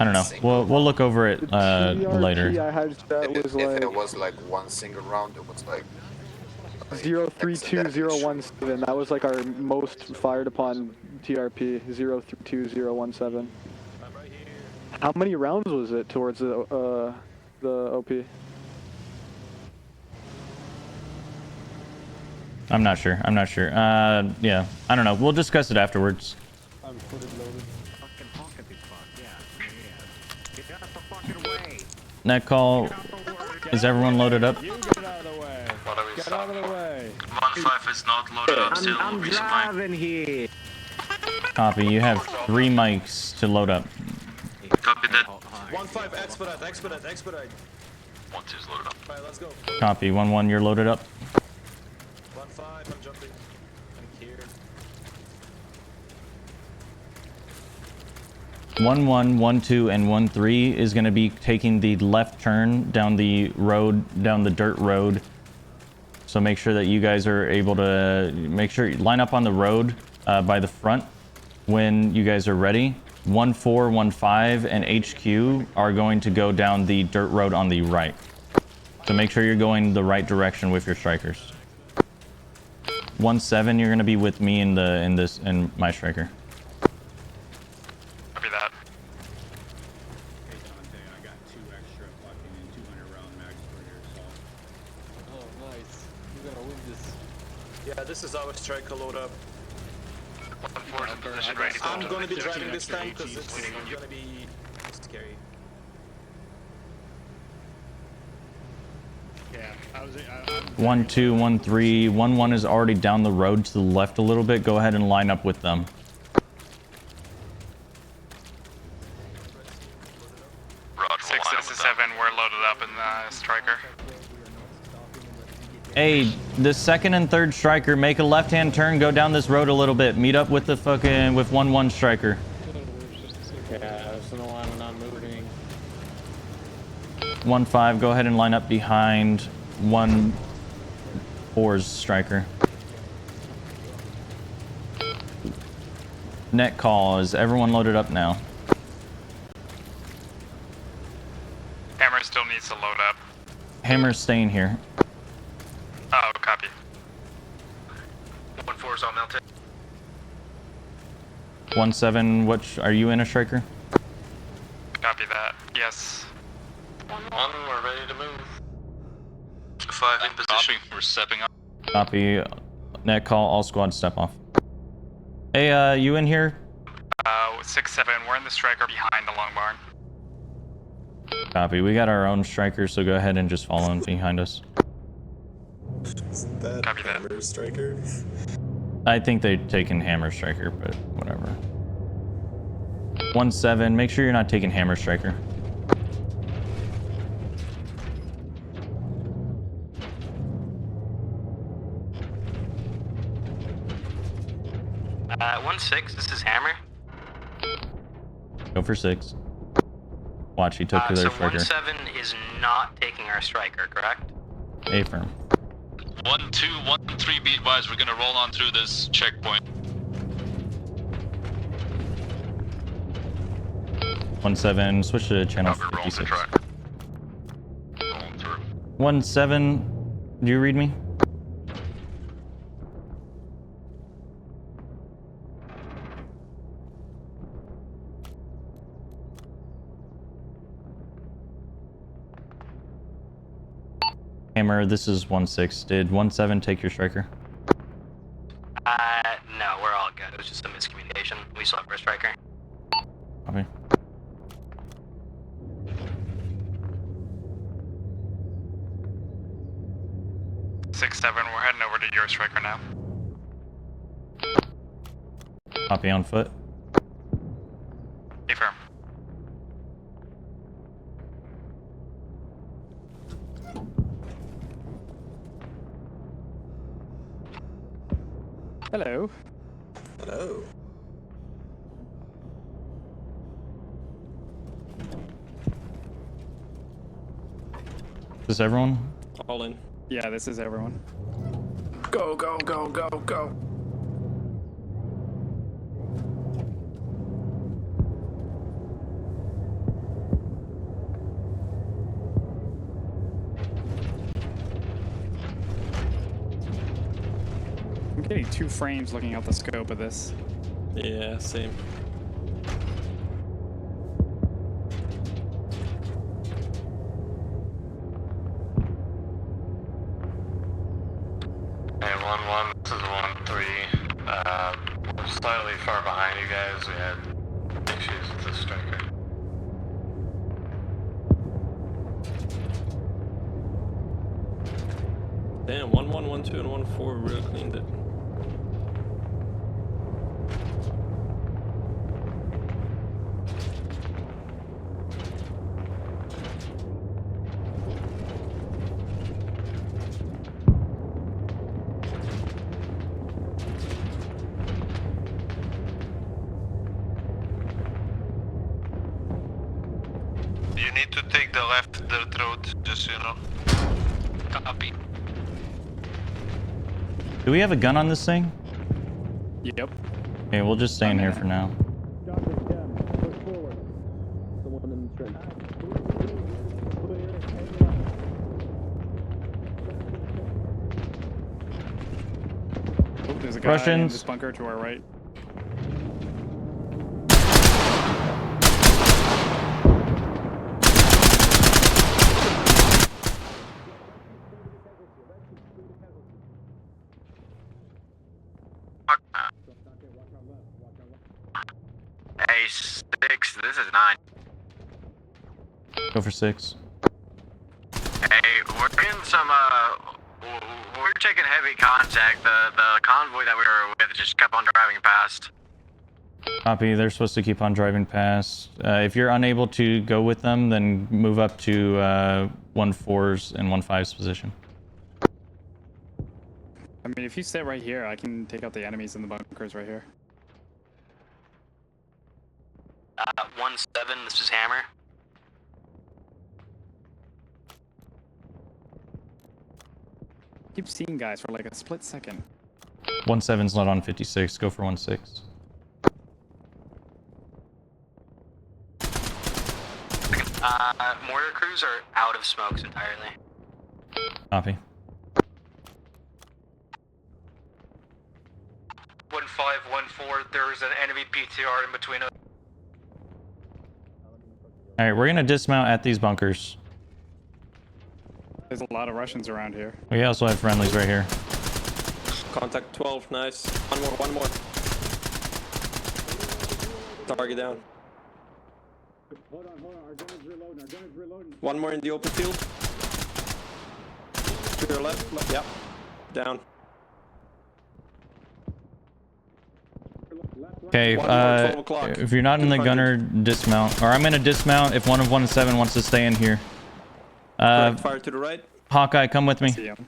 I don't know. We'll look over it later. I had that was if it was like one single round, it was like 032017. That was like our most fired upon TRP. 032017. How many rounds was it towards the OP? I'm not sure. Yeah, I don't know. We'll discuss it afterwards. I'm fully loaded. Net call. Is everyone loaded up? You get out of the way. Get out of the way. 1-5 is not loaded up still. I'm driving here. Copy. You have 3 mics to load up. Copy that. 1-5, expedite. 1-2 is loaded up. Alright, let's go. Copy. 1-1. You're loaded up. 1-5, I'm jumping. I'm here. 1-1, 1-2, and 1-3 is going to be taking the left turn down the road, down the dirt road. So make sure that you guys are able to line up on the road by the front when you guys are ready. 1-4, 1-5, and HQ are going to go down the dirt road on the right. So make sure you're going the right direction with your strikers. 1-7, you're going to be with me in my striker. Copy that. Oh, nice. We're gonna win this. Yeah, this is our striker load up. 1-4 is in position, ready. I'm gonna be driving this time because it's gonna be scary. Yeah, 1-2, 1-3, 1-1 is already down the road to the left a little bit. Go ahead and line up with them. Roger, 6 to 7, we're loaded up in the striker. Hey, the second and third striker, make a left-hand turn, go down this road a little bit. Meet up with the with 1-1 striker. Yeah, so no, I'm not moving. 1-5, go ahead and line up behind 1-4's striker. Net call, is everyone loaded up now? Hammer still needs to load up. Hammer's staying here. Oh, copy. 1-4 is on mounted. 1-7, which are you in a striker? Copy that. Yes. 1-1, we're ready to move. 5 in position. We're stepping up. Copy. Net call, all squads step off. Hey, you in here? 6-7, we're in the striker behind the long barn. Copy. We got our own striker, so go ahead and just follow him behind us. Isn't that Copy that. Hammer Striker? I think they've taken Hammer Striker, but whatever. 1-7, make sure you're not taking Hammer Striker. Uh, 1-6, this is Hammer. Go for 6. Watch, he took their So striker. 1-7 is not taking our striker, correct? A-firm. 1-2, 1-3 beat wise, we're gonna roll on through this checkpoint. 17, switch to channel 56. 17, do you read me? Hammer, this is 1-6. Did 1-7 take your striker? No, we're all good. It was just a miscommunication. We still have our striker. Okay. Six, 7, we're heading over to your striker now. Copy on foot. Be firm. Hello. Hello. Is this everyone? All in. Yeah, this is everyone. Go, go, go, go, go. I'm getting 2 frames looking out the scope of this. Yeah, same. Hey, 1-1, this is 1-3. We're slightly far behind you guys. We had issues with the striker. Damn, 1-1, 1-2, and 1-4 really cleaned it. You need to take the left dirt road, just so you know. Copy. Do we have a gun on this thing? Yep. Okay, we'll just stay in here for now. Oh, there's a guy in Russians. this bunker to our right. Hey, 6, this is 9. Go for 6. Hey, we're getting some, we're taking heavy contact. The convoy that we were with just kept on driving past. Copy, they're supposed to keep on driving past. If you're unable to go with them, then move up to 1-4's and 1-5's position. I mean, if you stay right here, I can take out the enemies in the bunkers right here. 1-7, this is Hammer. Keep seeing guys for like a split second. 1-7's not on 56. Go for 1-6. Mortar crews are out of smokes entirely. Copy. 1-5, 1-4, there's an enemy PTR in between us. Alright, we're gonna dismount at these bunkers. There's a lot of Russians around here. We also have friendlies right here. Contact 12, nice. One more. Target down. Hold on, our gun is reloading, One more in the open field. To your left, yep. Down. Okay, if you're not in the gunner, dismount. Or I'm gonna dismount if one of 1-7 wants to stay in here. Fire to the right. Hawkeye, come with me. One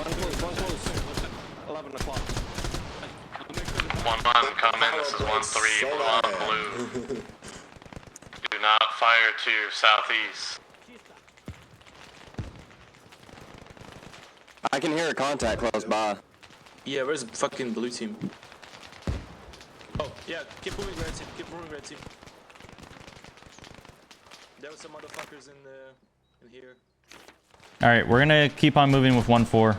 close. 11 o'clock. 1-1, come in, this is 1-3, blue on blue. Do not fire to southeast. I can hear a contact close by. Yeah, where's the fucking blue team? Oh, yeah, keep moving red team, There were some motherfuckers in here. All right, we're gonna keep on moving with 1-4. We've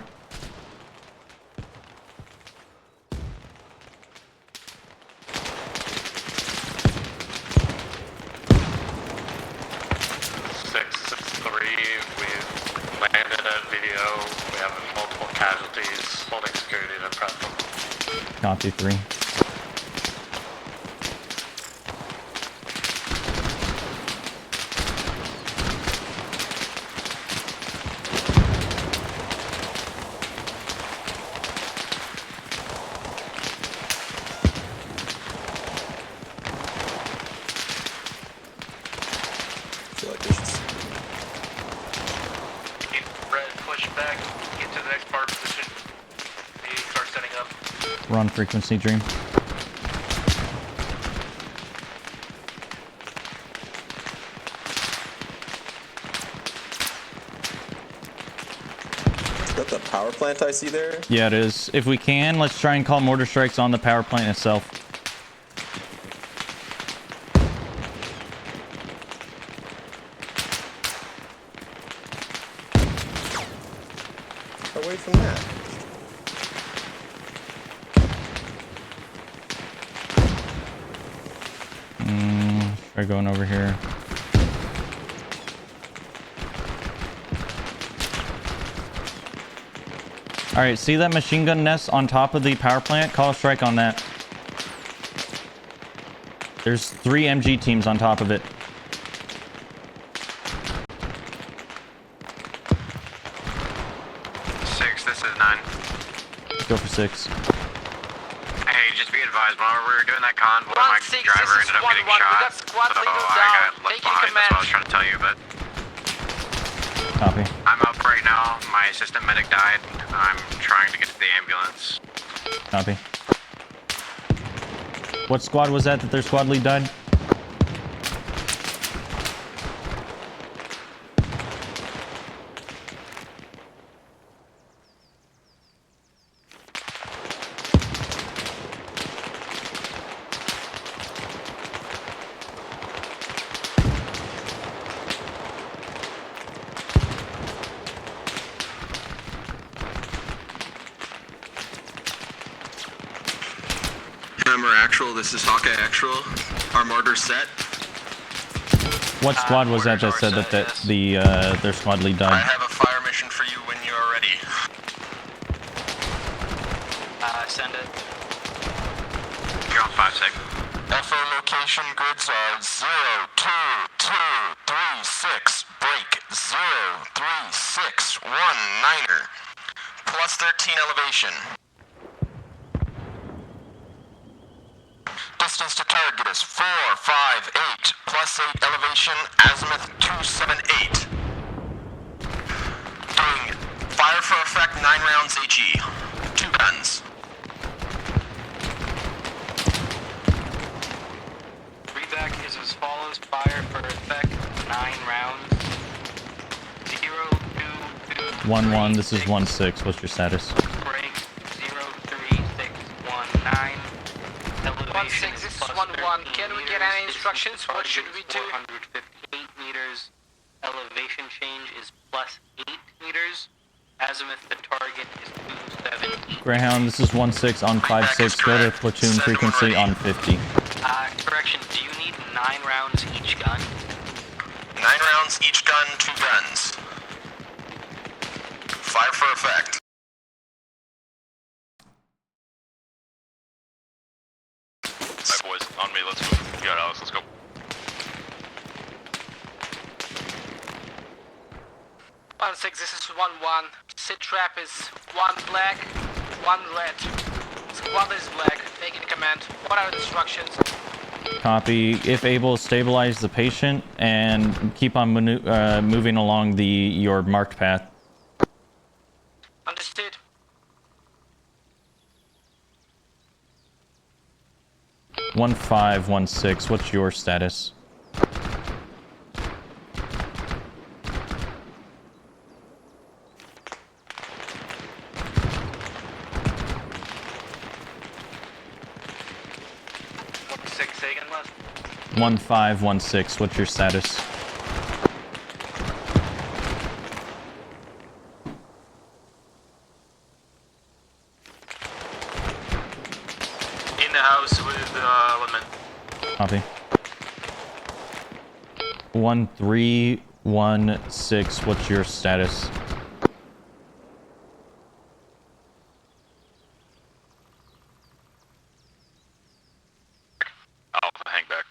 landed at video. We have multiple casualties. Holding security to prep them. Copy 3. We're on frequency, Dream. Is that the power plant I see there? Yeah, it is. If we can, let's try and call mortar strikes on the power plant itself. Away from that. Try going over here. All right, see that machine gun nest on top of the power plant? Call a strike on that. There's 3 MG teams on top of it. This is 9. Go for 6. Hey, just be advised, while we were doing that convoy, my driver ended up getting shot. So I got left behind, that's what I was trying to tell you, but... Copy. I'm up right now. My assistant medic died. I'm trying to get to the ambulance. Copy. What squad was that their squad lead died? Hammer Actual, this is Hawkeye Actual. Our mortar's set. What squad was that said that their squad lead I died? have a fire mission for you when you are ready. Send it. You're on 5-6. FO location grids are 0, 2, 2, 3, 6, break, 0, 3, 6, 1, 9er. Plus 13 elevation. Distance to target is 4, 5, 8, plus 8 elevation, azimuth 278. Doing fire for effect 9 rounds HE. 2 guns. Readback is as follows. Fire for effect, 9 rounds. 0, 2, 2, 1-1, this is 1-6. What's your status? break, 0, 3, 6, 1, 9. 1-6, this is 1-1. Can we get any instructions? What should we do? 458 meters. Elevation change is plus 8 meters. Azimuth to target is 270. Greyhound, this is 1-6 on 5-6. Go to platoon frequency on 50. Correction, do you need 9 rounds each gun? 9 rounds each gun, 2 guns. Fire for effect. Alright boys, on me, let's move. You got it, Alex, let's go. One 6, this is 1-1. Sit trap is 1 black, 1 red. Squad is black. Taking command. What are the instructions? Copy. If able, stabilize the patient and keep on moving along your marked path. Understood. One 5-1-6. What's your status? What 6 again left? 1-5-1-6. What's your status? the house with Lemon. Copy. 1316, what's your status? Alpha, hang back.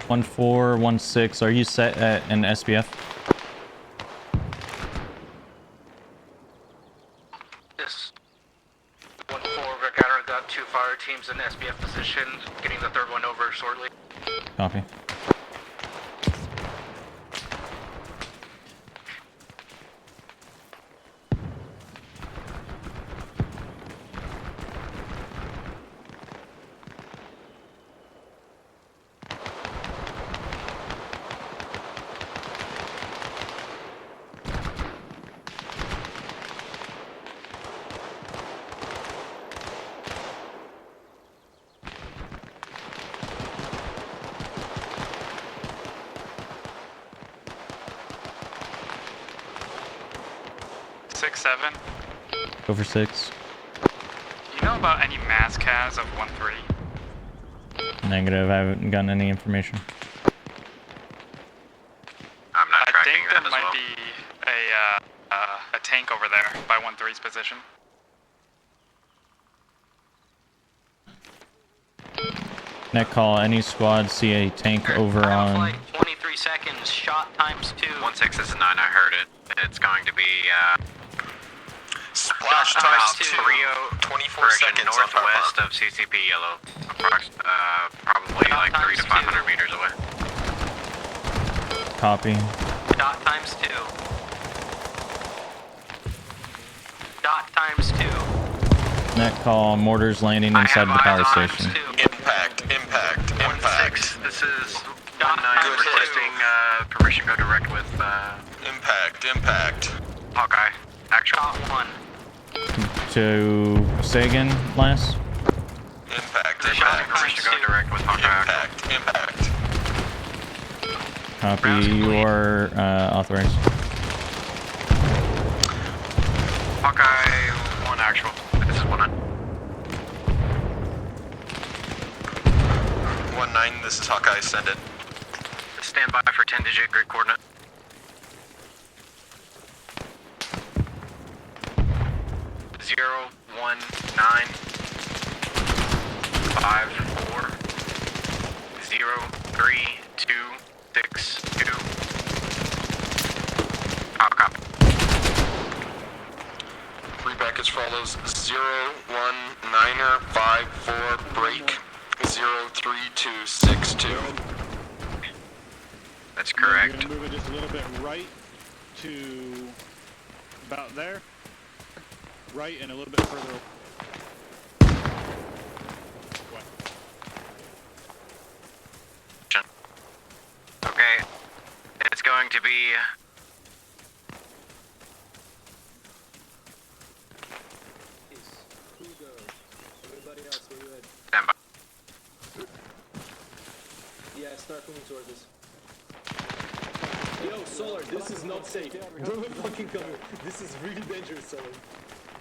One 1416, are you set at an SBF? Yes. 1-4, Rick Adder got 2 fire teams in SBF position, getting the 3rd one over shortly. Copy. Go for 6. You know about any mass cas of 1-3? Negative, I haven't gotten any information. I'm not tracking I think that there as might well. be a tank over there by 1-3's position. Net call, any squad see a tank over on... Like 23 seconds, shot times 2. 1-6, this is 9, I heard it. It's going to be, Splash about times 2. 24 seconds northwest of CCP Yellow. Probably like 300 to 500 meters away. Copy. Dot times 2. Dot times 2. Net call, mortars landing inside the power station. Impact. This is 1-9 requesting permission go direct with Impact. Hawkeye. Actual. Dot 1. To say again, Lance? Impact. Permission to go direct with Hawkeye. Impact. Copy, you are authorized. Hawkeye 1 actual. This is 1-9. 1-9, this is Hawkeye, send it. Stand by for 10-digit grid coordinate. Zero, 1, 9, 5, 4, 0, 3, 2, 6, 2. Copy. Reback as follows: 0, 1, 9er, 5, 4, break, 0, 3, 2, 6, 2. That's correct. You're gonna move it just a little bit right to about there. Right and a little bit further. What? Okay. It's going to be... Everybody else, where you at? Stand by. Yeah, start moving towards us. Yo, Solar, this is not safe. Don't fucking come here. This is really dangerous, Solar.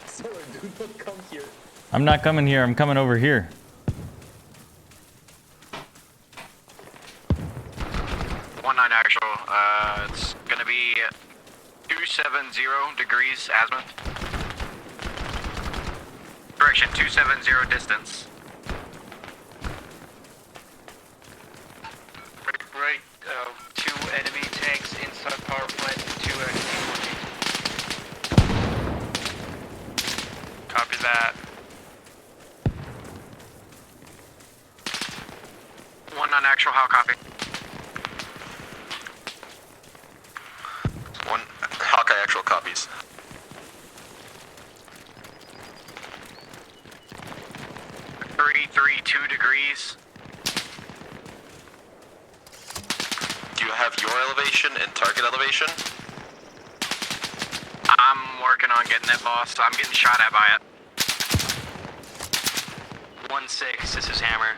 Solar, do not come here. I'm not coming here, I'm coming over here. Actual, it's gonna be 270 degrees azimuth. Correction, 270 distance. Right, 2 enemy tanks inside power plant, 2 enemy. Copy that. 1-9 actual, how copy? Hawkeye actual copies. Two degrees. Do you have your elevation and target elevation? I'm working on getting it, boss. I'm getting shot at by it. 1-6, this is Hammer.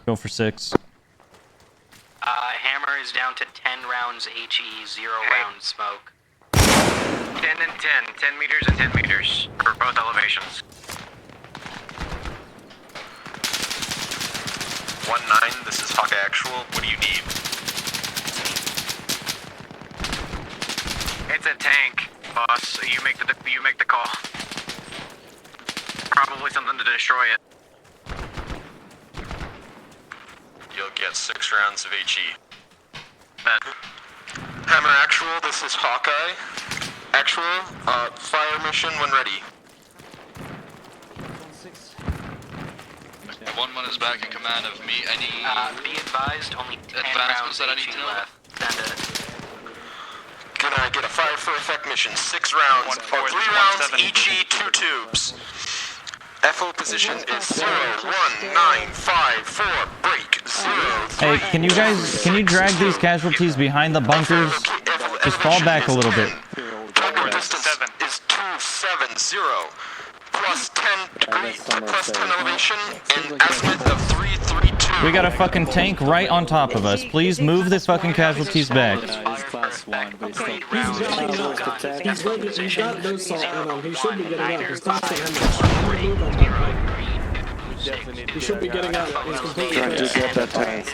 Go for 6. Hammer is down to 10 rounds HE, 0 round smoke. 10 and 10. 10 meters and 10 meters for both elevations. 1-9, this is Hawk Actual. What do you need? It's a tank, boss. So you make the call. Probably something to destroy it. You'll get 6 rounds of HE. Hammer Actual, this is Hawkeye. Actual, fire mission when ready. 1-1 is back in command of me. Any Be advised, only 10 rounds advancements that I need HE to know? left. Send it. Gonna get a fire for effect mission. 6 rounds, 3 rounds, HE, 2 tubes. FO position is 01954. Break 0. Hey, can you drag these casualties behind the bunkers? Just fall back a little bit. Target distance is 270. Plus 10 degree, plus 10 elevation, and azimuth of 332. We got a fucking tank right on top of us. Please move the fucking casualties back. He's got no salt on him. He should be getting up. He's not saying he should be getting up. He's completely Trying to get that tank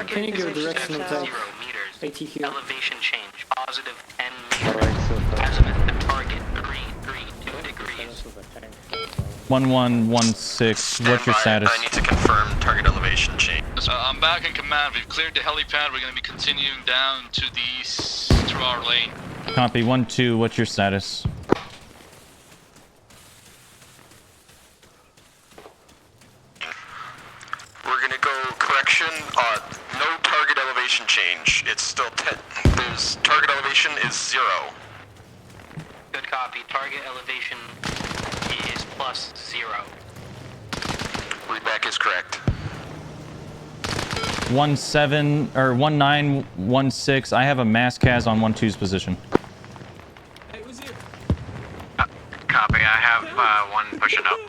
Can you give a direction of the tank? ATQ. Elevation change, positive 10 meters. Azimuth to target 332 degrees. 1116. What's your status? I need to confirm target elevation change. I'm back in command. We've cleared the helipad. We're going to be continuing down to the east through our lane. Copy. 1-2. What's your status? We're gonna go correction. No target elevation change. It's still 10. There's target elevation is 0. Good copy. Target elevation is plus 0. Readback is correct. 17 or 1916. I have a mass cas on 1-2's position. Copy. I have one pushing up.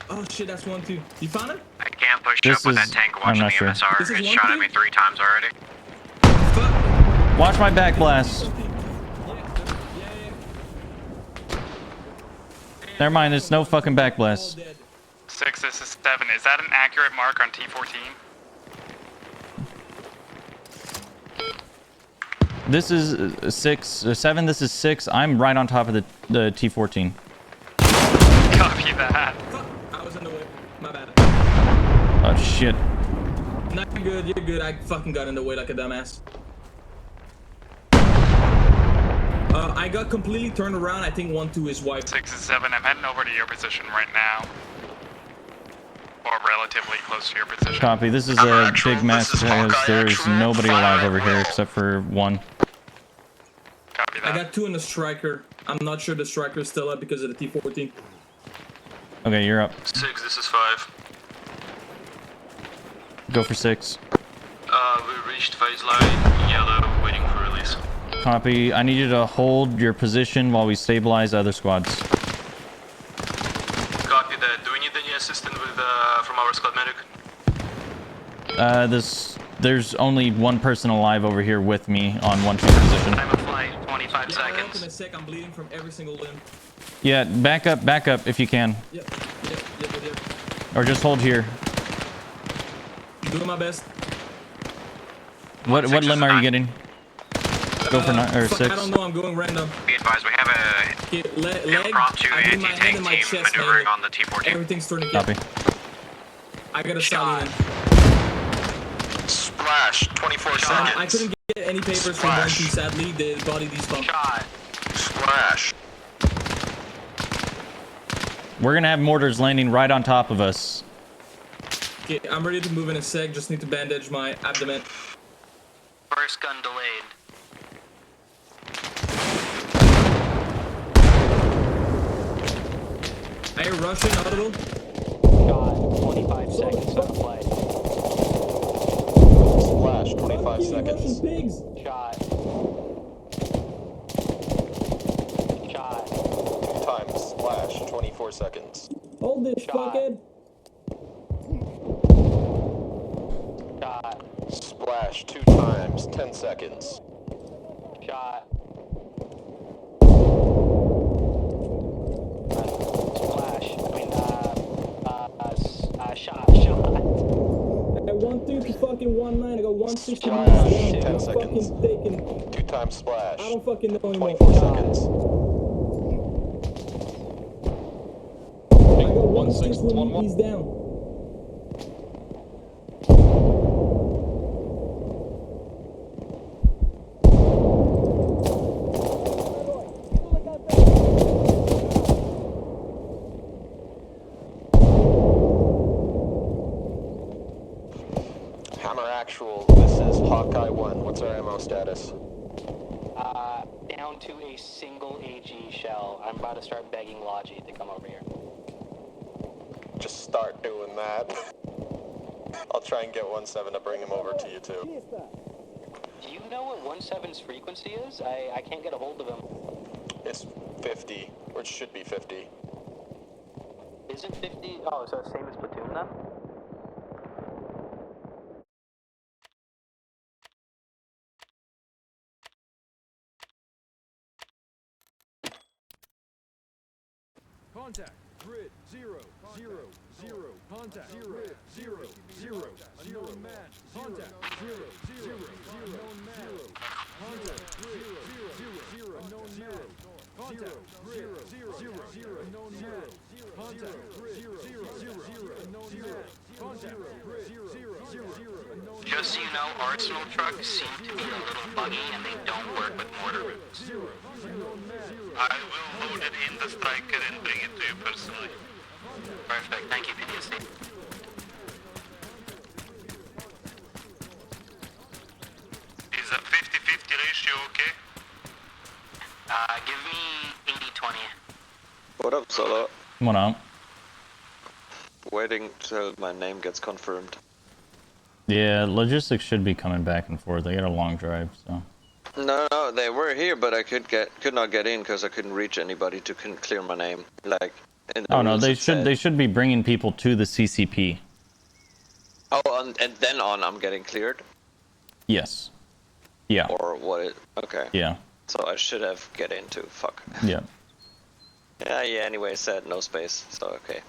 Oh shit, that's 1-2. You found him? I can't push This up with that is- tank I'm watching not the sure. MSR. This is It's one shot at thing? me 3 times already. Watch my back blast. Never mind, there's no fucking back blast. 6, this is 7. Is that an accurate mark on T14? This is 7. This is 6. I'm right on top of the T14. Copy that. I was in the way. My bad. Oh shit. Not good, you're good. I fucking got in the way like a dumbass. I got completely turned around. I think 1-2 is wiped. 6 and 7, I'm heading over to your position right now. Or relatively close to your position. Copy. This is a big mess because there's nobody alive over here except for 1. Copy that. I got 2 in the striker. I'm not sure the striker is still up because of the T14. Okay, you're up. 6, this is 5. Go for 6. We reached phase line, yellow, waiting for release. Copy. I need you to hold your position while we stabilize other squads. Copy that. Do we need any assistance with from our squad medic? There's only 1 person alive over here with me on 1-2 position. Time of flight, 25 Yeah, seconds. in a sec. I'm bleeding from every single limb. Yeah, back up if you can. Yep. Or just hold here. Doing my best. What limb are you getting? Go for 9 or 6. I don't know. I'm going random. Be advised, we have a Leg. impromptu I hit my head anti-tank and my team chest, maneuvering man. on the T14. Everything's turning. Copy. I got a stallion. Splash, 24 seconds. I couldn't get any papers from 1-2, sadly. The body despawned. Splash. We're gonna have mortars landing right on top of us. Okay, I'm ready to move in a sec. Just need to bandage my abdomen. First gun delayed. Are you rushing, audible? God, 25 seconds on play. Splash, 25 25 seconds. Pigs. Shot. Shot. 2 times splash, 24 seconds. Hold this, fuckhead. Shot. Splash 2 times, 10 seconds. Shot. Splash. Shot. I 1-2 to fucking 1-9. I got 160 Splash, meters 10 down. seconds. Fucking taken. 2 times splash. I don't fucking know anymore. 24 seconds. I got 1-6 when he's down. Hammer actual, this is Hawkeye 1. What's our ammo status? Down to a single AG shell. I'm about to start begging Logi to come over here. Just start doing that. I'll try and get 1-7 to bring him over to you too. Do you know what 1-7's frequency is? I can't get a hold of him. It's 50, or it should be 50. Isn't 50? Oh, so it's the same as Platoon then? Contact. Grid 0, 0, 0. Contact. Grid 0, 0. Unknown man. Contact. 0, 0, 0. Unknown man. Contact. Grid 0, 0, 0. Unknown man. Contact. Grid 0, 0, 0. Unknown man. Contact. Grid 0, 0, 0. Unknown man. Contact. Grid 0, 0, 0. Unknown man. Just so you know, Arsenal trucks seem to be a little buggy and they don't work with mortar routes. I will load it in the striker and bring it to you personally. Perfect. Thank you, PDSC. Is a 50-50 ratio okay? Give me 80-20. What up, Solo? What up? Waiting till my name gets confirmed. Yeah, logistics should be coming back and forth. They got a long drive, so. No, they were here, but I could not get in because I couldn't reach anybody to clear my name. Like, in the Oh no, rules they it said. they should be bringing people to the CCP. Oh, and then on, I'm getting cleared. Yes. Yeah. Or what? Okay. Yeah. So I should have get into. Fuck. Yeah. Yeah. Anyway, it said no space, so okay.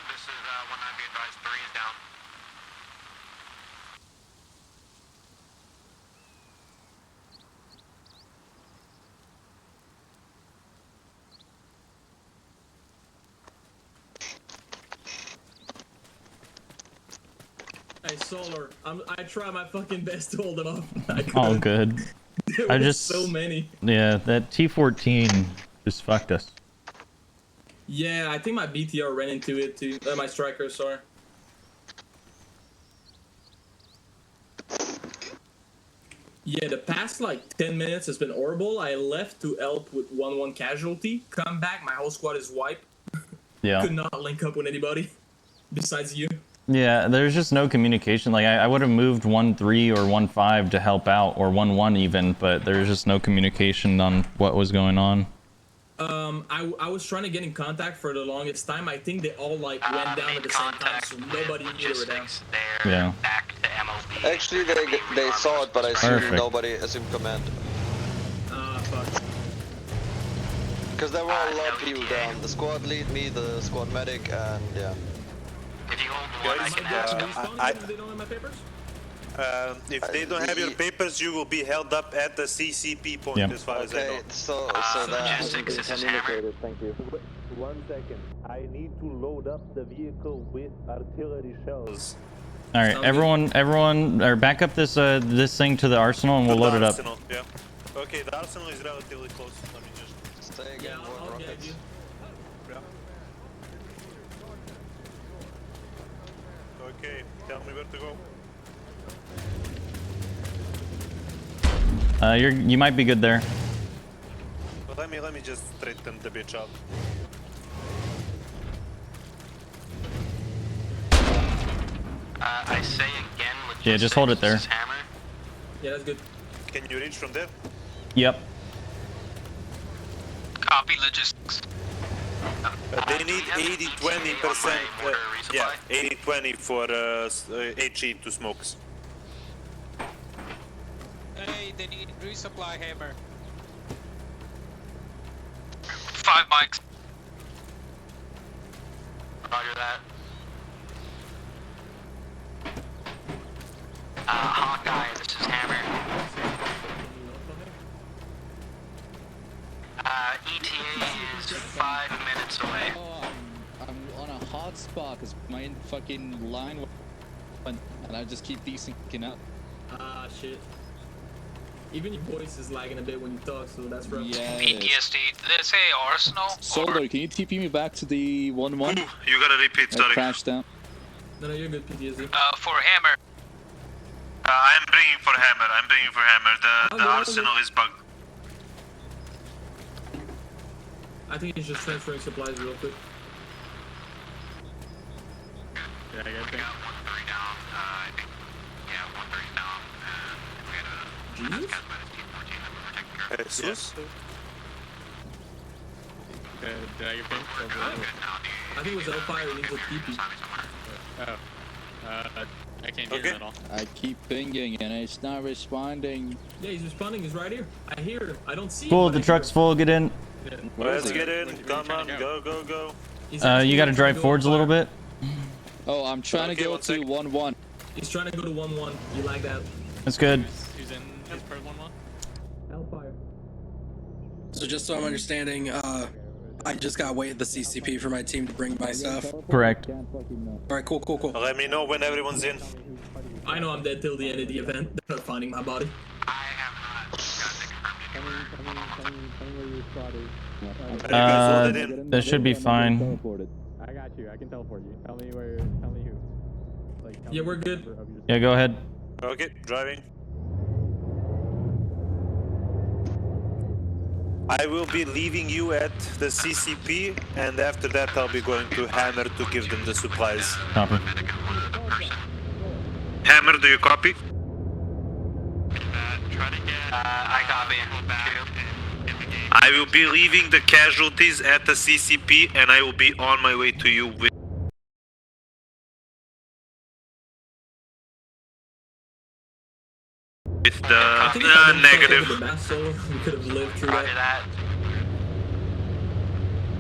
This is 1-9, be advised, 3 is down. Hey, Solar, I try my fucking best to hold them off. All good. There I was just so many. Yeah, that T14 just fucked us. Yeah, I think my BTR ran into it too. My striker, sorry. Yeah, the past like 10 minutes has been horrible. I left to help with 1-1 casualty. Come back, my whole squad is wiped. Yeah. Could not link up with anybody besides you. Yeah, there's just no communication. Like I would have moved 1-3 or 1-5 to help out, or 1-1 even, but there's just no communication on what was going on. I was trying to get in contact for the longest time. I think they all like went down at the same time, so nobody knew they were down. Yeah. Actually, they saw it, but I assumed nobody assumed command. Fuck. Because there were a lot of people down. The squad lead, me, the squad medic, and yeah. If you hold one, I can ask They don't have my papers? If they don't have your papers, you will be held up at the CCP point, as far as I know. So that this is Hammer. Thank you. 1 second. I need to load up the vehicle with artillery shells. All right, everyone, or back up this this thing to the arsenal, and we'll load it up. Arsenal, yeah. Okay, the arsenal is relatively close. Let me just say again. I'll get you. Yeah. Okay, tell me where to go. You might be good there. Let me just straighten the bitch out. I say again, Yeah, just hold it there. Hammer. Yeah, that's good. Can you reach from there? Yep. Copy logistics. They need 80-20%. Yeah, 80-20 for HE to smokes. Hey, they need resupply, Hammer. 5 bikes. Roger that. Hawkeye, this is Hammer. ETA is 5 minutes away. Oh, I'm on a hot spot because my fucking line went, and I just keep desyncing up. Ah, shit. Even your voice is lagging a bit when you talk, so that's rough. Yeah. PTSD. Did they say Arsenal? Soldier, can you TP me back to the 1-1? You gotta repeat, sorry. Crashed down. No, you're good, PTSD. For Hammer. I'm bringing for Hammer. The arsenal is bugged. I think he's just transferring supplies real quick. Yeah, I got things. Jesus? Jesus? Did I get pinged? I think it was L-Fire and needs a TP. Oh. I can't hear him at all. I keep pinging and it's not responding. Yeah, he's responding. He's right here. I hear him. I don't see him. Cool, but the I truck's hear full. Get in. him. Let's get in. Come on, go. You gotta drive forwards a little bit. Oh, I'm trying to go to 1-1. He's trying to go to 1-1. You like that? That's good. Who's in his part 1-1? Hellfire. So just so I'm understanding, I just gotta wait at the CCP for my team to bring my stuff. Correct. Alright, cool. Let me know when everyone's in. I know I'm dead till the end of the event. They're not finding my body. That should be fine. I got you. I can teleport you. Tell me who. Like, Yeah, we're good. Yeah, go ahead. Okay, driving. I will be leaving you at the CCP, and after that I'll be going to Hammer to give them the supplies. Copy. Hammer, do you copy? I copy. I will be leaving the casualties at the CCP, and I will be on my way to you with... the negative. We could have lived through Roger that.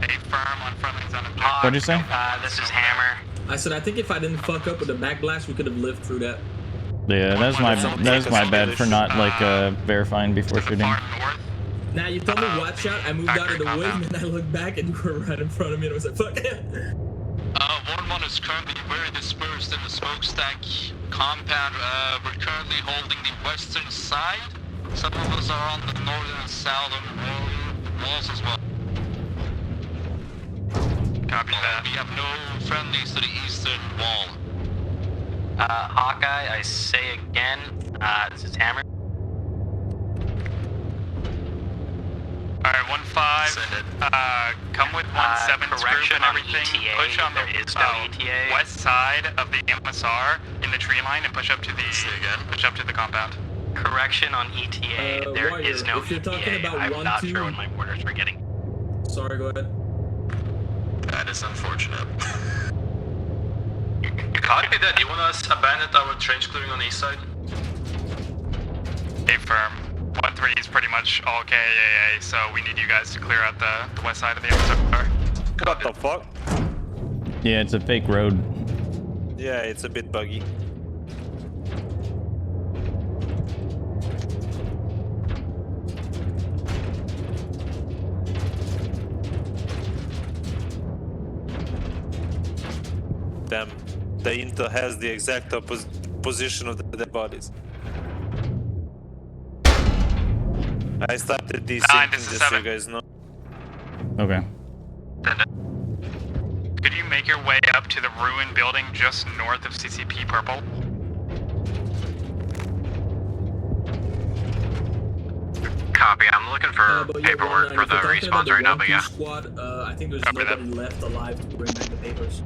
A firm on friendlies on What'd you say? This is Hammer. I said I think if I didn't fuck up with the back blast, we could have lived through that. Yeah, that's my bad for not like verifying before shooting. Nah, you told me watch out. I moved out of the way, and then I looked back, and you were right in front of me, and I was like, fuck. 1-1 is currently very dispersed in the smokestack compound. We're currently holding the western side. Some of us are on the northern and southern walls as well. Copy that. We have no friendlies to the eastern wall. Hawkeye, I say again, this is Hammer. Alright, 1-5, come with 1-7's group and everything, ETA, push on the there is no ETA. west side of the MSR in the tree line and push up to the compound. Correction on ETA, there Warrior, is no if you're ETA. talking about I'm 1, not 2, sure when my orders were getting. Sorry, go ahead. That is unfortunate. Copy that. You want us to abandon our trench clearing on the east side? A firm. 1-3 is pretty much all KAA, so we need you guys to clear out the west side of the MSR. What the fuck? Yeah, it's a fake road. Yeah, it's a bit buggy. Damn, the intel has the exact position of the dead bodies. I started desyncing just so you guys know. Okay. Could you make your way up to the ruined building just north of CCP Purple? Copy. I'm looking for But yeah, paperwork for the respawns right now, but yeah. Squad, I think there's Copy nobody left alive to bring back the papers.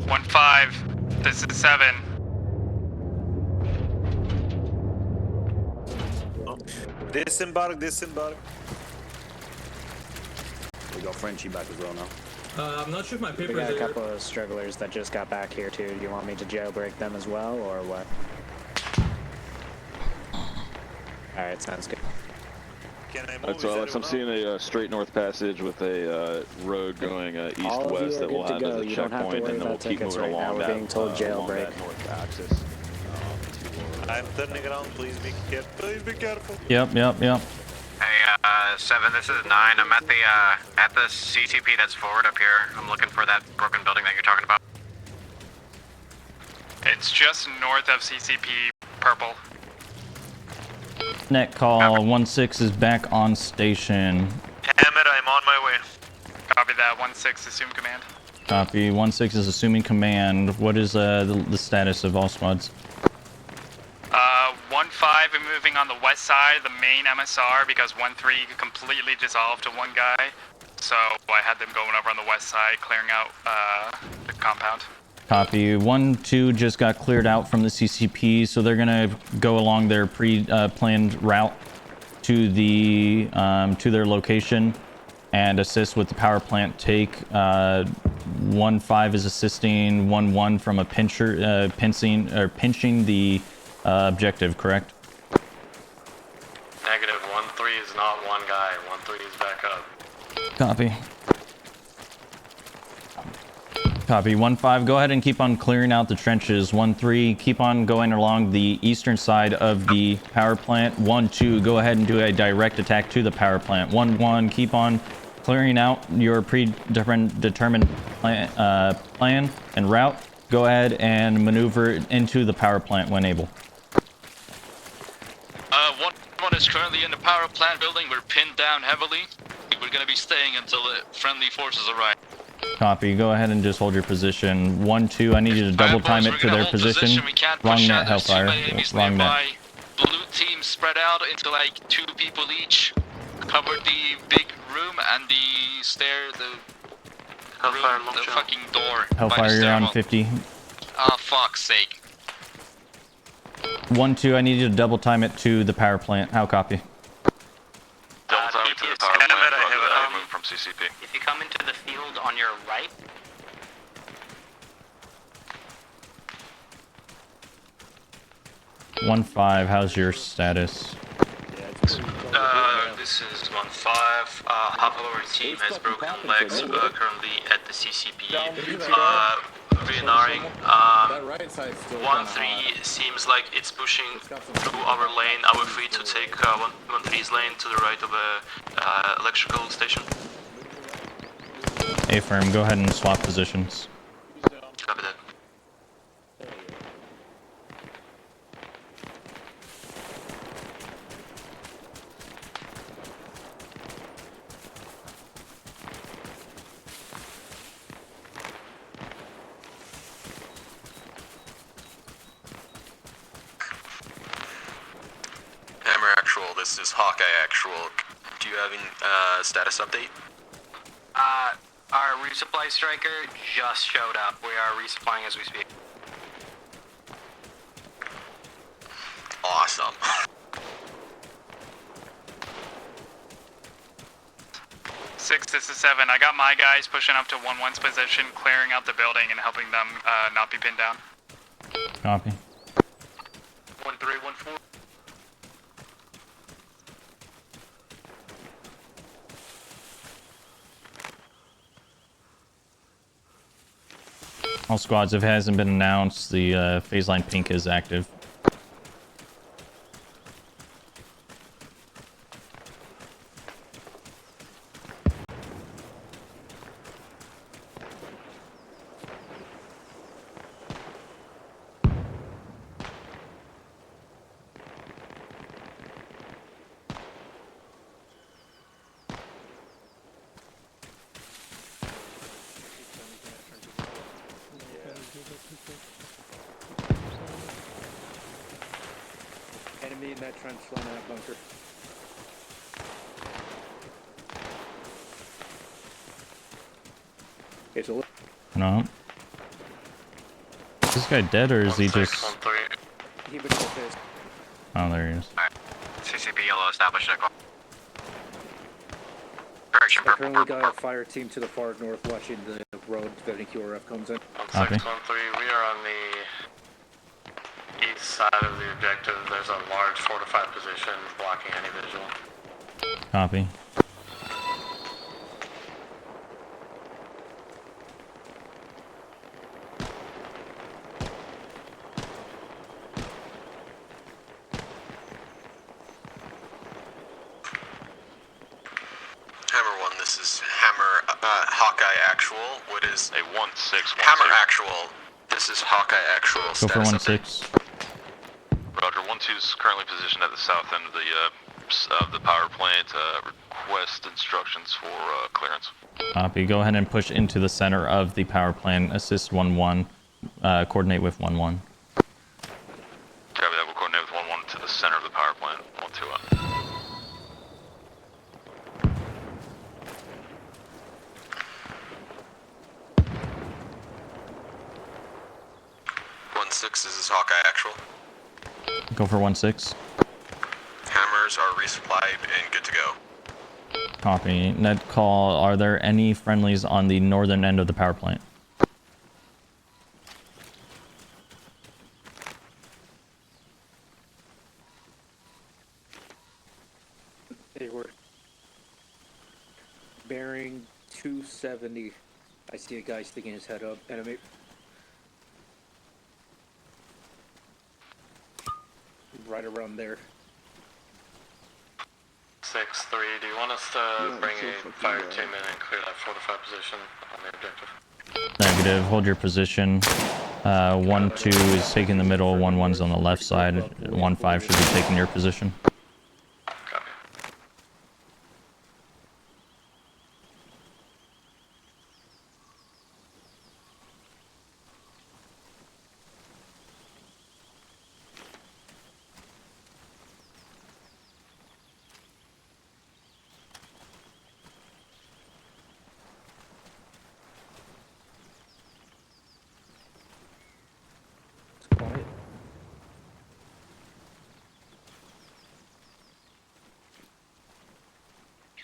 One 5. This is 7. Disembark, disembark. We got Frenchie back as well now. I'm not sure if my We papers got a are... couple of strugglers that just got back here too. Do you want me to jailbreak them as well, or what? Alright, sounds good. That's Alex. I'm seeing a straight north passage with a road going east-west that we'll have as a checkpoint, and then we'll keep moving along that, along that north axis. I'm turning around. Please be careful. Please be careful. Yep. Hey, 7, this is 9. I'm at the CCP that's forward up here. I'm looking for that broken building that you're talking about. It's just north of CCP, purple. Net call 16 is back on station. Damn it, I'm on my way. Copy that. 16, assume command. Copy. 16 is assuming command. What is the status of all squads? 1-5 and moving on the west side of the main MSR because 1-3 completely dissolved to one guy. So I had them going over on the west side, clearing out the compound. Copy. 1-2 just got cleared out from the CCP, so they're gonna go along their pre-planned route to the to their location and assist with the power plant take. 1-5 is assisting 1-1 from a pinching the objective, correct? Negative. 1-3 is not one guy. 1-3 is back up. Copy. Copy. 1-5, go ahead and keep on clearing out the trenches. 1-3, keep on going along the eastern side of the power plant. 1-2, go ahead and do a direct attack to the power plant. 1-1, keep on clearing out your predetermined plan and route. Go ahead and maneuver into the power plant when able. 1-1 is currently in the power plant building. We're pinned down heavily. We're going to be staying until the friendly forces arrive. Copy. Go ahead and just hold your position. 1-2, I need you to double time it to their position. Wrong net, Hellfire. Wrong net. Blue team spread out into like 2 people each. Covered the big room and the stair, the fucking door. Hellfire, you're on 50. Oh, fuck's sake. 1-2, I need you to double time it to the power plant. How copy? Double time to the power plant. Move from CCP. If you come into the field on your right, 1-5, how's your status? this is 1-5. Half of our team has broken legs, currently at the CCP. Reaniring. 1-3 seems like it's pushing through our lane. Are we free to take 1-3's lane to the right of a electrical station? A-firm, go ahead and swap positions. Copy that. Hammer Actual, this is Hawkeye Actual. Do you have any status update? Our resupply striker just showed up. We are resupplying as we speak. Awesome. This is 7. I got my guys pushing up to 1-1's position, clearing out the building and helping them not be pinned down. Copy. 1-3, 1-4. All squads, if it hasn't been announced, the phase line pink is active. that trench line in that bunker. Okay, so No. Is this guy dead or is he just... he would go first. Oh, there he is. CCP yellow established a call. I currently got a fire team to the far north watching the road if any QRF comes in. Copy. 613, we are on the east side of the objective. There's a large fortified position blocking any visual. Copy. Hammer 1, this is Hammer, Hawkeye Actual. What is... A 1-6. Hammer Actual. This is Hawkeye Actual. Go for 1-6. Roger, 1-2 is currently positioned at the south end of the power plant. Request instructions for clearance. Copy. Go ahead and push into the center of the power plant. Assist 1-1. Coordinate with 1-1. Copy that. We'll coordinate with 1-1 to the center of the power plant. 1-2 up. 1-6, this is Hawkeye Actual. Go for 1-6. Hammers are resupplied and good to go. Copy. Net call. Are there any friendlies on the northern end of the power plant? They were bearing 270. I see a guy sticking his head up. Enemy. Right around there. 6-3, do you want us to bring a fire team in and clear that fortified position on the objective? Negative. Hold your position. 1-2 is taking the middle. 1-1's on the left side. 1-5 should be taking your position. Quiet.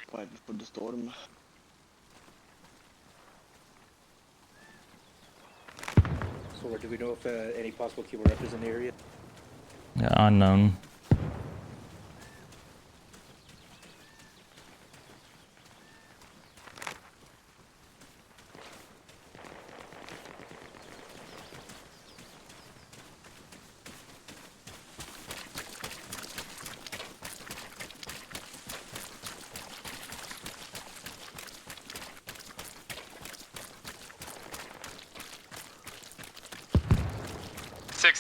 Quiet before the storm. So, do we know if any possible QRF is in the area? Yeah, unknown.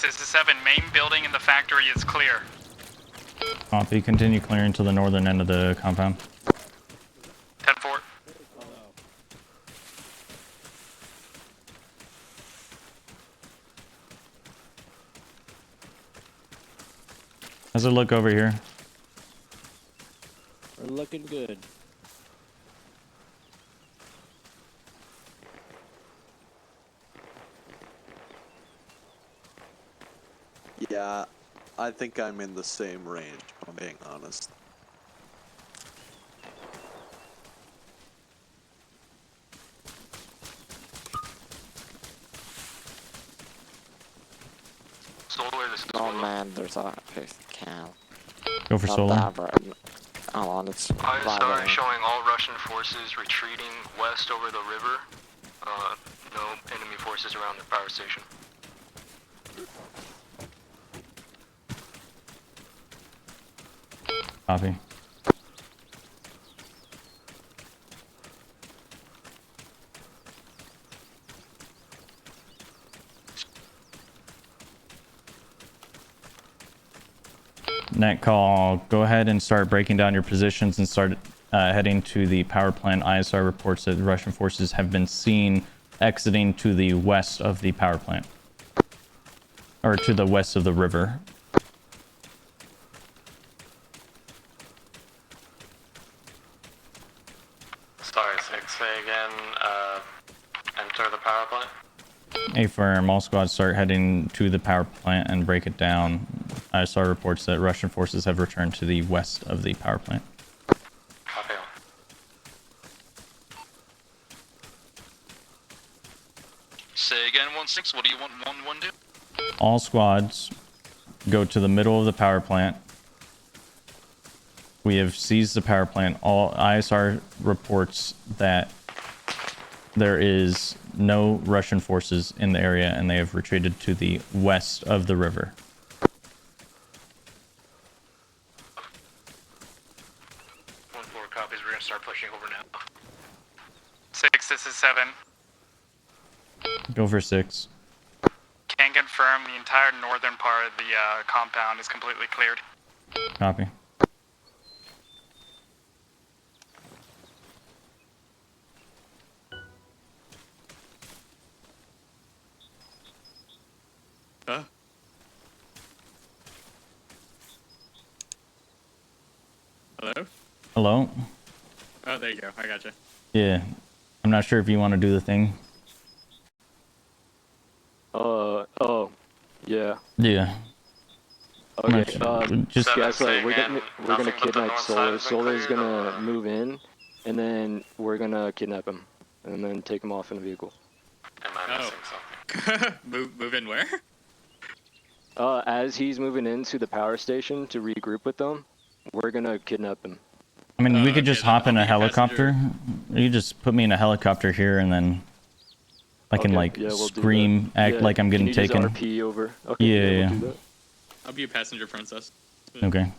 This is 7. Main building in the factory is clear. Copy. Continue clearing to the northern end of the compound. 10-4. How's it look over here? We're looking good. Yeah, I think I'm in the same range, if I'm being honest. Oh man, there's a cal. Go for Not solar. that bad. Hold on, it's ISR showing all Russian forces retreating west over the river. No enemy forces around the power station. Copy. Net call. Go ahead and start breaking down your positions and start heading to the power plant. ISR reports that Russian forces have been seen exiting to the west of the power plant. Or to the west of the river. Affirm, all squads start heading to the power plant and break it down. ISR reports that Russian forces have returned to the west of the power plant. Copy. Say again, 1-6, what do you want 1-1 do? All squads go to the middle of the power plant. We have seized the power plant. All ISR reports that there is no Russian forces in the area and they have retreated to the west of the river. 1-4 copies. We're gonna start pushing over now. 6, this is 7. Go for 6. Can confirm the entire northern part of the compound is completely cleared. Copy. Hello? Hello? Oh, there you go. I gotcha. Yeah. I'm not sure if you want to do the thing. Oh, yeah. Yeah. Okay, just Gaslight, we're gonna kidnap Solar. Solar's gonna move in, and then we're gonna kidnap him, and then take him off in a vehicle. Am I missing something? move in where? As he's moving into the power station to regroup with them, we're gonna kidnap him. I mean, we could just hop in a helicopter. You just put me in a helicopter here, and then I can we'll scream, act like I'm getting taken. Can you just RP over? Okay, Yeah. we'll do that. I'll be a passenger princess. Okay.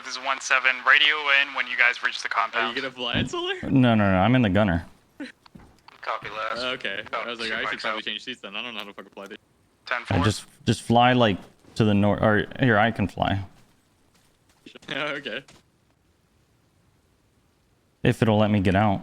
This is 1-7. Radio in when you guys reach the compound. Are you gonna fly it, Solar? No. I'm in the gunner. Copy last. Okay. I was like, I should probably change seats then. I don't know how to fucking fly this. 10-4. Just fly like to the north. Or here, I can fly. Okay. If it'll let me get out.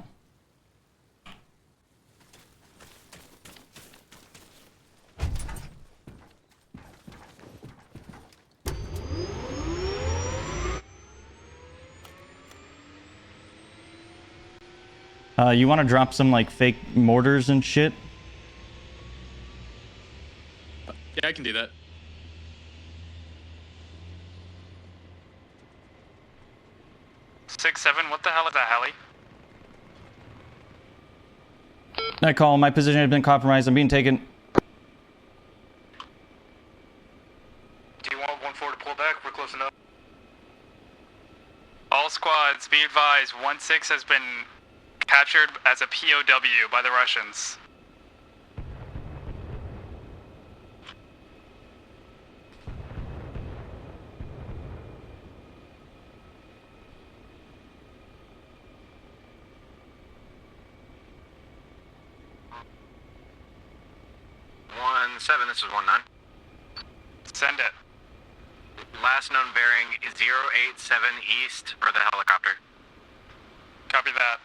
You want to drop some like fake mortars and shit? Yeah, I can do that. Six, 7. What the hell is that heli? Night call. My position has been compromised. I'm being taken. Do you want 1-4 to pull back? We're close enough. All squads, be advised. 1-6 has been captured as a POW by the Russians. This is 1-9. Send it. Last known bearing is 087 east for the helicopter. Copy that.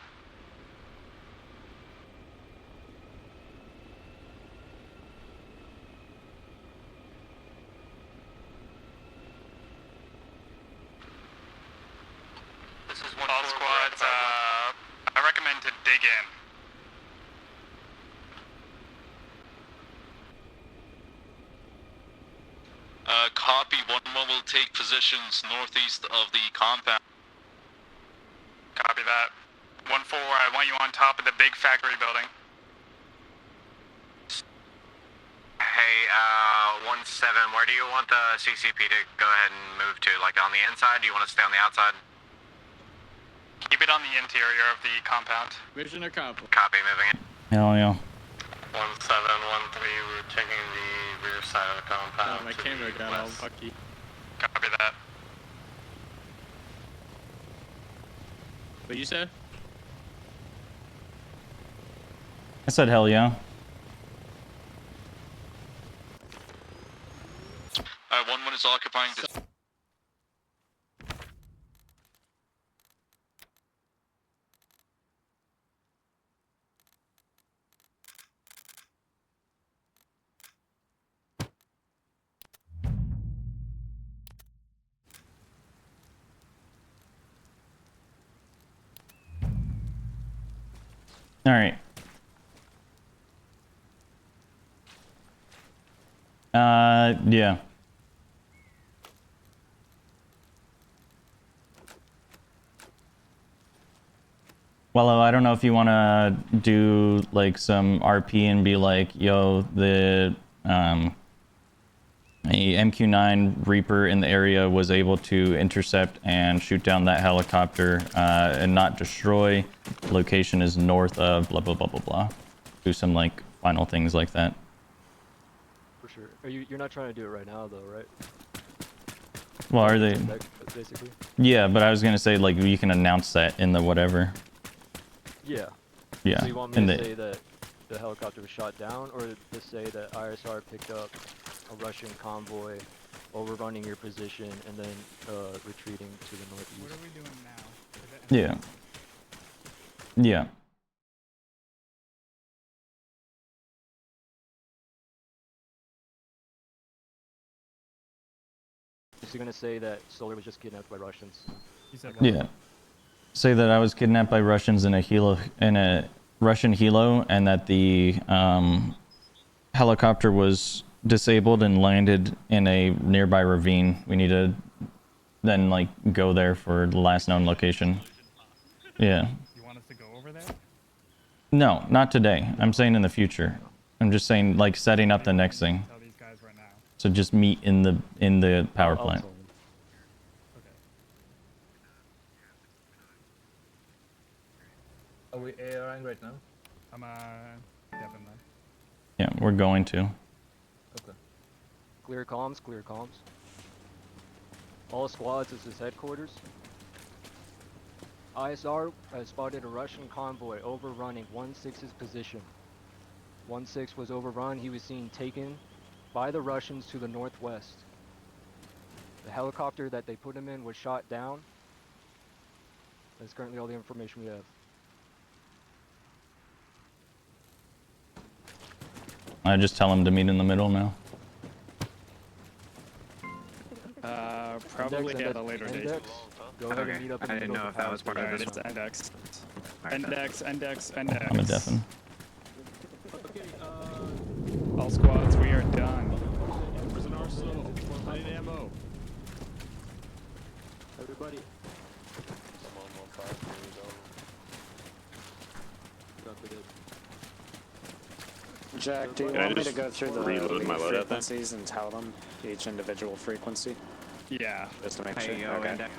This is all squads. I recommend to dig in. Copy. 1-1 will take positions northeast of the compound. Copy that. 1-4, I want you on top of the big factory building. Hey, 1-7, where do you want the CCP to go ahead and move to? Like on the inside? Do you want to stay on the outside? Keep it on the interior of the compound. Mission accomplished. Copy, moving it. Hell yeah. 1-7, 1-3, we're taking the rear side of the compound. Oh, my camera got all fucky. Copy that. What you said? I said hell yeah. Alright, 1-1 is occupying this. All right. Yeah. Well, I don't know if you want to do like some RP and be like, yo, a MQ-9 Reaper in the area was able to intercept and shoot down that helicopter and not destroy. Location is north of blah, blah, blah, blah, blah. Do some like final things like that. For sure. You're not trying to do it right now though, right? Well, are they? Basically. Yeah, but I was going to say like you can announce that in the whatever. Yeah. Yeah. So you want me to say that the helicopter was shot down, or to say that ISR picked up a Russian convoy overrunning your position and then retreating to the northeast? What are we doing now? Yeah. Yeah. Is he gonna say that Solar was just kidnapped by Russians? Yeah. Say that I was kidnapped by Russians in a Russian helo, and that the helicopter was disabled and landed in a nearby ravine. We need to then like go there for the last known location. Yeah. You want us to go over there? No, not today. I'm saying in the future. I'm just saying like setting up the next thing. Tell these guys right now. So just meet in the power plant. Are we ARing right now? I'm Devin then. Yeah, we're going to. Okay. Clear comms, clear comms. All squads, this is headquarters. ISR has spotted a Russian convoy overrunning 1-6's position. 1-6 was overrun. He was seen taken by the Russians to the northwest. The helicopter that they put him in was shot down. That's currently all the information we have. I just tell him to meet in the middle now. Probably at a later date. Go ahead and meet up in the I didn't know if that was part of this It's one. index. Alright, Index. I'm a deafen. All squads, we are done. There's an arsenal. I need ammo. Everybody. Jack, do you Can I want me to just go through the reload my loadout then? frequencies and tell them each individual frequency? Yeah. Just to make sure. Hey, yo, Okay. index.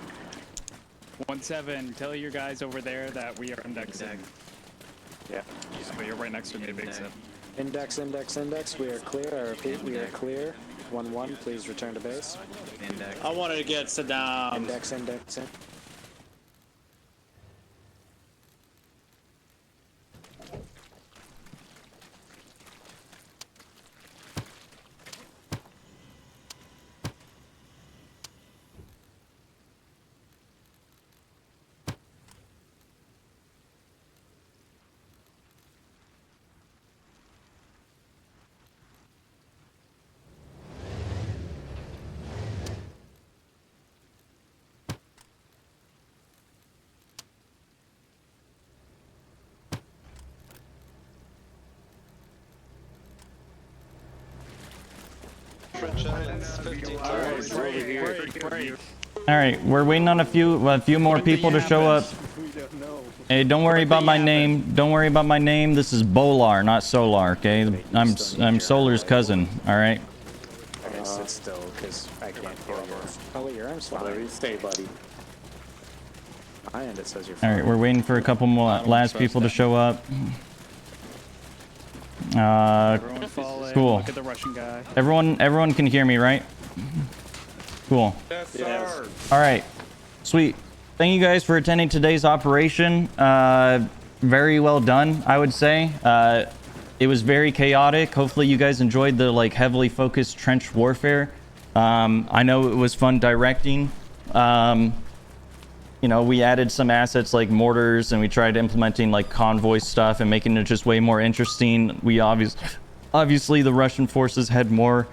1-7, tell your guys over there that we are indexing. Yeah. So you're right next to me, Big Zip. Index. We are clear. I repeat, we are clear. 1-1, please return to base. Index. I wanted to get Saddam. Index. All right, we're waiting on a few more people to show up. Hey, don't worry about my name. Don't worry about my name. This is Bolar, not Solar. Okay, I'm Solar's cousin. All right. I'm gonna sit still because I can't feel yours. Oh wait, your arm's fine. Stay, buddy. My end it says you're fine. All right, we're waiting for a couple more last people to show up. Everyone fall in. Cool. Look at the Russian guy. Everyone can hear me, right? Cool. Yes, sir. All right. Sweet. Thank you guys for attending today's operation. Very well done, I would say. It was very chaotic. Hopefully you guys enjoyed the like heavily focused trench warfare. I know it was fun directing. You know, we added some assets like mortars, and we tried implementing like convoy stuff and making it just way more interesting. We obviously the Russian forces had more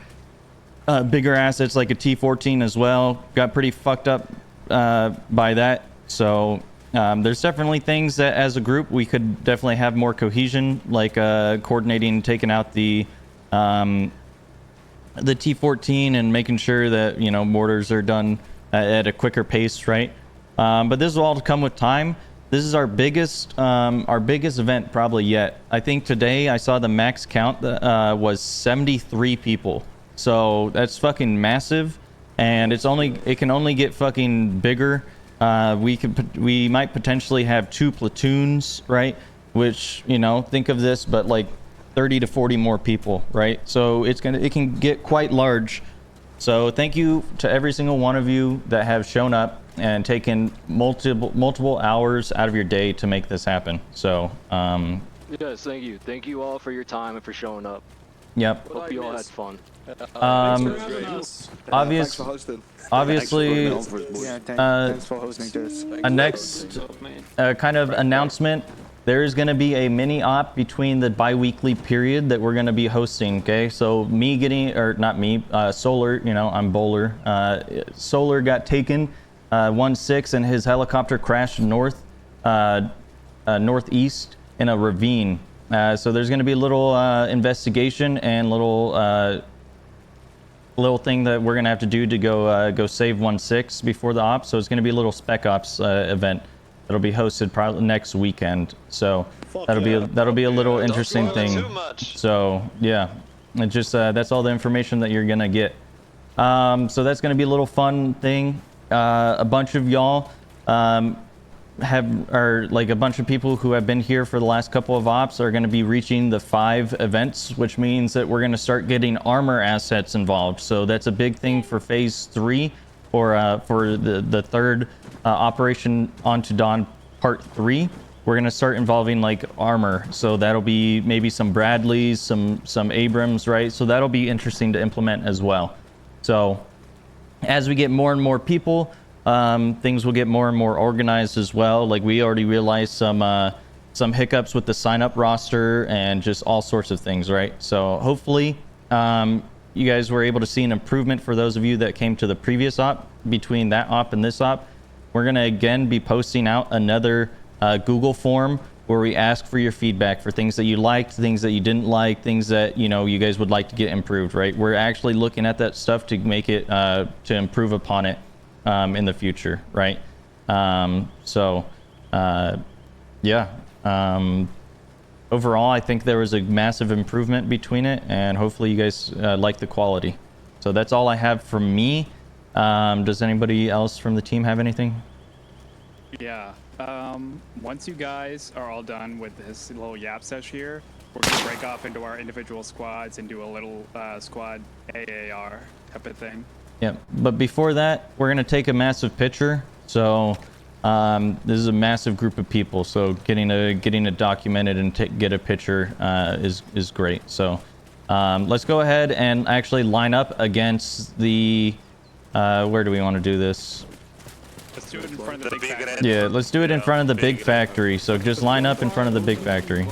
bigger assets like a T-14 as well. Got pretty fucked up by that. So There's definitely things that as a group we could definitely have more cohesion, like coordinating, taking out the T-14 and making sure that, you know, mortars are done at a quicker pace, right? But this will all come with time. This is our biggest event probably yet. I think today I saw the max count that was 73 people. So that's fucking massive, and it can only get fucking bigger. We might potentially have 2 platoons, right? Which, you know, think of this, but like 30 to 40 more people, right? So it can get quite large. So thank you to every single one of you that have shown up and taken multiple hours out of your day to make this happen. So yes, thank you all for your time and for showing up. Yep. Hope you all had fun. Obviously, thanks for hosting this. a next kind of announcement. There is going to be a mini op between the bi-weekly period that we're going to be hosting. Okay, so Solar, you know, I'm Bowler. Solar got taken 1-6 and his helicopter crashed northeast in a ravine. So there's going to be a little investigation and little thing that we're going to have to do to go save 1-6 before the ops. So it's going to be a little spec ops event that'll be hosted probably next weekend. So that'll be a little interesting thing. So yeah, it just that's all the information that you're going to get. So that's going to be a little fun thing. A bunch of y'all a bunch of people who have been here for the last couple of ops are going to be reaching the 5 events, which means that we're going to start getting armor assets involved. So that's a big thing for phase 3, or for the third Operation Onto Dawn Part 3. We're going to start involving like armor. So that'll be maybe some Bradleys, some Abrams, right? So that'll be interesting to implement as well. So as we get more and more people, things will get more and more organized as well. Like we already realized some hiccups with the sign-up roster and just all sorts of things, right? So hopefully you guys were able to see an improvement for those of you that came to the previous op. Between that op and this op, we're going to again be posting out another Google form where we ask for your feedback for things that you liked, things that you didn't like, things that, you know, you guys would like to get improved, right? We're actually looking at that stuff to make it to improve upon it in the future, right? Overall, I think there was a massive improvement between it, and hopefully you guys like the quality. So that's all I have from me. Does anybody else from the team have anything? Yeah. Once you guys are all done with this little yap sesh here, we're gonna break off into our individual squads and do a little squad AAR type of thing. Yeah, but before that, we're gonna take a massive picture. So this is a massive group of people, so getting it documented and get a picture is great. So let's go ahead and actually line up against the where do we want to do this? Let's do it in front of the big factory. Yeah, let's do it in front of the big factory. So just line up in front of the big factory.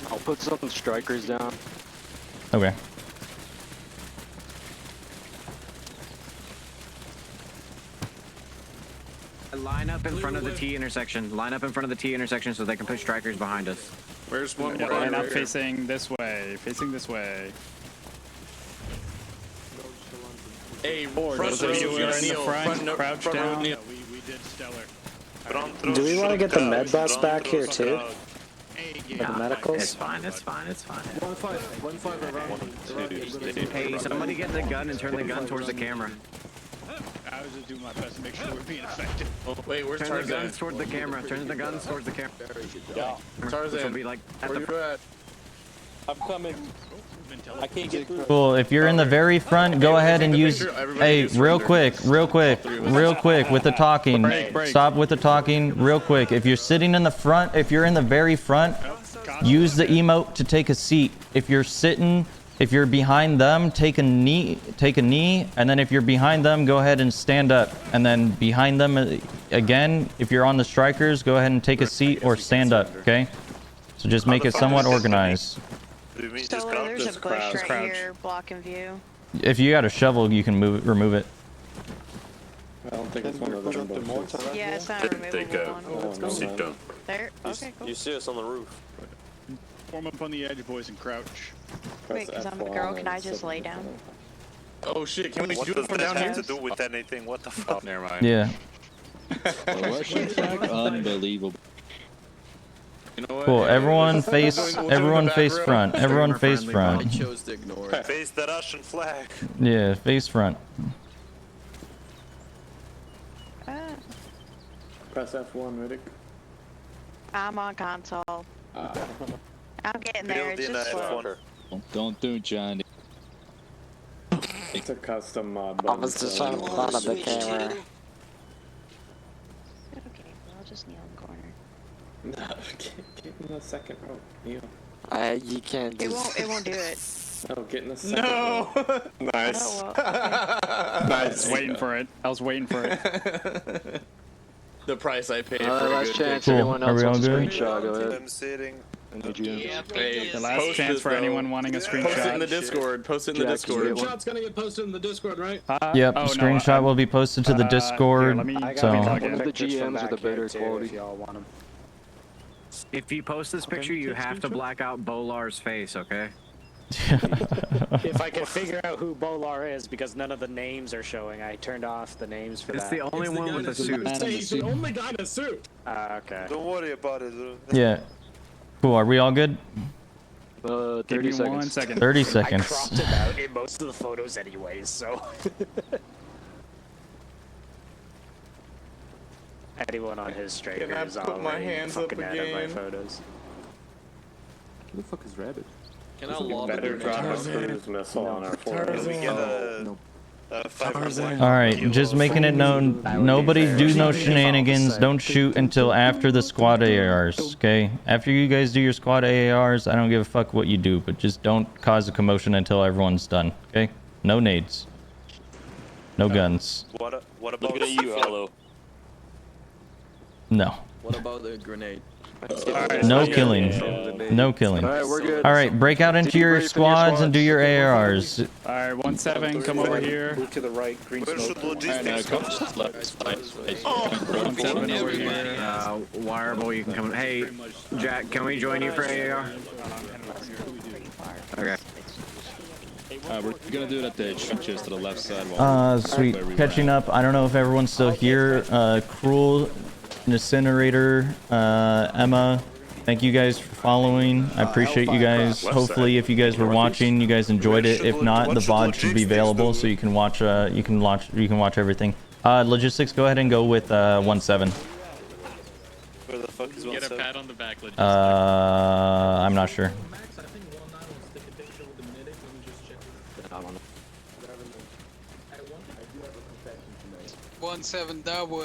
I'll put some strikers down. Okay. Line up in front of the T intersection. Line up in front of the T intersection so they can put strikers behind us. Where's one more? Line up facing this way. Facing this way. Hey, Those of you who are in the front, crouch down. We did stellar. Do we want to get the med bus back here too? The medicals? It's fine, it's fine, it's fine. 1-5 around. Hey, somebody get the gun and turn the gun towards the camera. I was just doing my best to make sure we're being effective. Oh, wait, where's Turn the Tarzan? guns toward the camera. Turn the guns towards the camera. Yeah. Tarzan, Which will be like at where the you at? I'm coming. I can't get through. Cool. If you're in the very front, go ahead and use. Hey, real quick, with the talking. Stop with the talking, real quick. If you're sitting in the front, if you're in the very front, use the emote to take a seat. If you're behind them, take a knee, and then if you're behind them, go ahead and stand up. And then behind them again, if you're on the strikers, go ahead and take a seat or stand up. Okay. So just make it somewhat organized. Solar, there's a bush right here blocking view. If you got a shovel, you can remove it. I don't think it's one of them. Yeah, it's not a removable one. Sit down. There? Okay, cool. You see us on the roof. Form up on the edge, boys, and crouch. Wait, because I'm a girl, can I just lay down? Oh shit, can we do it from down here? What does that have to do with anything? What the fuck? Never mind. Yeah. Russian flag, unbelievable. You know what? Cool. Everyone face front. Everyone face front. I chose to ignore it. Face the Russian flag. Yeah, face front. Press F1, Riddick. I'm on console. I'm getting there, it's just slow. Don't do it, Johnny. It's a custom mod. I was just trying to plan on the camera. Okay, well, I'll just kneel in the corner. No, get in the second row. Kneel. You can't just... It won't do it. No, get in the second row. Nice. Oh, well, okay. Nice. Waiting for it. I was waiting for it. The price I paid for last chance. Cool. Everyone Are else we all wants a good? screenshot. Go ahead. I'm sitting. The last chance for anyone wanting a screenshot. Post it in the Discord. Post it in the Discord. Screenshot's gonna get posted in the Discord, right? Yep. Oh, no, Screenshot will be posted to the Discord. Here, So. One of the GMs with the better quality. If y'all want them. If you post this picture, you have to black out Bolar's face, okay? If I can figure out who Bolar is, because none of the names are showing, I turned off the names for It's that. the only one with a suit. He's the only guy in a suit. Okay. Don't worry about it. Yeah. Cool. Are we all good? 30 Give me seconds. 1 second. 30 I seconds. cropped him out in most of the photos anyways, so... Anyone on his striker Can I is put my already hands up fucking out of my again? photos. Who the fuck is Rabbit? Can I log Better in? drop a cruise missile on our forehead. Can we get a 500? All right. Just making it known. Nobody do no shenanigans. Don't shoot until after the squad ARs. Okay. After you guys do your squad ARs, I don't give a fuck what you do, but just don't cause a commotion until everyone's done. Okay. No nades. No guns. What about Look at you, Elo. No. What about the grenade? No killing. No killing. Alright, we're good. All right, break out into your squads and do your ARs. Alright, 1-7, come over here. Move to the right, green Where smoke. should logistics go? 1-7 over here. Wireable, you can come. Hey, Jack, can we join you for AAR? Okay. We're gonna do it at the trenches to the left side. Sweet. Catching up. I don't know if everyone's still here. Cruel, Incinerator, Emma. Thank you guys for following. I appreciate you guys. Hopefully, if you guys were watching, you guys enjoyed it. If not, the VOD should be available, so you can watch. You can watch everything. Logistics. Go ahead and go with 1-7. Where the fuck is 1-7? Get a pat on the back, logistics. I'm not sure. 1-7 double.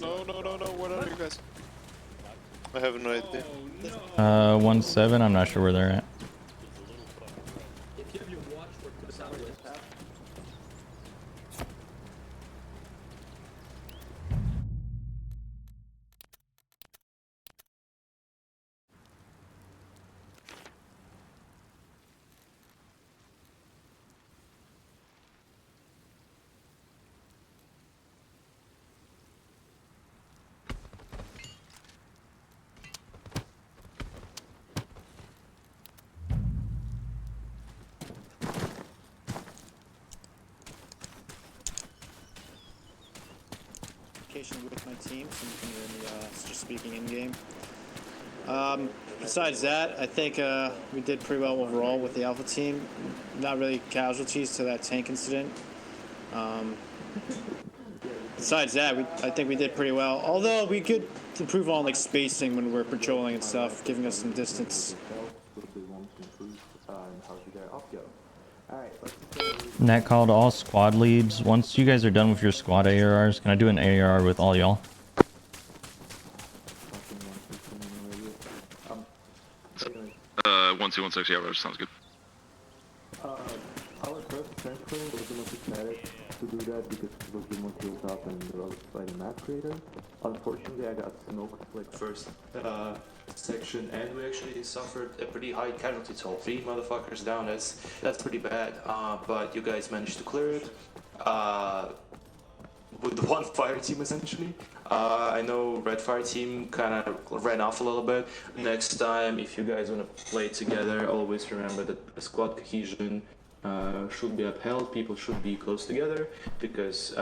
No, what are you guys? I have no idea. 1-7. I'm not sure where they're at. With my team, so you can hear me just speaking in game. Besides that, I think we did pretty well overall with the Alpha team. Not really casualties to that tank incident. Besides that, I think we did pretty well. Although we could improve on like spacing when we're patrolling and stuff, giving us some distance. Net call to all squad leads. Once you guys are done with your squad ARs, can I do an AR with all y'all? 1216, yeah, Roger, sounds good. Our first central was the most kinetic to do that because it was the most hilltop and I was fighting map creator. Unfortunately, I got smoked like first section, and we actually suffered a pretty high casualty toll. 3 motherfuckers down. That's pretty bad. But you guys managed to clear it with the one fire team essentially. I know red fire team kind of ran off a little bit. Next time, if you guys want to play together, always remember that squad cohesion should be upheld. People should be close together because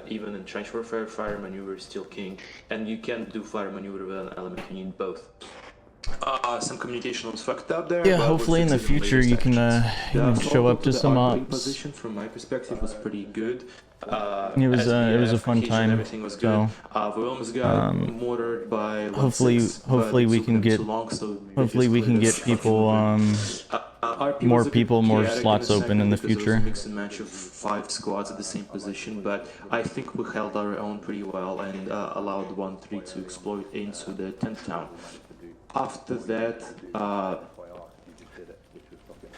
even in trench warfare, fire maneuver is still king, and you can't do fire maneuver with an element. You need both. Some communication was fucked up there. Yeah, hopefully in the future you can show up to some ops. Position from my perspective was pretty good. It was a fun time. Everything was good. So we almost got mortared by hopefully we can get people more slots open in the future. It was a mix and match of 5 squads at the same position, but I think we held our own pretty well and allowed 1-3 to exploit into the 10th town. After that,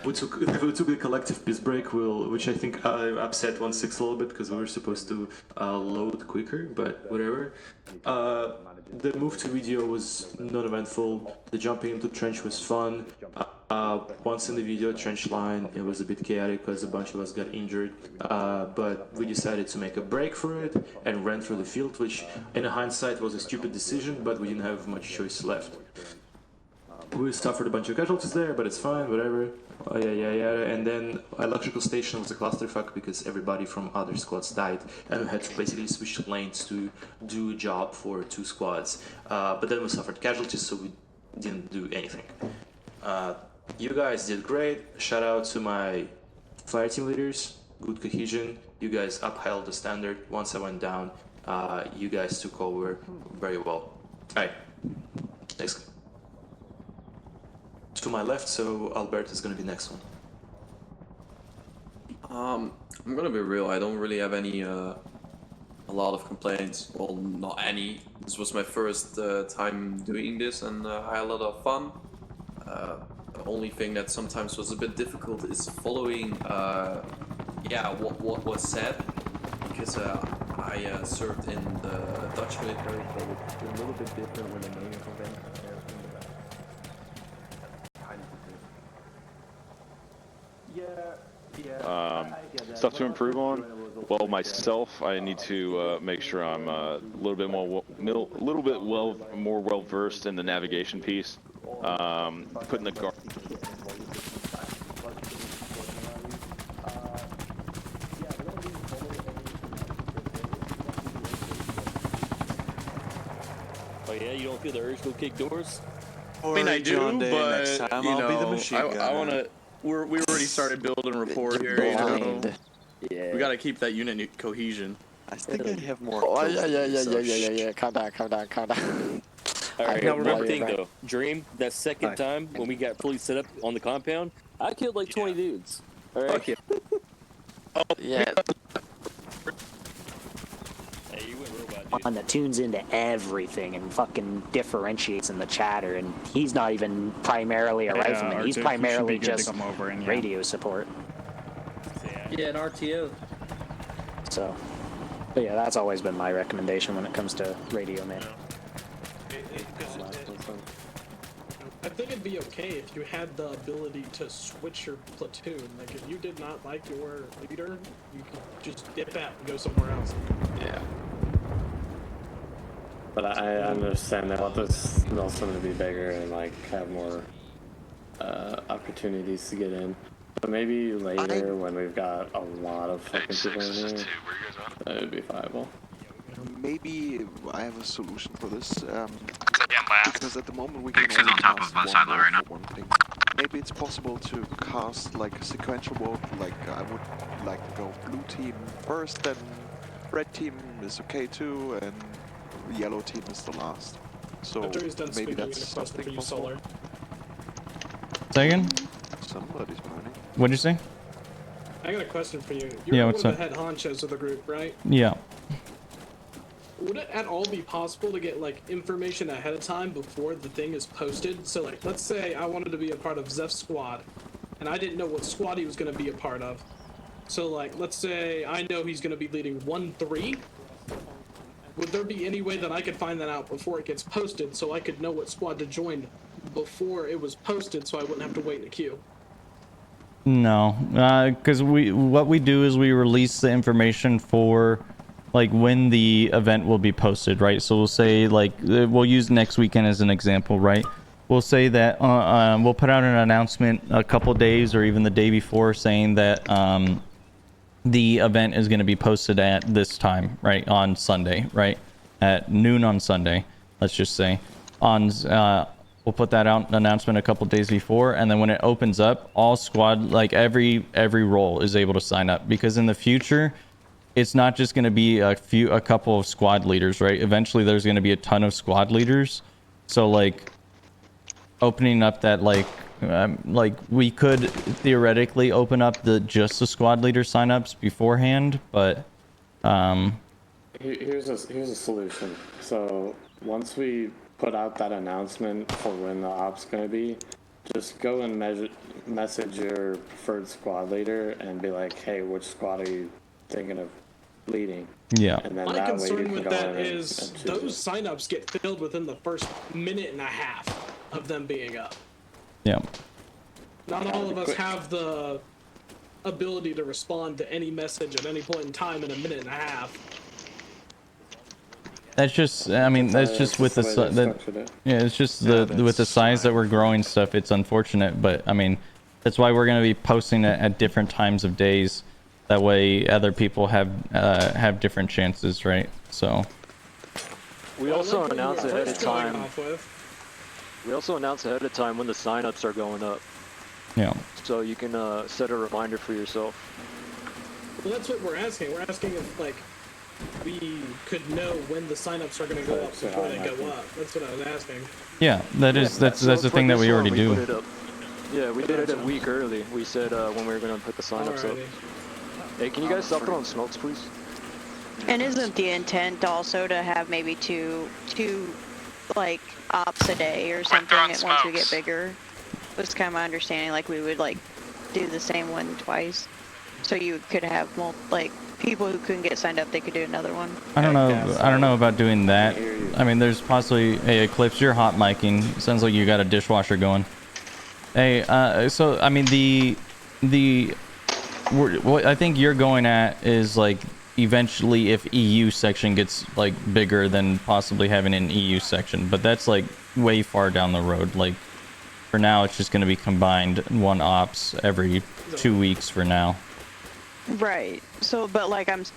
we took the collective piss break, which I think upset 1-6 a little bit because we were supposed to load quicker, but whatever. The move to video was non-eventful. The jumping into trench was fun. Once in the video trench line, it was a bit chaotic because a bunch of us got injured, but we decided to make a break for it and ran through the field, which in hindsight was a stupid decision, but we didn't have much choice left. We suffered a bunch of casualties there, but it's fine, whatever. And then electrical station was a clusterfuck because everybody from other squads died, and we had to basically switch lanes to do a job for 2 squads. But then we suffered casualties, so we didn't do anything. You guys did great. Shout out to my fire team leaders. Good cohesion. You guys upheld the standard. Once I went down, you guys took over very well. Alright, next. To my left, so Albert is gonna be next one. I'm gonna be real. I don't really have any a lot of complaints. Well, not any. This was my first time doing this, and I had a lot of fun. The only thing that sometimes was a bit difficult is following, what was said, because I served in the Dutch military, so it's a little bit different when the naming convention and everything. Stuff to improve on. Well, myself, I need to make sure I'm a little bit more well versed in the navigation piece. Putting the guard. Oh yeah, you don't feel the urge to go kick doors? I mean, I do, but I'll be the machine I want to. We already started building rapport here, you know. Yeah. We gotta keep that unit cohesion. I think I have more. Oh, yeah. Calm down. Alright, now remember thing though. Dream, that second time when we got fully set up on the compound, I killed like 20 dudes. Alright? Yeah. Hey, you went robot, One that tunes into everything and fucking differentiates in the chatter, and he's not even primarily a rifleman. He's primarily just radio support. Yeah, an RTO. So, but yeah, that's always been my recommendation when it comes to radio man. I think it'd be okay if you had the ability to switch your platoon. Like, if you did not like your leader, you could just dip out and go somewhere else. Yeah. But I understand that I want this Milsim to be bigger and like have more opportunities to get in. But maybe later when we've got a lot of fucking people in here, that would be viable. Maybe I have a solution for this. Because at the moment we can only cast one right now. One thing. Maybe it's possible to cast like a sequential vote. Like I would like to go blue team first, then red team is okay too, and yellow team is the last. So maybe that's something possible. Say again? Somebody's burning. What'd you say? I got a question for you. You're one of the head honchos of the group, right? Yeah. Would it at all be possible to get like information ahead of time before the thing is posted? So like, let's say I wanted to be a part of Zeph's squad, and I didn't know what squad he was going to be a part of. So, like, let's say I know he's going to be leading 1-3. Would there be any way that I could find that out before it gets posted so I could know what squad to join before it was posted so I wouldn't have to wait in a queue? No, because what we do is we release the information for like when the event will be posted, right? So we'll say like we'll use next weekend as an example, right? We'll say that we'll put out an announcement a couple days or even the day before saying that the event is going to be posted at this time, right, on Sunday, right, at noon on Sunday, let's just say. On we'll put that out announcement a couple days before, and then when it opens up, all squad, like every role is able to sign up, because in the future it's not just going to be a couple of squad leaders, right? Eventually there's going to be a ton of squad leaders. So like opening up that like we could theoretically open up just the squad leader signups beforehand, but here's a solution. So once we put out that announcement for when the op's going to be, just go and message your preferred squad leader and be like, hey, which squad are you thinking of leading? Yeah. And then My that way you concern can with go that in is and those signups get filled within the first minute and a half of them being up. Yeah. Not all of us have the ability to respond to any message at any point in time in a minute and a half. That's just, I mean, that's just with the yeah, it's just with the size that we're growing stuff. It's unfortunate, but I mean, that's why we're going to be posting it at different times of days. That way, other people have different chances, right? So. We also announce ahead of time. We also announce ahead of time when the signups are going up. Yeah. So you can set a reminder for yourself. Well, that's what we're asking. We're asking if, like, we could know when the signups are going to go up before they go up. That's what I was asking. Yeah, that's the thing that we already do. Yeah, we did it a week early. We said when we were going to put the signups up. Hey, can you guys stop throwing smokes, please? And isn't the intent also to have maybe two like ops a day or something once we get bigger? Was kind of my understanding, like we would like do the same one twice, so you could have like people who couldn't get signed up, they could do another one. I don't know about doing that. I mean, there's possibly, hey, Eclipse, you're hot micing. Sounds like you got a dishwasher going. Hey, so I mean what I think you're going at is like eventually if EU section gets like bigger than possibly having an EU section, but that's like way far down the road. Like for now, it's just going to be combined one ops every 2 weeks for now. Right. So, but like I was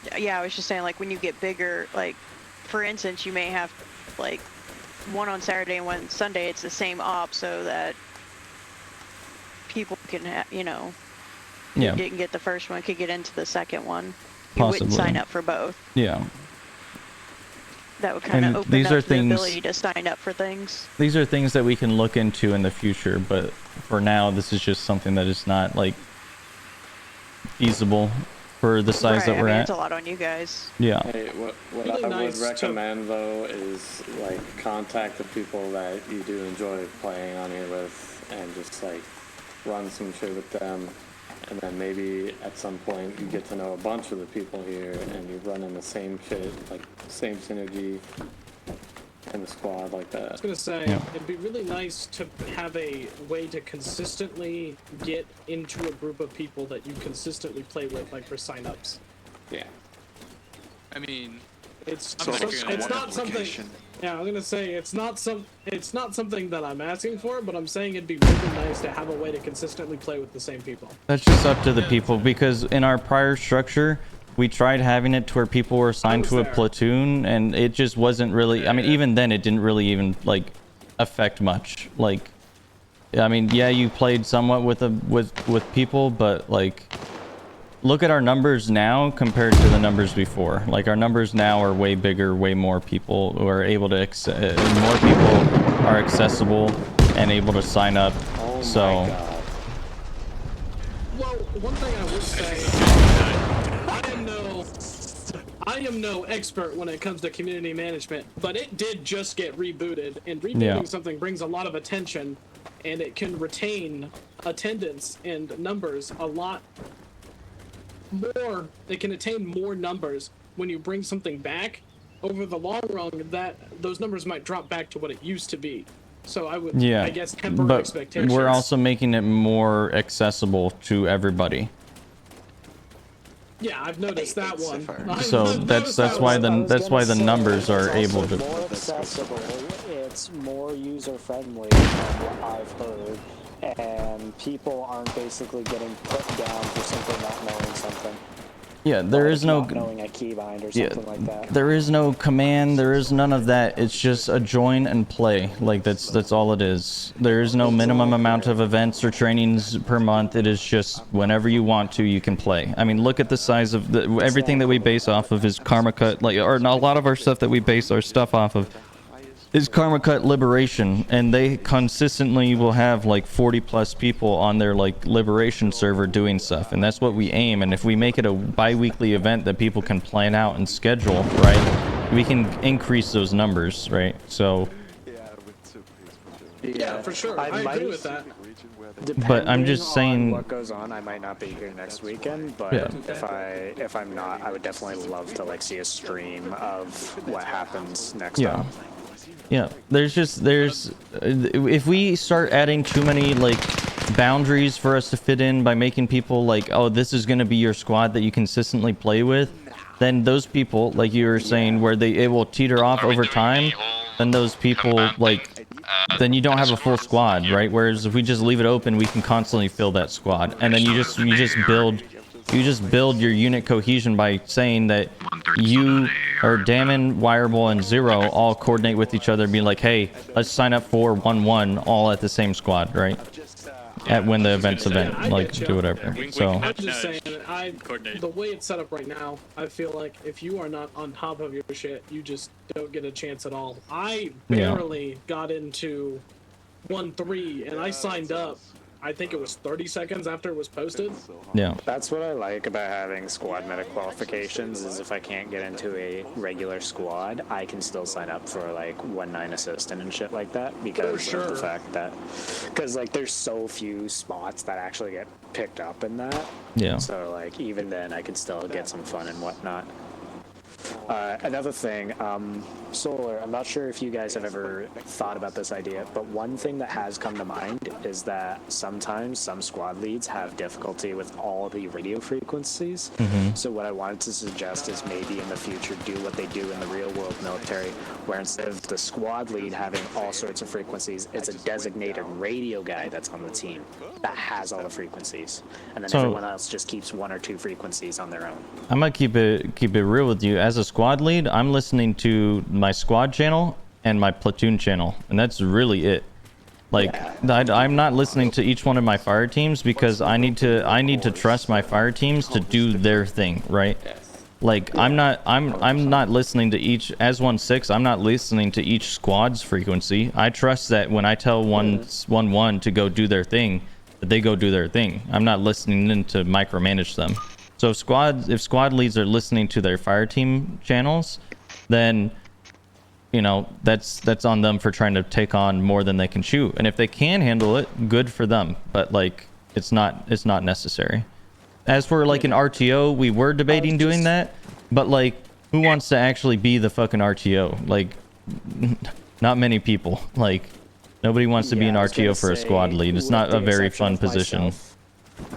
just saying, like when you get bigger, like for instance, you may have like one on Saturday and one Sunday. It's the same op, so that people can have, Yeah. who didn't get the first one could get into the second one. You Possibly. wouldn't sign up for both. Yeah. That would kind of open these up are the ability to sign up for things. These are things that we can look into in the future, but for now, this is just something that is not like feasible for the size that we're at. It's a lot on you guys. Yeah. Hey, what Really I nice would recommend though is like contact the people that you do enjoy playing on here with and just like run some shit with them, and then maybe at some point you get to know a bunch of the people here and you run in the same shit, like same synergy in the squad like that. I was gonna say, it'd be really nice to have a way to consistently get into a group of people that you consistently play with, like for signups. Yeah. I mean, it's it's not something. Yeah, I'm gonna say it's not something that I'm asking for, but I'm saying it'd be really nice to have a way to consistently play with the same people. That's just up to the people, because in our prior structure, we tried having it to where people were assigned to a platoon, and it just wasn't really, I mean, even then it didn't really even like affect much. Like, I mean, yeah, you played somewhat with people, but like, look at our numbers now compared to the numbers before. Like, our numbers now are way bigger, way more people who are able to more people are accessible and able to sign up. Oh so my God. Well, one thing I would say, I am no expert when it comes to community management, but it did just get rebooted, and rebooting something brings a lot of attention, and it can retain attendance and numbers a lot attain more numbers when you bring something back. Over the long run, those numbers might drop back to what it used to be. So I would, I guess, temper but expectations. we're also making it more accessible to everybody. Yeah, I've noticed that one. So that's why the numbers are able to. More accessible. It's more user friendly from what I've heard, and people aren't basically getting put down for simply not knowing something. Yeah, there is no not knowing a keybind or something like that. There is no command, there is none of that. It's just a join and play. Like that's all it is. There is no minimum amount of events or trainings per month. It is just whenever you want to, you can play. I mean, look at the size of everything that we base off of is Karma Cut, like, or a lot of our stuff that we base our stuff off of is Karma Cut Liberation, and they consistently will have like 40 plus people on their like Liberation server doing stuff, and that's what we aim. And if we make it a bi-weekly event that people can plan out and schedule, right, we can increase those numbers, right? So yeah, for sure. I agree with that. But I'm just saying, what goes on, I might not be here next weekend, but yeah. if I'm not, I would definitely love to like see a stream of what happens next yeah. up. Yeah, if we start adding too many like boundaries for us to fit in by making people like, oh, this is going to be your squad that you consistently play with, then those people, like you were saying, where it will teeter off over time, then those people like, then you don't have a full squad, right? Whereas if we just leave it open, we can constantly fill that squad, and then you just build your unit cohesion by saying that you or Damon, Wireball, and Zero all coordinate with each other, being like, hey, let's sign up for 1-1 all at the same squad, right? At when the event's like do whatever. So I'm just saying, the way it's set up right now, I feel like if you are not on top of your shit, you just don't get a chance at all. I barely got into 1-3, and I signed up. I think it was 30 seconds after it was posted. Yeah. That's what I like about having squad medic qualifications, is if I can't get into a regular squad, I can still sign up for like 1-9 assistant and shit like that, because of the fact that, because like there's so few spots that actually get picked up in that. Yeah. So like even then I could still get some fun and whatnot. Another thing, Solar, I'm not sure if you guys have ever thought about this idea, but one thing that has come to mind is that sometimes some squad leads have difficulty with all the radio frequencies. So what I wanted to suggest is maybe in the future do what they do in the real world military, where instead of the squad lead having all sorts of frequencies, it's a designated radio guy that's on the team that has all the frequencies, and then everyone else just keeps 1 or 2 frequencies on their own. I'm gonna keep it real with you. As a squad lead, I'm listening to my squad channel and my platoon channel, and that's really it. Like, I'm not listening to each one of my fire teams, because I need to trust my fire teams to do their thing, right? Like, I'm not listening to each, as 1-6, I'm not listening to each squad's frequency. I trust that when I tell 1-1 to go do their thing, that they go do their thing. I'm not listening in to micromanage them. So if squad leads are listening to their fire team channels, then, you know, that's on them for trying to take on more than they can chew. And if they can handle it, good for them. But like, it's not necessary. As for like an RTO, we were debating doing that, but like, who wants to actually be the fucking RTO? Like, not many people. Like, nobody wants to be an RTO for a squad lead. It's not a very fun position.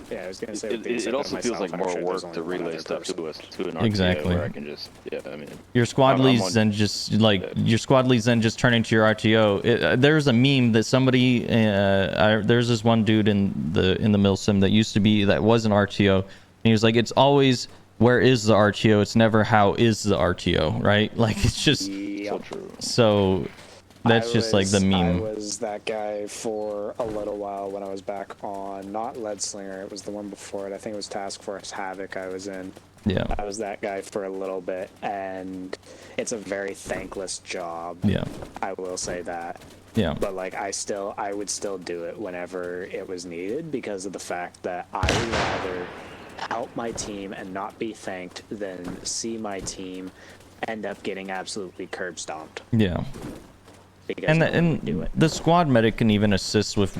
Yeah, I was gonna say it also feels like more work to relay stuff to an RTA Exactly. where I can just, I mean, your squad leads then just turn into your RTO. There's a meme that somebody there's this one dude in the Milsim that was an RTO, and he was like, it's always where is the RTO, it's never how is the RTO, right? Like, it's just so true. So that's just like the meme. I was that guy for a little while when I was back on, not Lead Slinger, it was the one before it. I think it was Task Force Havoc I was in. Yeah. I was that guy for a little bit, and it's a very thankless job. Yeah. I will say that. Yeah. But like, I would still do it whenever it was needed, because of the fact that I would rather help my team and not be thanked than see my team end up getting absolutely curb stomped. Yeah. Because And the squad medic can even assist with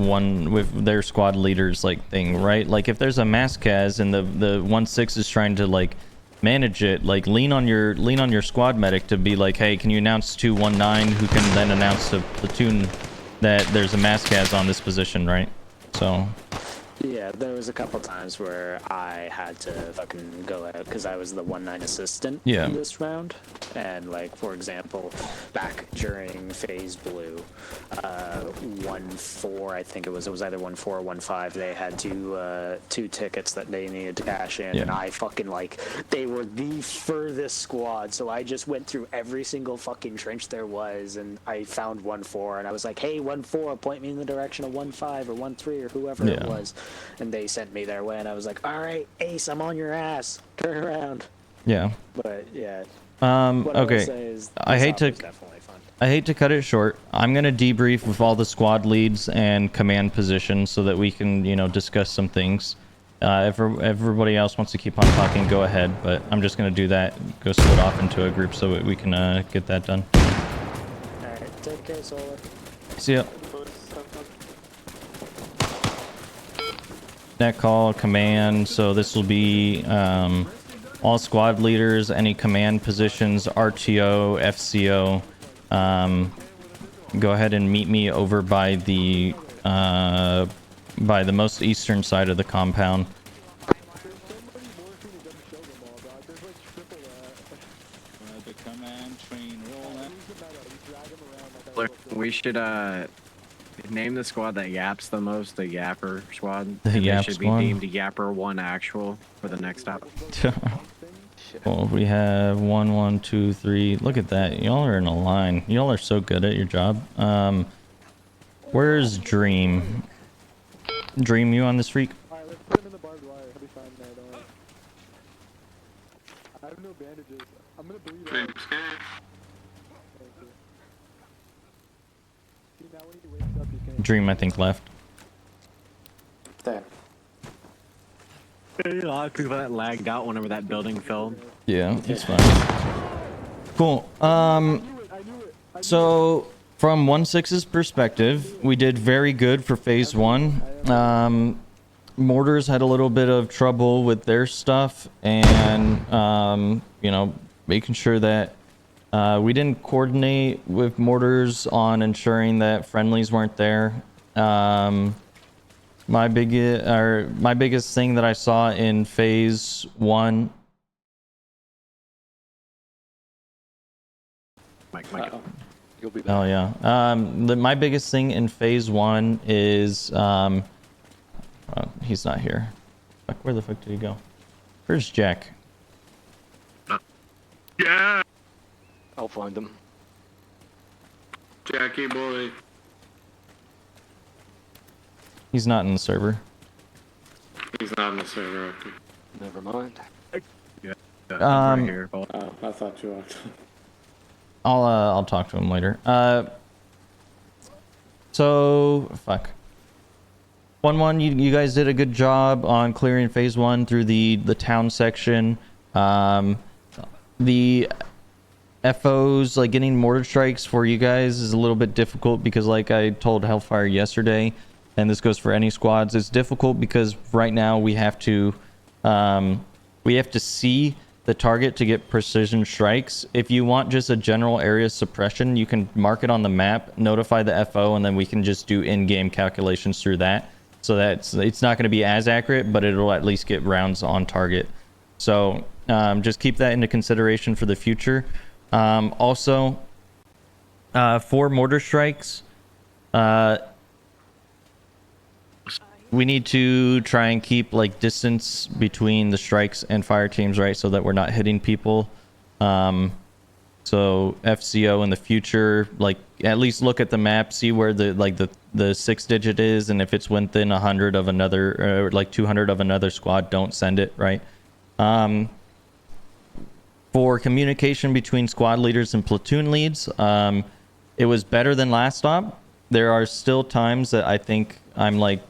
their squad leader's like thing, right? Like if there's a mass cas and the 1-6 is trying to like manage it, like lean on your squad medic to be like, hey, can you announce to 1-9, who can then announce to platoon that there's a mass cas on this position, right? So yeah, there was a couple times where I had to fucking go out because I was the 1-9 assistant in this round. And like, for example, back during phase blue, 1-4, I think it was either 1-4 or 1-5, they had two tickets that they needed to cash in, and I fucking like, they were the furthest squad, so I just went through every single fucking trench there was, and I found 1-4, and I was like, hey, 1-4, point me in the direction of 1-5 or 1-3 or whoever it was. And they sent me their way, and I was like, all right, Ace, I'm on your ass. Turn around. Yeah. But, yeah. Okay. I hate to cut it short. I'm going to debrief with all the squad leads and command positions so that we can, discuss some things. If everybody else wants to keep on talking, go ahead. But I'm just going to do that. Go split off into a group so that we can get that done. Alright, take care, Solar. See ya. Net call, command, so this will be all squad leaders, any command positions, RTO, FCO. Go ahead and meet me over by the most eastern side of the compound. We should name the squad that yaps the most, the Yapper squad. The Yap should squad? be deemed Yapper 1 actual for the next stop. Well, we have 1, 1, 2, 3. Look at that. Y'all are in a line. Y'all are so good at your job. Where's Dream? Dream, you on this freak? Alright, let's put him in the barbed wire. He'll be fine there, don't worry. I have no bandages. I'm gonna bleed out. See, now when he wakes up, he's gonna... Dream, I think, left. There. A lot of people that lagged out whenever that building fell. Yeah, it's fine. Cool. So from 1-6's perspective, we did very good for phase 1. Mortars had a little bit of trouble with their stuff, and making sure that we didn't coordinate with mortars on ensuring that friendlies weren't there. My biggest thing that I saw in phase 1. You'll be back. Oh yeah. My biggest thing in phase 1 is he's not here. Fuck, where the fuck did he go? Where's Jack? Yeah. I'll find them. Jackie boy. He's not in the server. He's not in the server. Okay. Never mind. Yeah. Right here. Oh, I thought you were. I'll talk to him later. So fuck. 1-1, you guys did a good job on clearing phase 1 through the town section. The FOs, like getting mortar strikes for you guys is a little bit difficult because, like I told Hellfire yesterday, and this goes for any squads, it's difficult because right now we have to see the target to get precision strikes. If you want just a general area suppression, you can mark it on the map, notify the FO, and then we can just do in-game calculations through that. So that it's not going to be as accurate, but it'll at least get rounds on target. So just keep that into consideration for the future. Also, for mortar strikes, we need to try and keep like distance between the strikes and fire teams, right? So that we're not hitting people. So FCO in the future, like at least look at the map, see where the 6-digit is, and if it's within 100 of another, or like 200 of another squad, don't send it, right? For communication between squad leaders and platoon leads, it was better than last stop. There are still times that I think I'm like,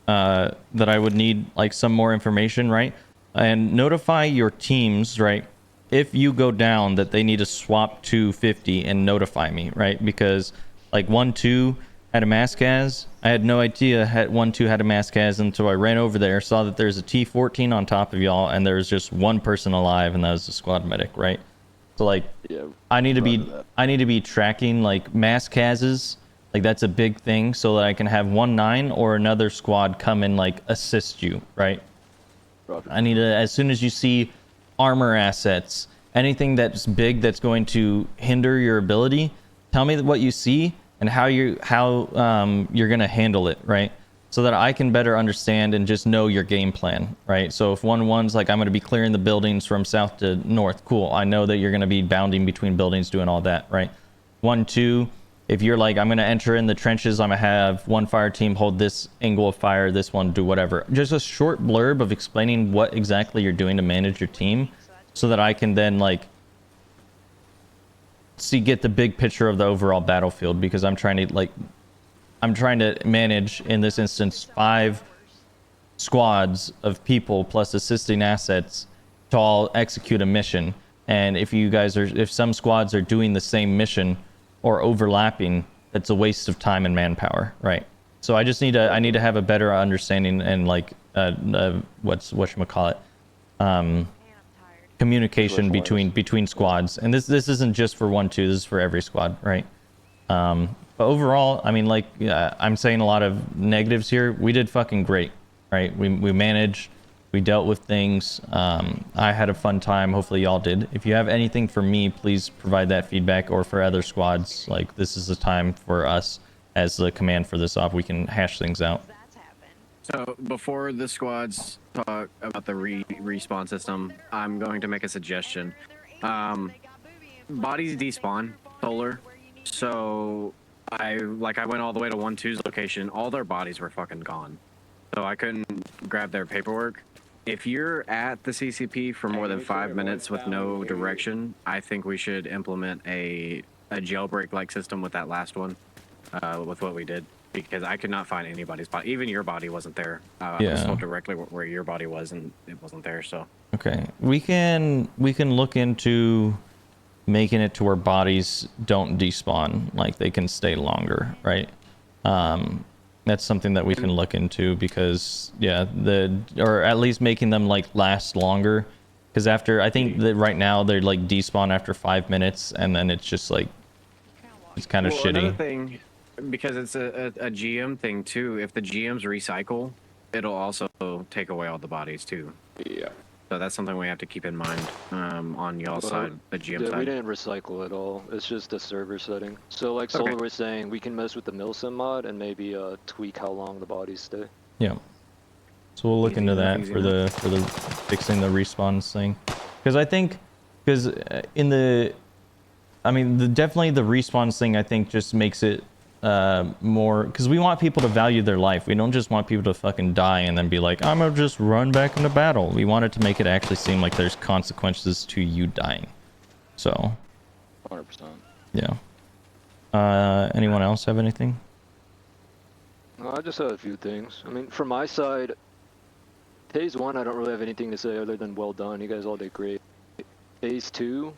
that I would need like some more information, right? And notify your teams, right? If you go down, that they need to swap to 50 and notify me, right? Because Like 1-2 had a Maskaz. I had no idea 1-2 had a Maskaz until I ran over there, saw that there's a T-14 on top of y'all, and there was just one person alive, and that was the squad medic, right? So like, Yeah, I need to be tracking like Maskazes. Like that's a big thing, so that I can have 1-9 or another squad come and like assist you, right? I need to, as soon as you see armor assets, anything that's big that's going to hinder your ability, tell me what you see and how you're gonna handle it, right? So that I can better understand and just know your game plan, right? So if 1-1's like I'm gonna be clearing the buildings from south to north, cool. I know that you're gonna be bounding between buildings, doing all that, right? 1-2, if you're like I'm gonna enter in the trenches, I'm gonna have one fire team hold this angle of fire, this one do whatever. Just a short blurb of explaining what exactly you're doing to manage your team, so that I can then like get the big picture of the overall battlefield, because I'm trying to manage, in this instance, 5 squads of people plus assisting assets to all execute a mission. And if some squads are doing the same mission or overlapping, that's a waste of time and manpower, right? So I just need to have a better understanding and like whatchamacallit, communication between squads. And this isn't just for 1-2, this is for every squad, right? But overall, I mean, like, I'm saying a lot of negatives here. We did fucking great, right? We managed, we dealt with things. I had a fun time. Hopefully y'all did. If you have anything for me, please provide that feedback, or for other squads. Like, this is the time for us as the command for this op. We can hash things out. So before the squads talk about the respawn system, I'm going to make a suggestion. Bodies despawn solar, so I went all the way to 1-2's location. All their bodies were fucking gone, so I couldn't grab their paperwork. If you're at the CCP for more than 5 minutes with no direction, I think we should implement a jailbreak-like system with that last one, with what we did. Because I could not find anybody's body. Even your body wasn't there. I was told directly where your body was, and it wasn't there. So okay, we can look into making it to where bodies don't despawn, like they can stay longer, right? That's something that we can look into, because or at least making them like last longer. Because I think that right now they're like despawn after 5 minutes, and then it's just like it's kind of shitty. Another thing, because it's a GM thing too, if the GMs recycle, it'll also take away all the bodies too. Yeah. So that's something we have to keep in mind on y'all's side, the GM side. We didn't recycle at all. It's just a server setting. So like Solar was saying, we can mess with the Milsim mod and maybe tweak how long the bodies stay. Yeah. So we'll look into that for the fixing the respawns thing. Because I think, definitely the respawns thing, I think just makes it more, because we want people to value their life. We don't just want people to fucking die and then be like, I'm gonna just run back into battle. We want it to make it actually seem like there's consequences to you dying. So 100%. Yeah. Anyone else have anything? I just had a few things. I mean, from my side, phase 1, I don't really have anything to say other than well done. You guys all did great. Phase 2,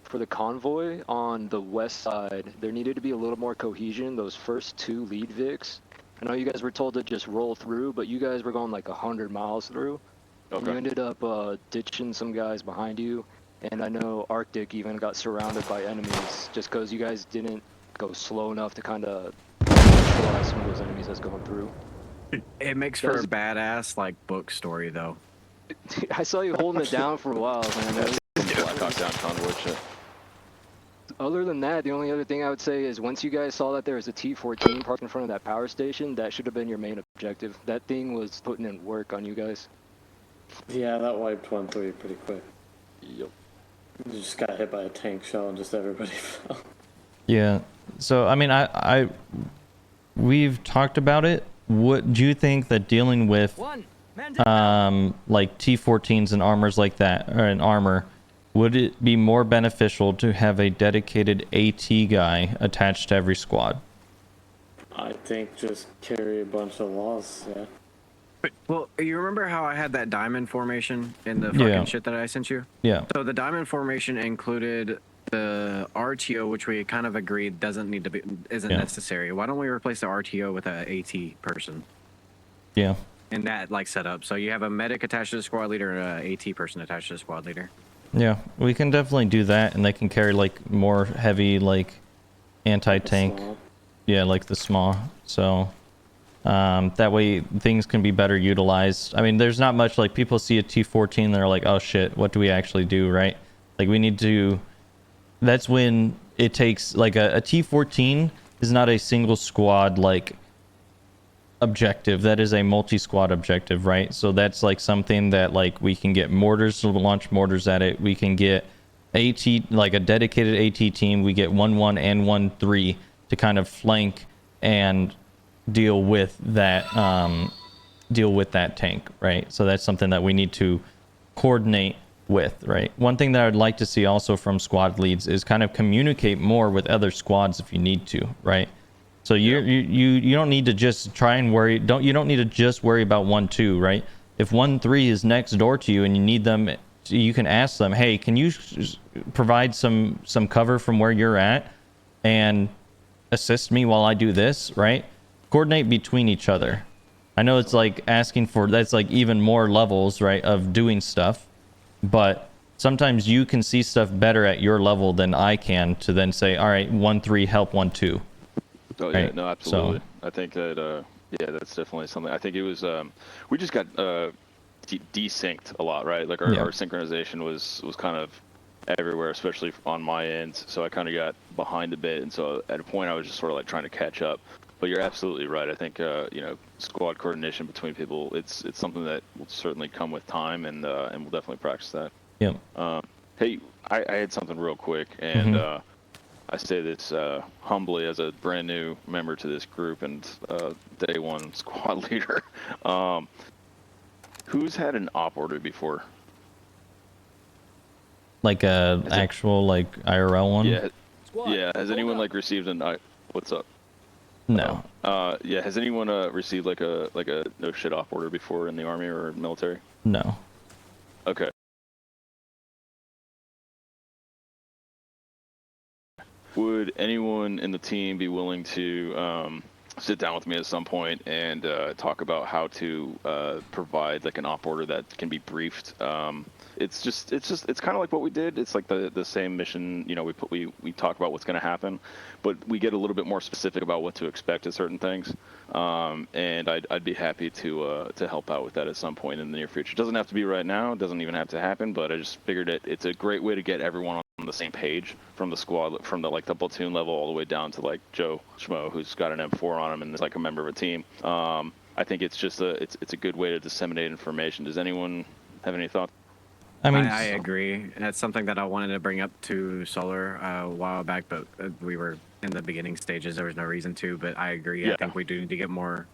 for the convoy on the west side, there needed to be a little more cohesion. Those first 2 lead Vics, I know you guys were told to just roll through, but you guys were going like 100 miles through. Okay. You ended up ditching some guys behind you, and I know Arctic even got surrounded by enemies just because you guys didn't go slow enough to kind of neutralize some of those enemies that's going through. It makes for a badass like book story though. I saw you holding it down for a while, man. Black Hawk down convoy shit. Other than that, the only other thing I would say is once you guys saw that there was a T-14 parked in front of that power station, that should have been your main objective. That thing was putting in work on you guys. Yeah, that wiped 1-3 pretty quick. Yep. You just got hit by a tank shell and just everybody fell. Yeah. So I mean, we've talked about it. What do you think that dealing with like T-14s and armors like that, or an armor, would it be more beneficial to have a dedicated AT guy attached to every squad? I think just carry a bunch of laws, yeah. Well, you remember how I had that diamond formation in the fucking shit that I sent you? Yeah. So the diamond formation included the RTO, which we kind of agreed isn't necessary. Why don't we replace the RTO with a AT person? Yeah. In that like setup, so you have a medic attached to the squad leader and a AT person attached to the squad leader. Yeah, we can definitely do that, and they can carry like more heavy like anti-tank. Yeah, like the SMAW. So that way things can be better utilized. I mean, there's not much, like people see a T14, they're like, oh shit, what do we actually do, right? Like we need to, that's when it takes like a T14 is not a single squad like objective. That is a multi-squad objective, right? So that's like something that like we can get mortars to launch mortars at it. We can get AT, like a dedicated AT team. We get 1-1 and 1-3 to kind of flank and deal with that tank, right? So that's something that we need to coordinate with, right? One thing that I'd like to see also from squad leads is kind of communicate more with other squads if you need to, right? So you don't need to just try and worry. You don't need to just worry about 1-2, right? If 1-3 is next door to you and you need them, you can ask them, hey, can you provide some cover from where you're at and assist me while I do this, right? Coordinate between each other. I know it's like asking for, that's like even more levels, right, of doing stuff, but sometimes you can see stuff better at your level than I can to then say, all right, 1-3 help 1-2. Oh yeah, right? no, absolutely. So, I think that yeah, that's definitely something. I think it was we just got desynced a lot, right? Like our synchronization was kind of everywhere, especially on my end. So I kind of got behind a bit, and so at a point I was just sort of like trying to catch up. But you're absolutely right. I think you know, squad coordination between people, it's something that will certainly come with time, and we'll definitely practice that. Yep. Hey, I had something real quick, and I say this humbly as a brand new member to this group and day one squad leader. Who's had an op order before? like a actual like IRL one? Yeah. Yeah. Has anyone like received an what's up? No. Yeah. Has anyone received like a no shit op order before in the army or military? No. Okay. Would anyone in the team be willing to sit down with me at some point and talk about how to provide like an op order that can be briefed? It's kind of like what we did. It's like the same mission. You know, we talk about what's going to happen, but we get a little bit more specific about what to expect at certain things. And I'd be happy to help out with that at some point in the near future. It doesn't have to be right now. It doesn't even have to happen. But I just figured it's a great way to get everyone on the same page from the squad, from the platoon level all the way down to like Joe Schmo, who's got an M4 on him and is like a member of a team. I think it's just it's a good way to disseminate information. Does anyone have any thoughts? I mean, I agree. That's something that I wanted to bring up to Solar a while back, but we were in the beginning stages. There was no reason to, but I agree. Yeah. I think we do need to get more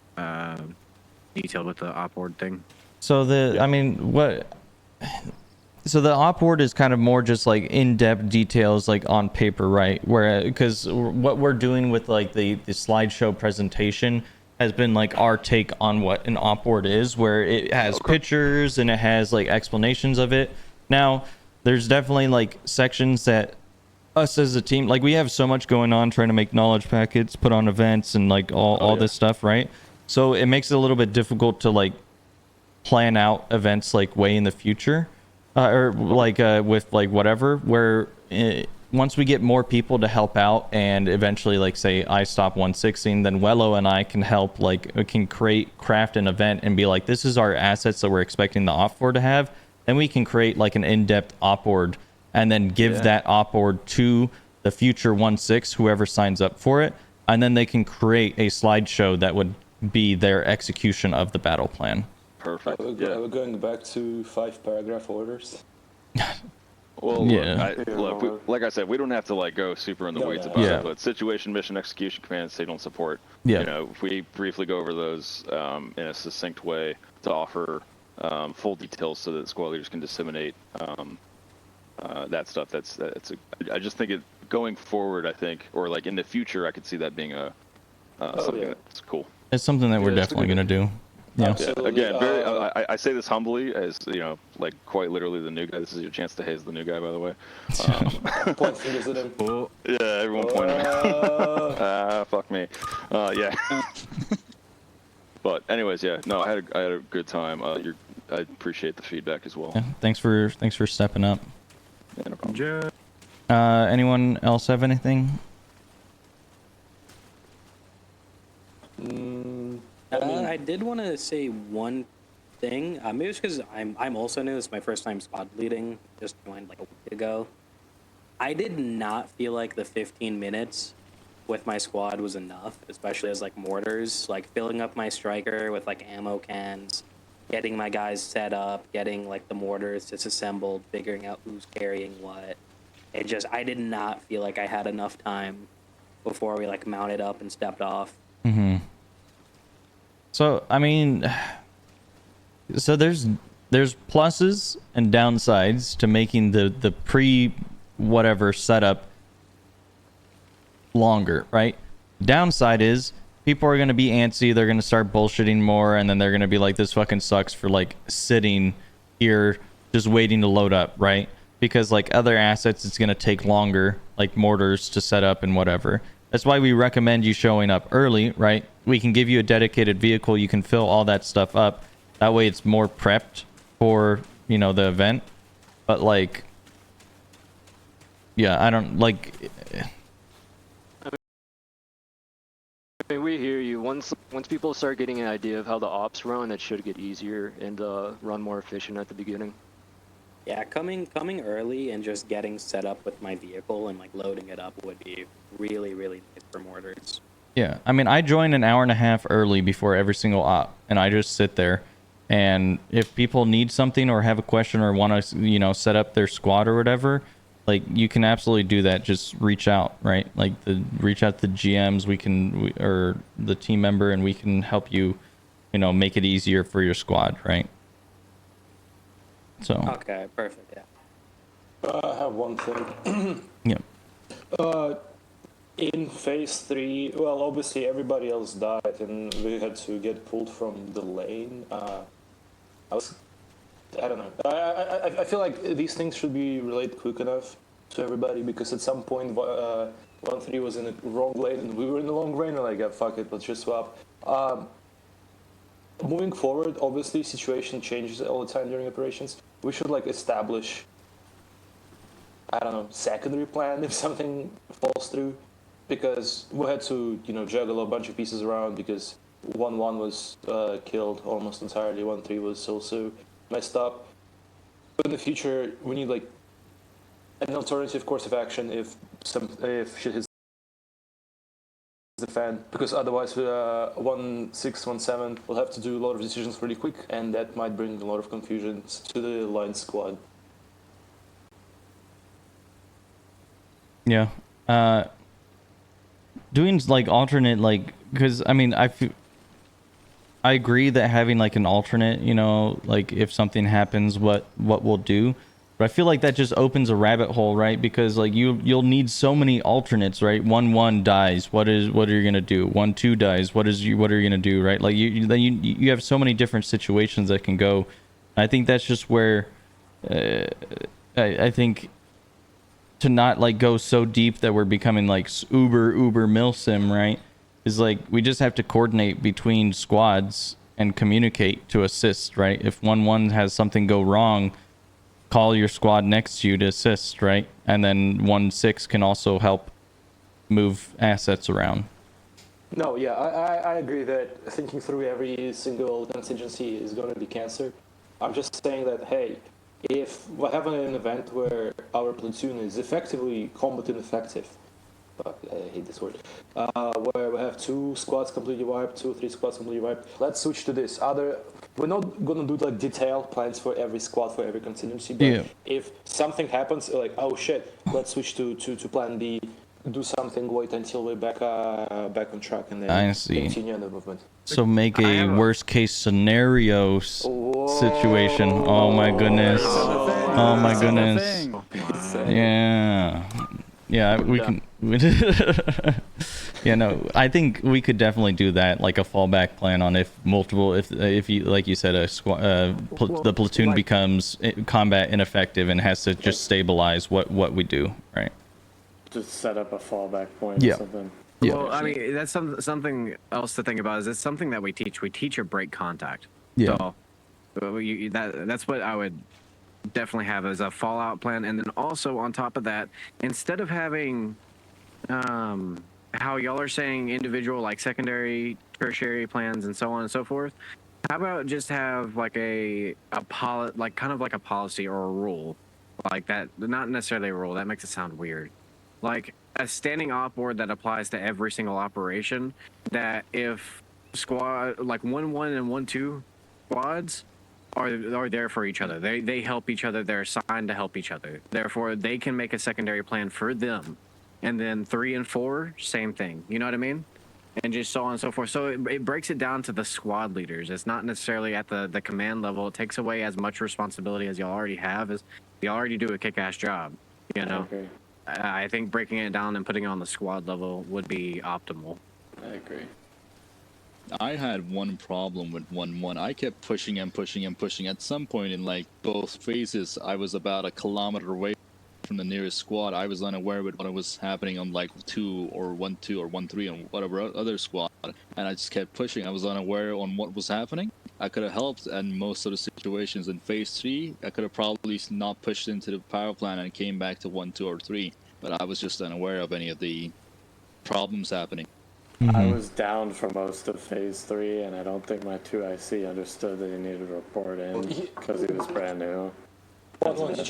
detailed with the op board thing. So I mean, so the op board is kind of more just like in-depth details like on paper, right? Where, because what we're doing with like the slideshow presentation has been like our take on what an op board is, where it has pictures and it has like explanations of it. Now, there's definitely like sections that us as a team, like we have so much going on trying to make knowledge packets, put on events and like all this stuff, right? So it makes it a little bit difficult to like plan out events like way in the future, or like with like whatever, where once we get more people to help out and eventually like say I stop 160, then Wello and I can help, like we can craft an event and be like, this is our assets that we're expecting the op board to have. Then we can create like an in-depth op board and then give that op board to the future 1/6, whoever signs up for it, and then they can create a slideshow that would be their execution of the battle plan. Perfect. Are we going back to 5-paragraph orders? Well, look, like I said, we don't have to like go super in the weeds about it, but situation, mission, execution, command, signal, and support. You know, if we briefly go over those in a succinct way to offer full details so that squad leaders can disseminate that stuff. I just think it going forward. I think, or like in the future, I could see that being something that's cool. It's something that we're definitely gonna do. Yeah. Again, very. I say this humbly, as you know, like quite literally the new guy. This is your chance to haze the new guy, by the way. Point fingers at him. Yeah, everyone pointed. Fuck me. Yeah. But anyways, yeah. No, I had a good time. I appreciate the feedback as well. Yeah, thanks for stepping up. Yeah, no problem. Anyone else have anything? I did want to say one thing. Maybe it's because I'm also new. It's my first time squad leading. Just joined like a week ago. I did not feel like the 15 minutes with my squad was enough, especially as like mortars, like filling up my striker with like ammo cans, getting my guys set up, getting like the mortars disassembled, figuring out who's carrying what. I did not feel like I had enough time before we like mounted up and stepped off. Mm-hmm. So I mean, so there's pluses and downsides to making the pre whatever setup longer, right? Downside is people are going to be antsy, they're going to start bullshitting more, and then they're going to be like, this fucking sucks for like sitting here just waiting to load up, right? Because like other assets, it's going to take longer, like mortars to set up and whatever. That's why we recommend you showing up early, right? We can give you a dedicated vehicle, you can fill all that stuff up. That way it's more prepped for, you know, the event. But like, yeah, I don't like. I mean, we hear you. Once people start getting an idea of how the ops run, it should get easier and run more efficient at the beginning. Yeah, coming early and just getting set up with my vehicle and like loading it up would be really, really nice for mortars. Yeah, I mean, I join an hour and a half early before every single op, and I just sit there. And if people need something or have a question or want to, you know, set up their squad or whatever, like you can absolutely do that. Just reach out, right? Like reach out to the GMs, or the team member, and we can help you, you know, make it easier for your squad, right? So. Okay, perfect. Yeah. I have one thing. Yeah. In phase 3, well, obviously everybody else died, and we had to get pulled from the lane. I don't know. I feel like these things should be relayed quick enough to everybody, because at some point 1-3 was in the wrong lane and we were in the long lane, and like, yeah, fuck it, let's just swap. Moving forward, obviously situation changes all the time during operations. We should like establish, I don't know, secondary plan if something falls through, because we had to, you know, juggle a bunch of pieces around, because 1-1 was killed almost entirely, 1-3 was also messed up. But in the future, we need like an alternative course of action if shit hits the fan, because otherwise 1-6, 1-7 will have to do a lot of decisions really quick, and that might bring a lot of confusion to the line squad. Yeah. Doing like alternate, like, because I mean, I agree that having like an alternate, you know, like if something happens, what we'll do. But I feel like that just opens a rabbit hole, right? Because like you'll need so many alternates, right? 1-1 dies. What are you gonna do? 1-2 dies. What are you gonna do, right? Like you have so many different situations that can go. I think that's just where I think to not like go so deep that we're becoming like uber Milsim, right? Is like we just have to coordinate between squads and communicate to assist, right? If 1-1 has something go wrong, call your squad next to you to assist, right? And then 1-6 can also help move assets around. No, yeah, I agree that thinking through every single contingency is going to be cancer. I'm just saying that, hey, if we're having an event where our platoon is effectively combat ineffective, fuck, I hate this word, where we have 2 squads completely wiped, 2-3 squads completely wiped, let's switch to this. We're not gonna do like detailed plans for every squad, for every contingency, but yeah. If something happens, like, oh shit, let's switch to plan B, do something, wait until we're back on track, and then continue the movement. So make a worst case scenario situation. Oh my goodness. Oh my goodness. Yeah. Yeah, we can Yeah, no, I think we could definitely do that, like a fallback plan on if you, like you said, the platoon becomes combat ineffective and has to just stabilize what we do, right? Just set up a fallback point Yeah. or something. Yeah. Well, I mean, that's something else to think about. Is it's something that we teach. We teach a break contact. Yeah. So that's what I would definitely have as a fallout plan, and then also on top of that, instead of having how y'all are saying individual like secondary, tertiary plans and so on and so forth, how about just have like kind of like a policy or a rule like that, not necessarily a rule, that makes it sound weird, like a standing op board that applies to every single operation, that if squad like 1-1 and 1-2 squads are there for each other. They help each other. They're assigned to help each other. Therefore, they can make a secondary plan for them. And then 3 and 4, same thing. You know what I mean? And just so on and so forth. So it breaks it down to the squad leaders. It's not necessarily at the command level. It takes away as much responsibility as y'all already have. As y'all already do a kick-ass job. You know? Okay. I think breaking it down and putting it on the squad level would be optimal. I agree. I had one problem with 1-1. I kept pushing and pushing and pushing. At some point in like both phases, I was about a kilometer away from the nearest squad. I was unaware with what was happening on like 2 or 1-2 or 1-3 and whatever other squad. And I just kept pushing. I was unaware on what was happening. I could have helped in most of the situations. In phase 3, I could have probably not pushed into the power plant and came back to 1, 2, or 3. But I was just unaware of any of the problems happening. I was down for most of phase 3, and I don't think my 2IC understood that he needed to report in because he was brand new. Did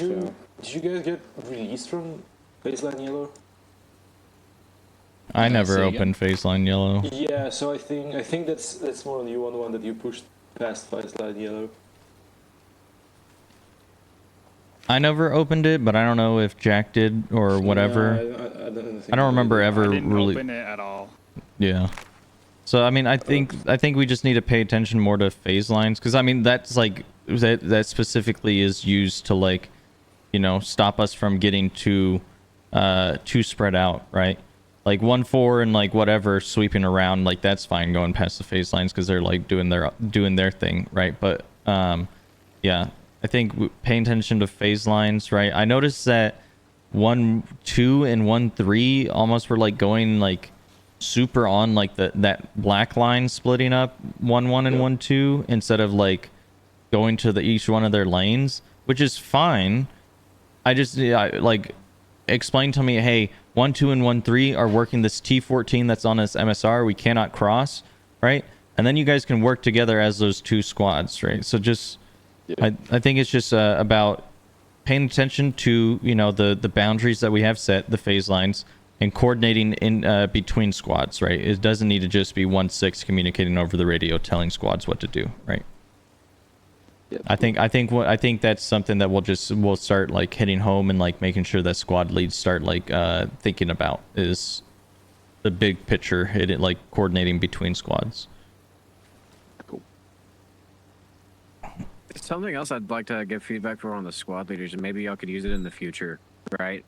you guys get released from Baseline Yellow? I never opened Phaseline Yellow. Yeah, so I think that's more on you, on the one that you pushed past Baseline Yellow. I never opened it, but I don't know if Jack did or whatever. I don't remember ever really open it at all. Yeah. So I mean, I think we just need to pay attention more to phase lines, because I mean that's like that specifically is used to, like, you know, stop us from getting too spread out, right? Like 1-4 and like whatever sweeping around, like that's fine going past the phase lines because they're like doing their thing, right? But yeah, I think paying attention to phase lines, right? I noticed that 1-2 and 1-3 almost were like going like super on like that black line splitting up 1-1 and 1-2 instead of like going to each one of their lanes, which is fine. I just like explain to me, hey, 1-2 and 1-3 are working this T14 that's on this MSR. We cannot cross, right? And then you guys can work together as those two squads, right? So just I think it's just about paying attention to, you know, the boundaries that we have set, the phase lines, and coordinating in between squads, right? It doesn't need to just be 1-6 communicating over the radio telling squads what to do, right? Yep. I think that's something that we'll start like hitting home and like making sure that squad leads start like thinking about is the big picture, like coordinating between squads. Cool. Something else I'd like to get feedback for on the squad leaders, and maybe y'all could use it in the future, right?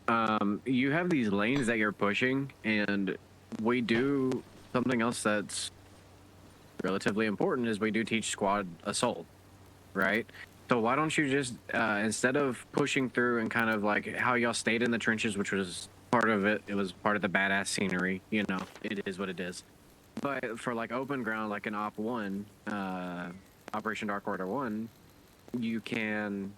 You have these lanes that you're pushing, and we do something else that's relatively important is we do teach squad assault, right? So why don't you just, instead of pushing through and kind of like how y'all stayed in the trenches, which was part of it, it was part of the badass scenery, you know, it is what it is. But for like open ground, like an Op 1, Operation Dark Order 1, you can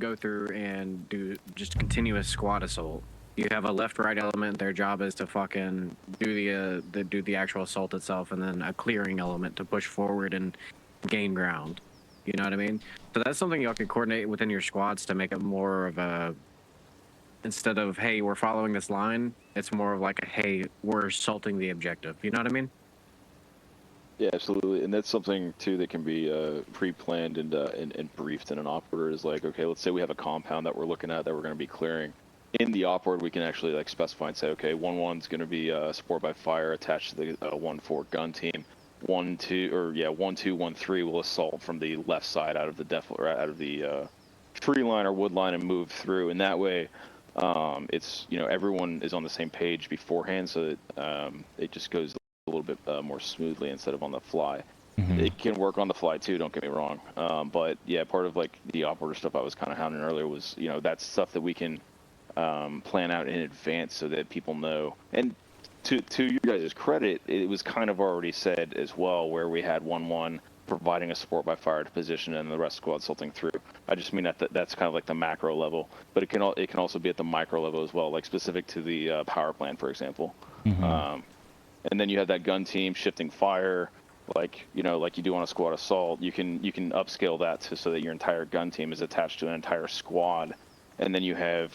go through and do just continuous squad assault. You have a left-right element. Their job is to fucking do the actual assault itself, and then a clearing element to push forward and gain ground. You know what I mean? So that's something y'all can coordinate within your squads to make it more of a, instead of, hey, we're following this line, it's more of like a, hey, we're assaulting the objective. You know what I mean? Yeah, absolutely, and that's something too that can be pre-planned and briefed in an op order. Is like, okay, let's say we have a compound that we're looking at that we're going to be clearing. In the op order, we can actually like specify and say, okay, 1-1's going to be support by fire attached to the 1-4 gun team. 1-2 or 1-2, 1-3 will assault from the left side out of the tree line or wood line and move through, and that way it's, you know, everyone is on the same page beforehand, so that it just goes a little bit more smoothly instead of on the fly. It can work on the fly too, don't get me wrong. But yeah, part of like the op order stuff I was kind of hounding earlier was, you know, that's stuff that we can plan out in advance so that people know. And to you guys' credit, it was kind of already said as well, where we had 1-1 providing a support by fire to position and the rest squad salting through. I just mean that's kind of like the macro level, but it can also be at the micro level as well, like specific to the power plant, for example. And then you have that gun team shifting fire, like, you know, like you do on a squad assault. You can upscale that so that your entire gun team is attached to an entire squad, and then you have,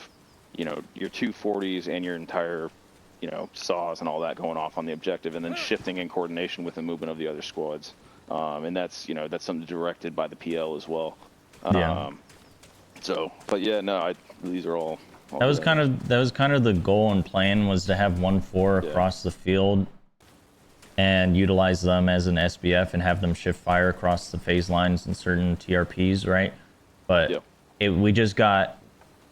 you know, your 240s and your entire, you know, saws and all that going off on the objective, and then shifting in coordination with the movement of the other squads. And that's, you know, that's something directed by the PL as well. So, but yeah, no, these are all that was kind of the goal and plan, was to have 1-4 across the field and utilize them as an SBF and have them shift fire across the phase lines in certain TRPs, right? But we just got,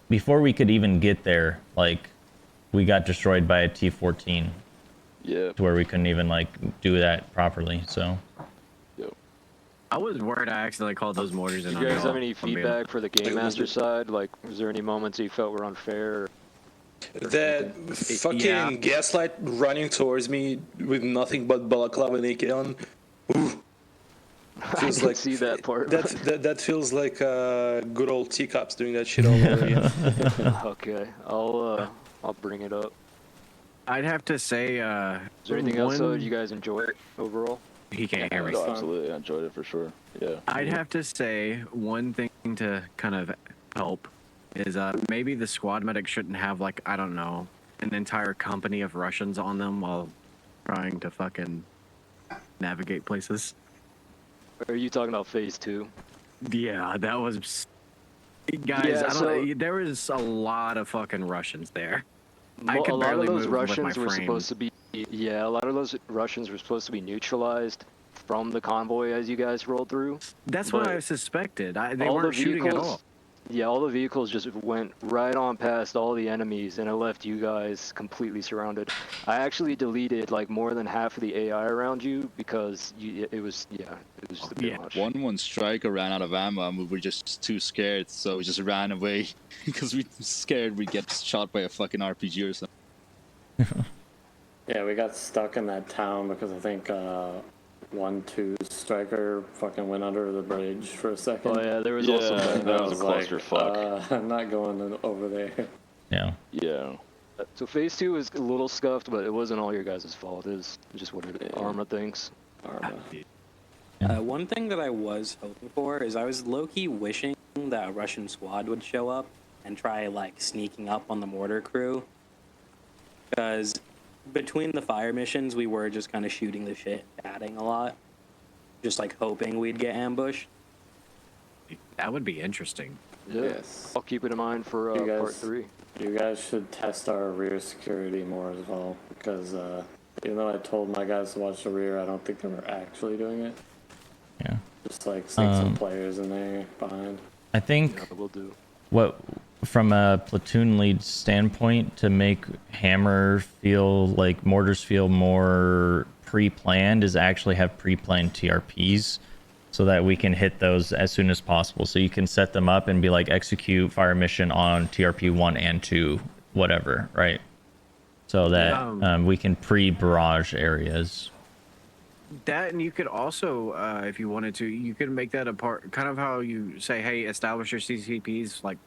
before we could even get there, like, we got destroyed by a T-14. Yeah. To where we couldn't even, like, do that properly, so. I was worried I accidentally called those mortars in. Do you guys have any feedback for the Game Master side? Like, was there any moments you felt were unfair? That fucking gaslight running towards me with nothing but balaclava naked on. Ooh. Feels like see that part. That feels like good old teacups doing that shit all over again. Okay, I'll bring it up. I'd have to say, is there anything else you guys enjoy overall? He can't hear me. No, absolutely, I enjoyed it for sure. Yeah. I'd have to say one thing to kind of help is maybe the squad medic shouldn't have, like, I don't know, an entire company of Russians on them while trying to fucking navigate places. Are you talking about phase 2? Yeah, that was... Guys, there was a lot of fucking Russians there. I could barely move with my frame. Supposed to be, a lot of those Russians were supposed to be neutralized from the convoy as you guys rolled through. That's what I suspected. They weren't shooting at all. Yeah, all the vehicles just went right on past all the enemies, and it left you guys completely surrounded. I actually deleted like more than half of the AI around you because it was just a bit much. 1-1 striker ran out of ammo, and we were just too scared, so we just ran away because we were scared we'd get shot by a fucking RPG or something. Yeah, we got stuck in that town because I think 1-2 striker fucking went under the bridge for a second. Oh yeah, there was also that was a clusterfuck. I'm not going over there. Yeah. So phase 2 was a little scuffed, but it wasn't all your guys' fault. It was just what Arma thinks. One thing that I was hoping for is I was low-key wishing that a Russian squad would show up and try, like, sneaking up on the mortar crew. Because between the fire missions, we were just kind of shooting the shit, batting a lot. Just, like, hoping we'd get ambushed. That would be interesting. Yes. I'll keep it in mind for part 3. You guys should test our rear security more as well, because even though I told my guys to watch the rear, I don't think they were actually doing it. Yeah. Just like stick some players in there behind. I think we'll do. What, from a platoon lead standpoint, to make Hammer feel like mortars feel more pre-planned, is actually have pre-planned TRPs, so that we can hit those as soon as possible. So you can set them up and be like, execute fire mission on TRP 1 and 2, whatever, right? So that we can pre-barrage areas. That, and you could also, if you wanted to, you could make that a part, kind of how you say, hey, establish your CCPs. Like,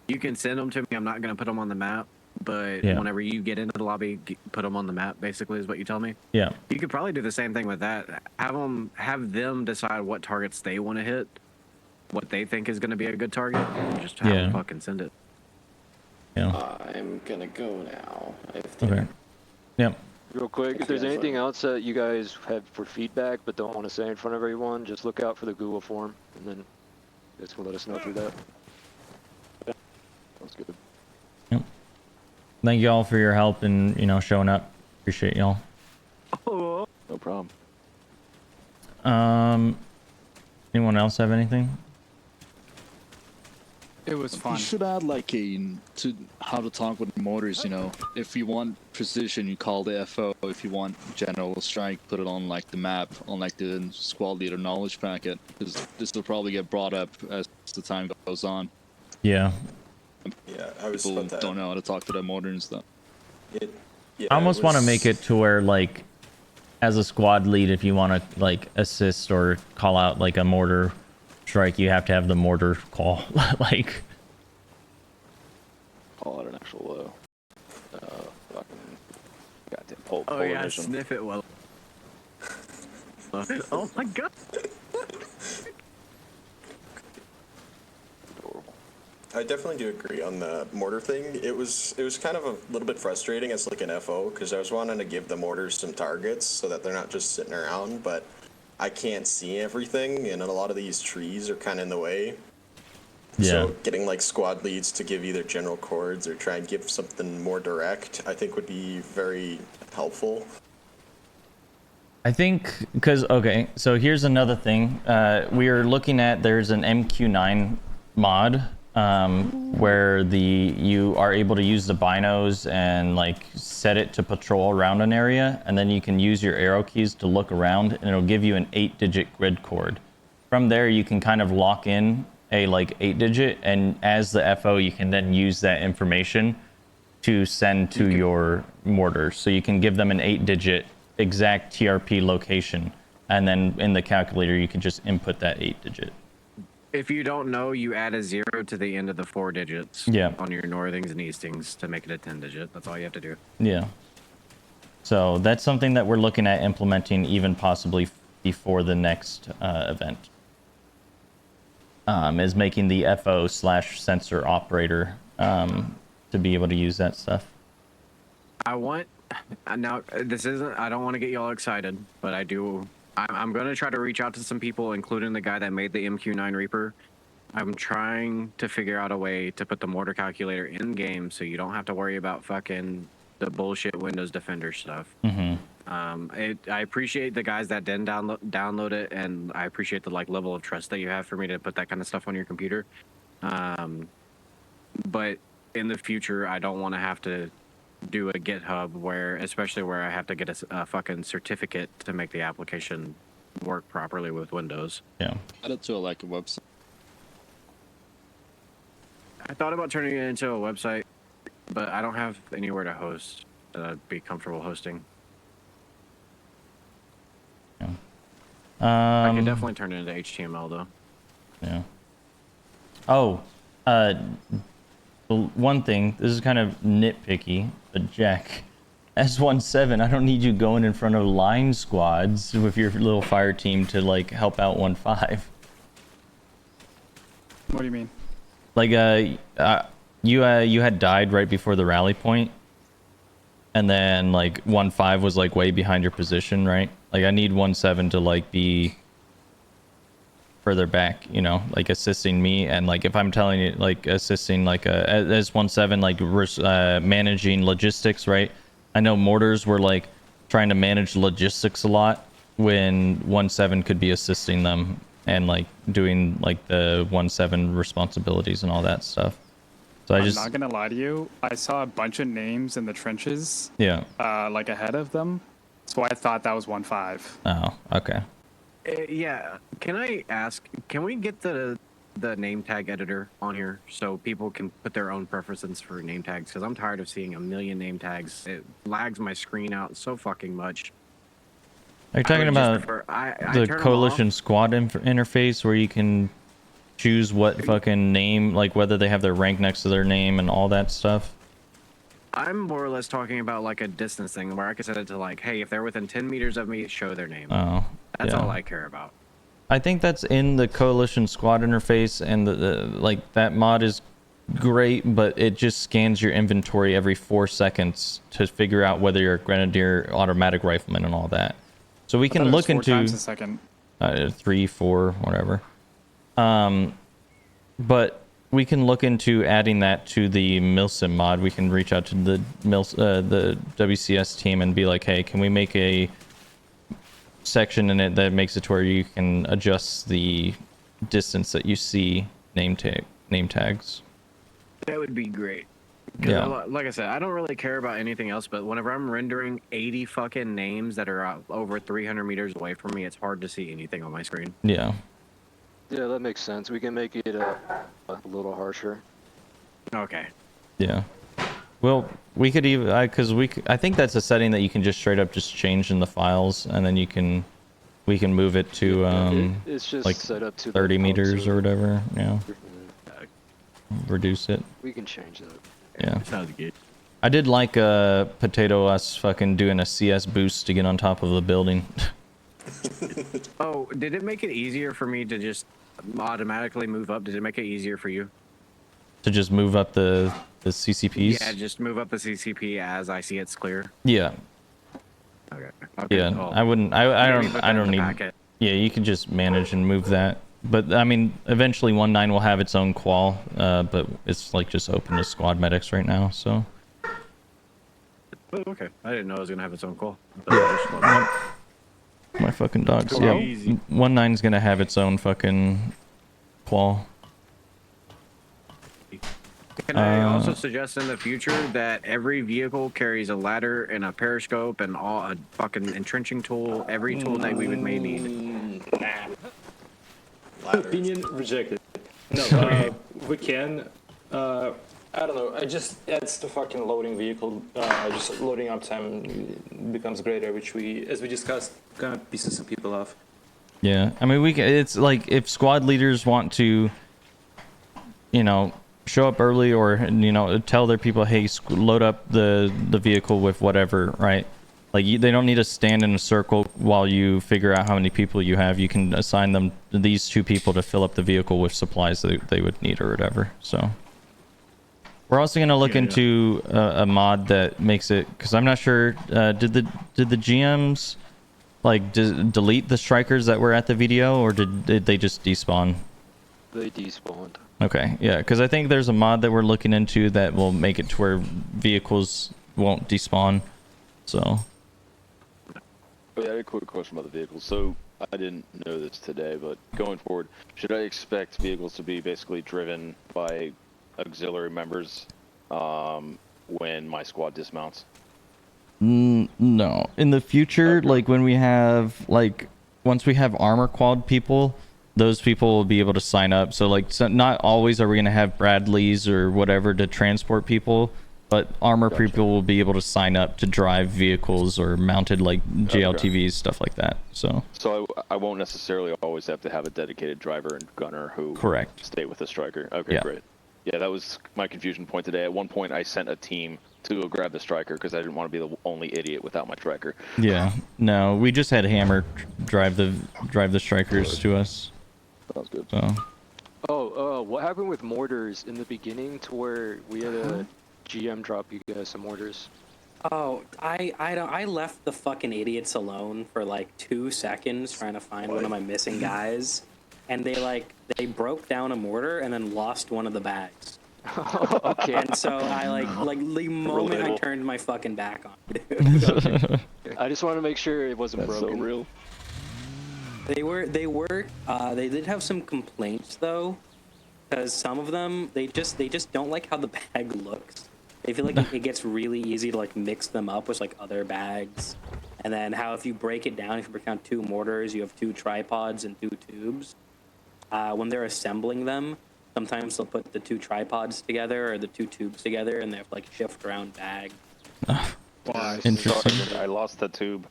you can send them to me. I'm not going to put them on the map, but whenever you get into the lobby, put them on the map, basically, is what you tell me. Yeah. You could probably do the same thing with that. Have them decide what targets they want to hit, what they think is going to be a good target, and just have them fucking send it. Yeah. I'm going to go now. Okay. Yep. Real quick, if there's anything else that you guys have for feedback but don't want to say in front of everyone, just look out for the Google form, and then you guys can let us know through that. Sounds good. Yep. Thank you all for your help and, showing up. Appreciate y'all. No problem. Anyone else have anything? It was fun. You should add like to how to talk with mortars. You know, if you want precision, you call the FO. If you want general strike, put it on like the map, on like the squad leader knowledge packet. Because this will probably get brought up as the time goes on. Yeah. Yeah, I was People about that. don't know how to talk to their mortar and stuff. Yeah, I almost want to was- make it to where, like, as a squad lead, if you want to, like, assist or call out, like, a mortar strike, you have to have the mortar call. Like, Call it an actual, fucking goddamn pole. Oh yeah, sniff it well. Oh my god. I definitely do agree on the mortar thing. It was kind of a little bit frustrating as like an FO because I was wanting to give the mortars some targets so that they're not just sitting around, but I can't see everything and a lot of these trees are kind of in the way. Yeah. So getting like squad leads to give either general chords or try and give something more direct, I think would be very helpful. I think because okay, so here's another thing. We are looking at there's an MQ9 mod where you are able to use the binos and like set it to patrol around an area, and then you can use your arrow keys to look around, and it'll give you an 8-digit grid cord. From there, you can kind of lock in a like 8-digit, and as the FO, you can then use that information to send to your mortars. So you can give them an 8-digit exact TRP location, and then in the calculator you can just input that 8-digit. If you don't know, you add a 0 to the end of the 4 digits. Yeah. On your northings and eastings to make it a 10-digit. That's all you have to do. Yeah. So that's something that we're looking at implementing even possibly before the next event. Is making the FO/sensor operator to be able to use that stuff. I want now. This isn't. I don't want to get y'all excited, but I do. I'm going to try to reach out to some people, including the guy that made the MQ9 Reaper. I'm trying to figure out a way to put the mortar calculator in game, so you don't have to worry about fucking the bullshit Windows Defender stuff. Mm-hmm. I appreciate the guys that didn't download it, and I appreciate the like level of trust that you have for me to put that kind of stuff on your computer. But in the future, I don't want to have to do a GitHub especially where I have to get a fucking certificate to make the application work properly with Windows. Yeah. Add it to like a website. I thought about turning it into a website, but I don't have anywhere to host that I'd be comfortable hosting. Yeah. I can definitely turn it into HTML though. Yeah. Oh, one thing, this is kind of nitpicky, but Jack, S17, I don't need you going in front of line squads with your little fire team to like help out 1-5. What do you mean? Like, you had died right before the rally point, and then like 1-5 was like way behind your position, right? Like I need 1-7 to like be further back, you know, like assisting me, and like if I'm telling you like assisting like as 1-7 like managing logistics, right? I know mortars were like trying to manage logistics a lot when 1-7 could be assisting them and like doing like the 1-7 responsibilities and all that stuff. So I'm not gonna lie to you, I saw a bunch of names in the trenches, yeah, like ahead of them, so I thought that was 1-5. Oh, okay. Yeah, can I ask, can we get the name tag editor on here so people can put their own preferences for name tags? Because I'm tired of seeing a million name tags. It lags my screen out so fucking much. Are you talking about the turn 'em coalition squad interface where you can choose what fucking name, like whether they have their rank next to their name and all that stuff? I'm more or less talking about like a distance thing where I can set it to like, hey, if they're within 10 meters of me, show their name. Oh, That's yeah. all I care about. I think that's in the coalition squad interface, and the like that mod is great, but it just scans your inventory every 4 seconds to figure out whether you're a grenadier, automatic rifleman, and all that. So we I can thought it was look 4 into times a second. 3, 4, whatever. But we can look into adding that to the Milsim mod. We can reach out to the WCS team and be like, hey, can we make a section in it that makes it to where you can adjust the distance that you see name name tags. That would be great. 'Cause Yeah. like I said, I don't really care about anything else, but whenever I'm rendering 80 fucking names that are over 300 meters away from me, it's hard to see anything on my screen. Yeah. Yeah, that makes sense. We can make it a little harsher. Okay. Yeah. Well, we could even, I think that's a setting that you can just straight up just change in the files, and then we can move it to it's just like set up to 30 the meters or whatever. Yeah. Reduce it. We can change that. Yeah. Sounds good. I did like Potato us fucking doing a CS boost to get on top of the building. Oh, did it make it easier for me to just automatically move up? Did it make it easier for you? To just move up the CCPs? Yeah, just move up the CCP as I see it's clear. Yeah. Okay. Yeah, cool. I wouldn't. I don't need. packet. Yeah, you can just manage and move that. But I mean, eventually 1.9 will have its own qual. But it's like just open to squad medics right now. So. Oh, okay. I didn't know it was gonna have its own call. My fucking dogs. Cool. Yeah, Easy. 1.9's gonna have its own fucking qual. Can I also suggest in the future that every vehicle carries a ladder and a periscope and a fucking entrenching tool, every tool that we would may need? Opinion rejected. No, we can. I don't know. I just adds to fucking loading vehicle. Just loading up time becomes greater, which as we discussed, kind of pisses some people off. Yeah, I mean, it's like if squad leaders want to, you know, show up early or, you know, tell their people, hey, load up the vehicle with whatever, right? Like, they don't need to stand in a circle while you figure out how many people you have. You can assign them these 2 people to fill up the vehicle with supplies that they would need or whatever. So we're also going to look into a mod that makes it, because I'm not sure, did the GMs like delete the strikers that were at the video, or did they just despawn? They despawned. Okay, yeah, because I think there's a mod that we're looking into that will make it to where vehicles won't despawn. So. Oh, yeah, I had a quick question about the vehicles. So I didn't know this today, but going forward, should I expect vehicles to be basically driven by auxiliary members when my squad dismounts? No. In the future, like when we have, like, once we have armor quad people, those people will be able to sign up. So, like, not always are we going to have Bradleys or whatever to transport people, but armor people will be able to sign up to drive vehicles or mounted, like, JLTVs, stuff like that. So I won't necessarily always have to have a dedicated driver and gunner who Correct. stay with the striker. Okay, Yeah. great. Yeah, that was my confusion point today. At one point, I sent a team to go grab the striker because I didn't want to be the only idiot without my striker. Yeah. No, we just had Hammer drive the strikers to us. Sounds good. So. What happened with mortars in the beginning to where we had a GM drop you guys some mortars? Oh, I left the fucking idiots alone for like 2 seconds trying to find one of my missing guys, and they broke down a mortar and then lost one of the bags. Okay. And so I like the moment I turned my fucking back on it. Okay. I just want to make sure it wasn't That's broken. so real. They did have some complaints though, because some of them they just don't like how the bag looks. They feel like it gets really easy to like mix them up with like other bags, and then how if you break it down, if you break down 2 mortars, you have 2 tripods and 2 tubes. When they're assembling them, sometimes they'll put the 2 tripods together or the 2 tubes together, and they have to like shift around bags. Interesting. I lost the tube.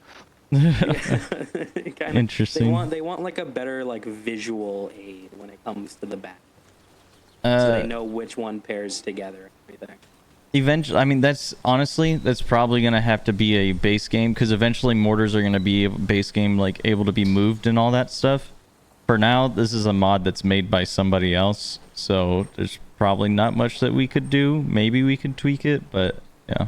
Interesting. They want like a better like visual aid when it comes to the bag, so they know which one pairs together and everything. Eventually, I mean, that's probably gonna have to be a base game, because eventually mortars are gonna be base game, like able to be moved and all that stuff. For now, this is a mod that's made by somebody else, so there's probably not much that we could do. Maybe we could tweak it, but yeah.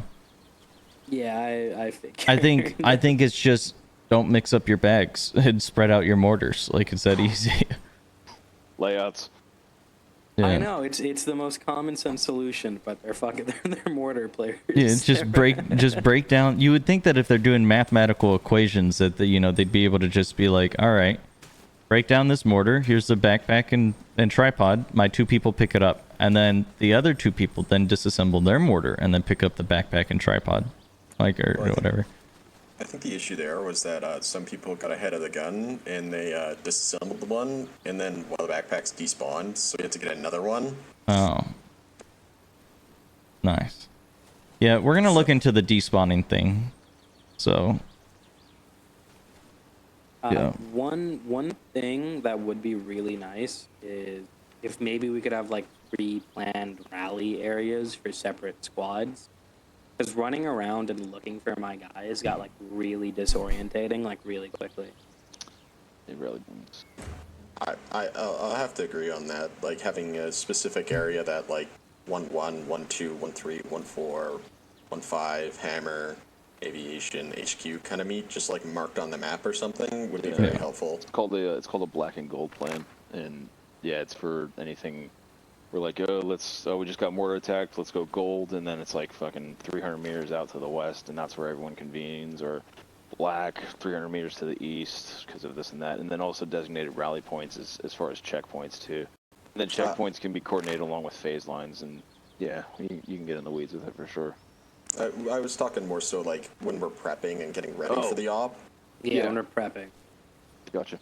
Yeah, I figured. I think it's just don't mix up your bags and spread out your mortars. Like, it's that easy. Layouts. Yeah. I know it's the most common sense solution, but they're mortar players. Yeah, it's just break down. You would think that if they're doing mathematical equations that they'd be able to just be like, all right, break down this mortar. Here's the backpack and tripod. My 2 people pick it up, and then the other 2 people then disassemble their mortar and then pick up the backpack and tripod, like or whatever. I think the issue there was that some people got ahead of the gun and they disassembled the one, and then one of the backpacks despawned, so you had to get another one. Oh, nice. Yeah, we're gonna look into the despawning thing. So. Yeah. One thing that would be really nice is if maybe we could have like pre-planned rally areas for separate squads. Because running around and looking for my guys got like really disorientating, like really quickly. It really does. I'll have to agree on that. Like having a specific area that like 1-1, 1-2, 1-3, 1-4, 1-5, hammer, aviation, HQ kind of meet, just like marked on the map or something, would be very helpful. It's called a black and gold plan, and yeah, it's for anything. We're like, we just got mortar attacked, let's go gold, and then it's like fucking 300 meters out to the west, and that's where everyone convenes, or black, 300 meters to the east, because of this and that, and then also designated rally points as far as checkpoints, too. And then checkpoints can be coordinated along with phase lines, and yeah, you can get in the weeds with it for sure. I was talking more so like when we're prepping and getting ready for the op. Yeah, when we're prepping. Gotcha.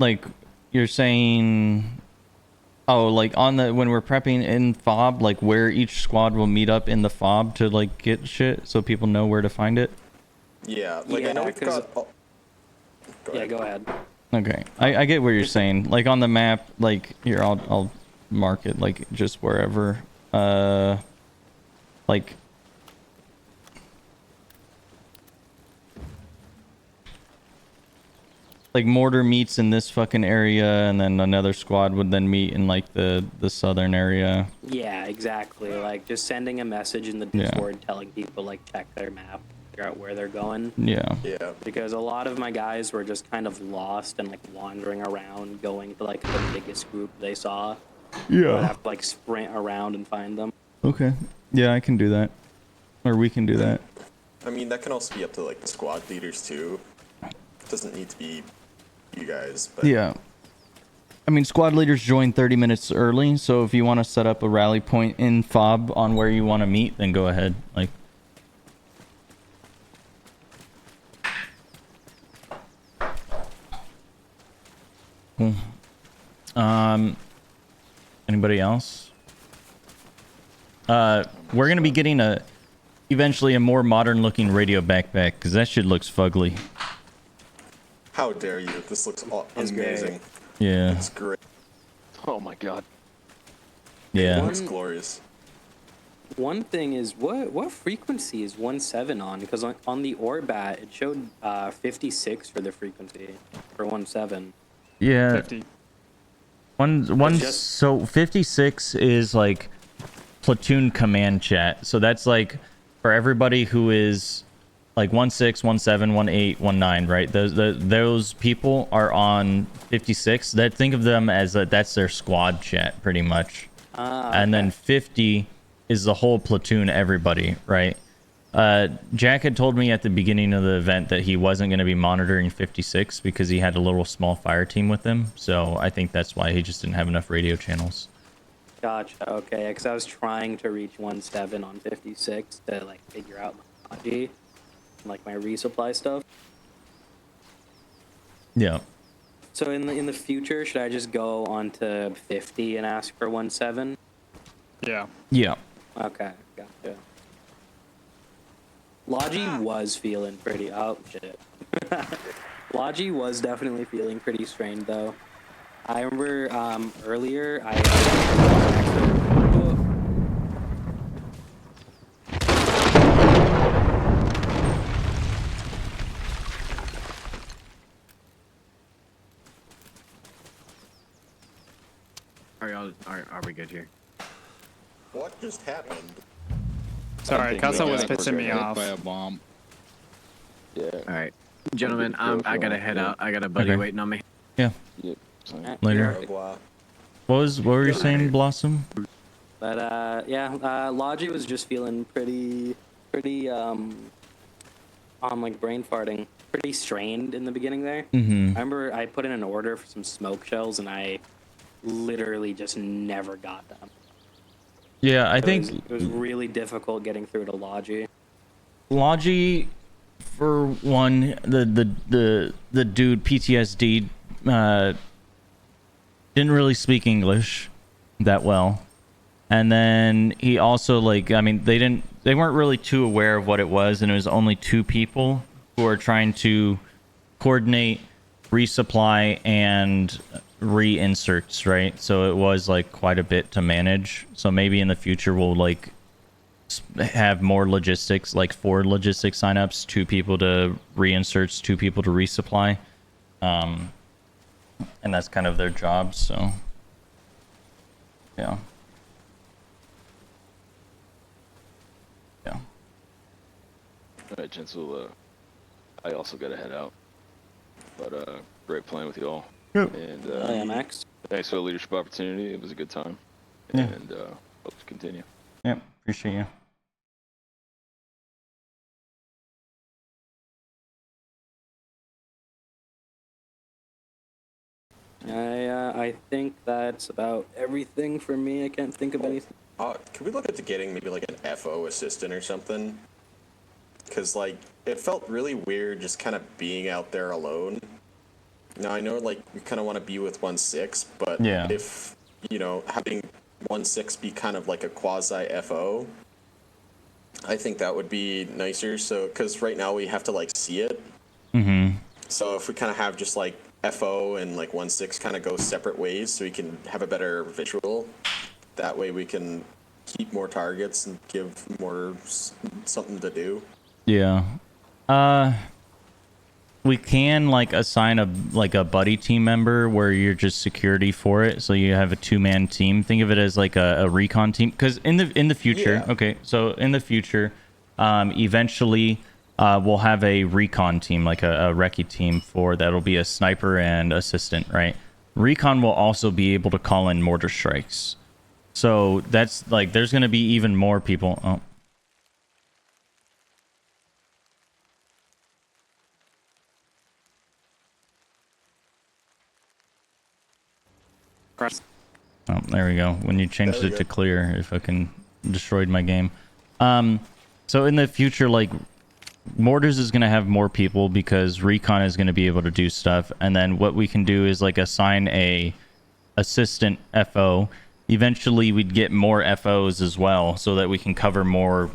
Like, you're saying... Oh, like on the when we're prepping in FOB, like where each squad will meet up in the FOB to like get shit, so people know where to find it. Yeah, like I know we've got. Go ahead. Okay, I get what you're saying. Like on the map, like here I'll mark it like just wherever. Like. Like mortar meets in this fucking area, and then another squad would then meet in like the southern area. Yeah, exactly. Like just sending a message in the Discord telling people like check their map, figure out where they're going. Yeah. Yeah. Because a lot of my guys were just kind of lost and like wandering around, going to like the biggest group they saw. Yeah. I'd have to like sprint around and find them. Okay. Yeah, I can do that, or we can do that. I mean, that can also be up to like the squad leaders too. It doesn't need to be you guys, but Yeah. I mean, squad leaders join 30 minutes early, so if you want to set up a rally point in FOB on where you want to meet, then go ahead. Like. Cool. Anybody else? We're gonna be getting eventually a more modern looking radio backpack, because that shit looks fugly. how dare you? This looks amazing. Yeah. It's great. Oh my god. Yeah. It looks glorious. One thing is, what frequency is 1.7 on? Because on the Orbat, it showed 56 for the frequency for 1.7. Yeah. 50. So 56 is like platoon command chat. So that's like for everybody who is like 1.6, 1.7, 1.8, 1.9, right? Those people are on 56. Think of them as that's their squad chat pretty much. And then 50 is the whole platoon, everybody, right? Jack had told me at the beginning of the event that he wasn't going to be monitoring 56 because he had a little small fire team with him. So I think that's why he just didn't have enough radio channels. Gotcha. Okay, because I was trying to reach 1.7 on 56 to like figure out my Haji, like my resupply stuff. Yeah. So in the future, should I just go on to 50 and ask for 1.7? Yeah. Yeah. Okay, gotcha. Logi was feeling pretty... Oh, shit. Logi was definitely feeling pretty strained, though. I remember earlier, Are we good here? What just happened? Sorry, Casa was pissing me off. By a bomb. Yeah. All right, gentlemen, I gotta head out. I got a buddy waiting on me. Yeah. Yep. Later. What were you saying, Blossom? But yeah, Logi was just feeling pretty like brain farting. pretty strained in the beginning there. Mhm. I remember I put in an order for some smoke shells, and I literally just never got them. Yeah, I It think was, it was really difficult getting through to Logi. Logi, for one, the dude PTSD didn't really speak English that well, and then he also I mean they weren't really too aware of what it was, and it was only two people who are trying to coordinate resupply and reinserts, right? So it was quite a bit to manage. So maybe in the future we'll have more logistics, 4 logistics signups, 2 people to reinserts, 2 people to resupply, and that's kind of their job. So yeah. All right, gents. I also got to head out, but great playing with you all. Yep. And yeah, Max. Thanks for the leadership opportunity. It was a good time. Yeah. And hope to continue. Yep. Appreciate you. I think that's about everything for me. I can't think of anything. Can we look at getting maybe an FO assistant or something? Because it felt really weird just kind of being out there alone. Now I know we kind of want to be with 1-6, but yeah. If having 1-6 be kind of like a quasi FO, I think that would be nicer. So because right now we have to see it. Mm-hmm. So if we kind of have just FO and 1-6 kind of go separate ways, so we can have a better visual. That way we can keep more targets and give more something to do. Yeah. We can assign a buddy team member where you're just security for it, so you have a 2-man team. Think of it as a recon team, because in the future, Yeah. okay, so in the future, eventually we'll have a recon team, a recce team that'll be a sniper and assistant, right? Recon will also be able to call in mortar strikes. So that's there's going to be even more people. Oh. Oh, there we go. When you changed it to clear, it fucking destroyed my game. So in the future, Mortars is going to have more people because Recon is going to be able to do stuff. And then what we can do is assign a assistant FO. Eventually we'd get more FOs as well, so that we can cover more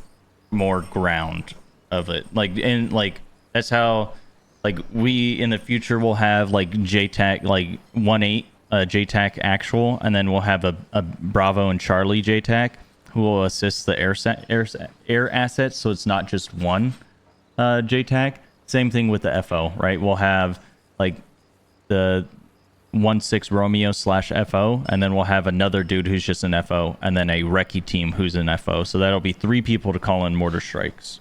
ground of it. That's how we in the future will have JTAC 1-8 JTAC actual, and then we'll have a Bravo and Charlie JTAC who will assist the air assets, so it's not just one JTAC. Same thing with the FO, right? We'll have the 1-6 Romeo / FO, and then we'll have another dude who's just an FO, and then a recce team who's an FO. So that'll be 3 people to call in mortar strikes.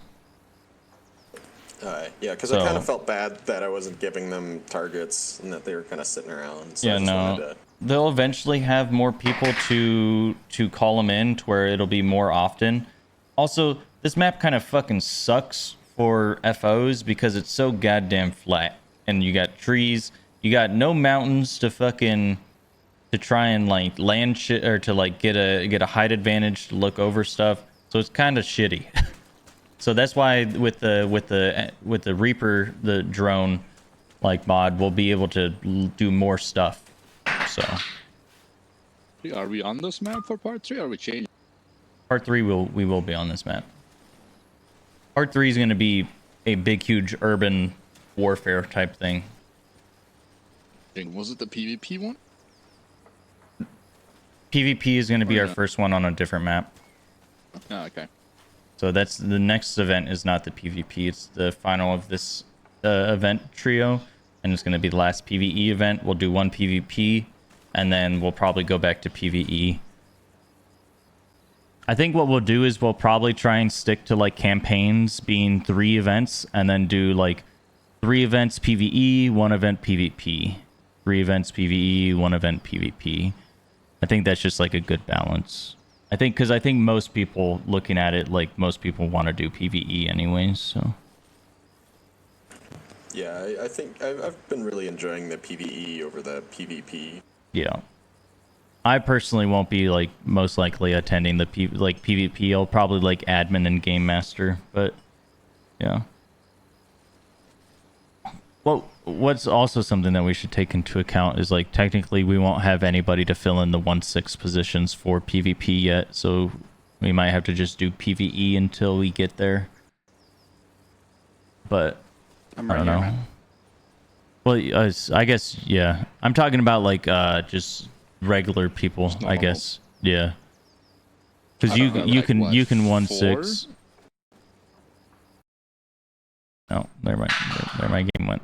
Yeah, because I kind of felt bad that I wasn't giving them targets and that they were kind of sitting around. So yeah, I just wanted no. to... They'll eventually have more people to call them in to where it'll be more often. Also, this map kind of fucking sucks for FOs because it's so goddamn flat. And you got trees, you got no mountains to try and land shit, or to get a height advantage to look over stuff. So it's kind of shitty. So that's why with the Reaper, the drone mod, we'll be able to do more stuff. So Are we on this map for part 3? Or are we changing? Part 3 we will be on this map. Part 3 is going to be a big, huge urban warfare type thing. Was it the PvP one? PvP is going to be our first one on a different map. Oh, okay. So that's the next event is not the PvP. It's the final of this event trio, and it's going to be the last PvE event. We'll do one PvP, and then we'll probably go back to PvE. I think what we'll do is we'll probably try and stick to campaigns being 3 events, and then do 3 events PvE, 1 event PvP. 3 events PvE, 1 event PvP. I think that's just a good balance. Because I think most people looking at it, most people want to do PvE anyways, so. Yeah, I think I've been really enjoying the PvE over the PvP. Yeah. I personally won't be like most likely attending the PvP. I'll probably like admin and game master, but yeah. Well, what's also something that we should take into account is like technically we won't have anybody to fill in the 1/6 positions for PvP yet, so we might have to just do PvE until we get there. But I don't know. Man. Well, I guess yeah. I'm talking about like just regular people, I guess. Yeah. Because you can 1/6. Oh, there my game went.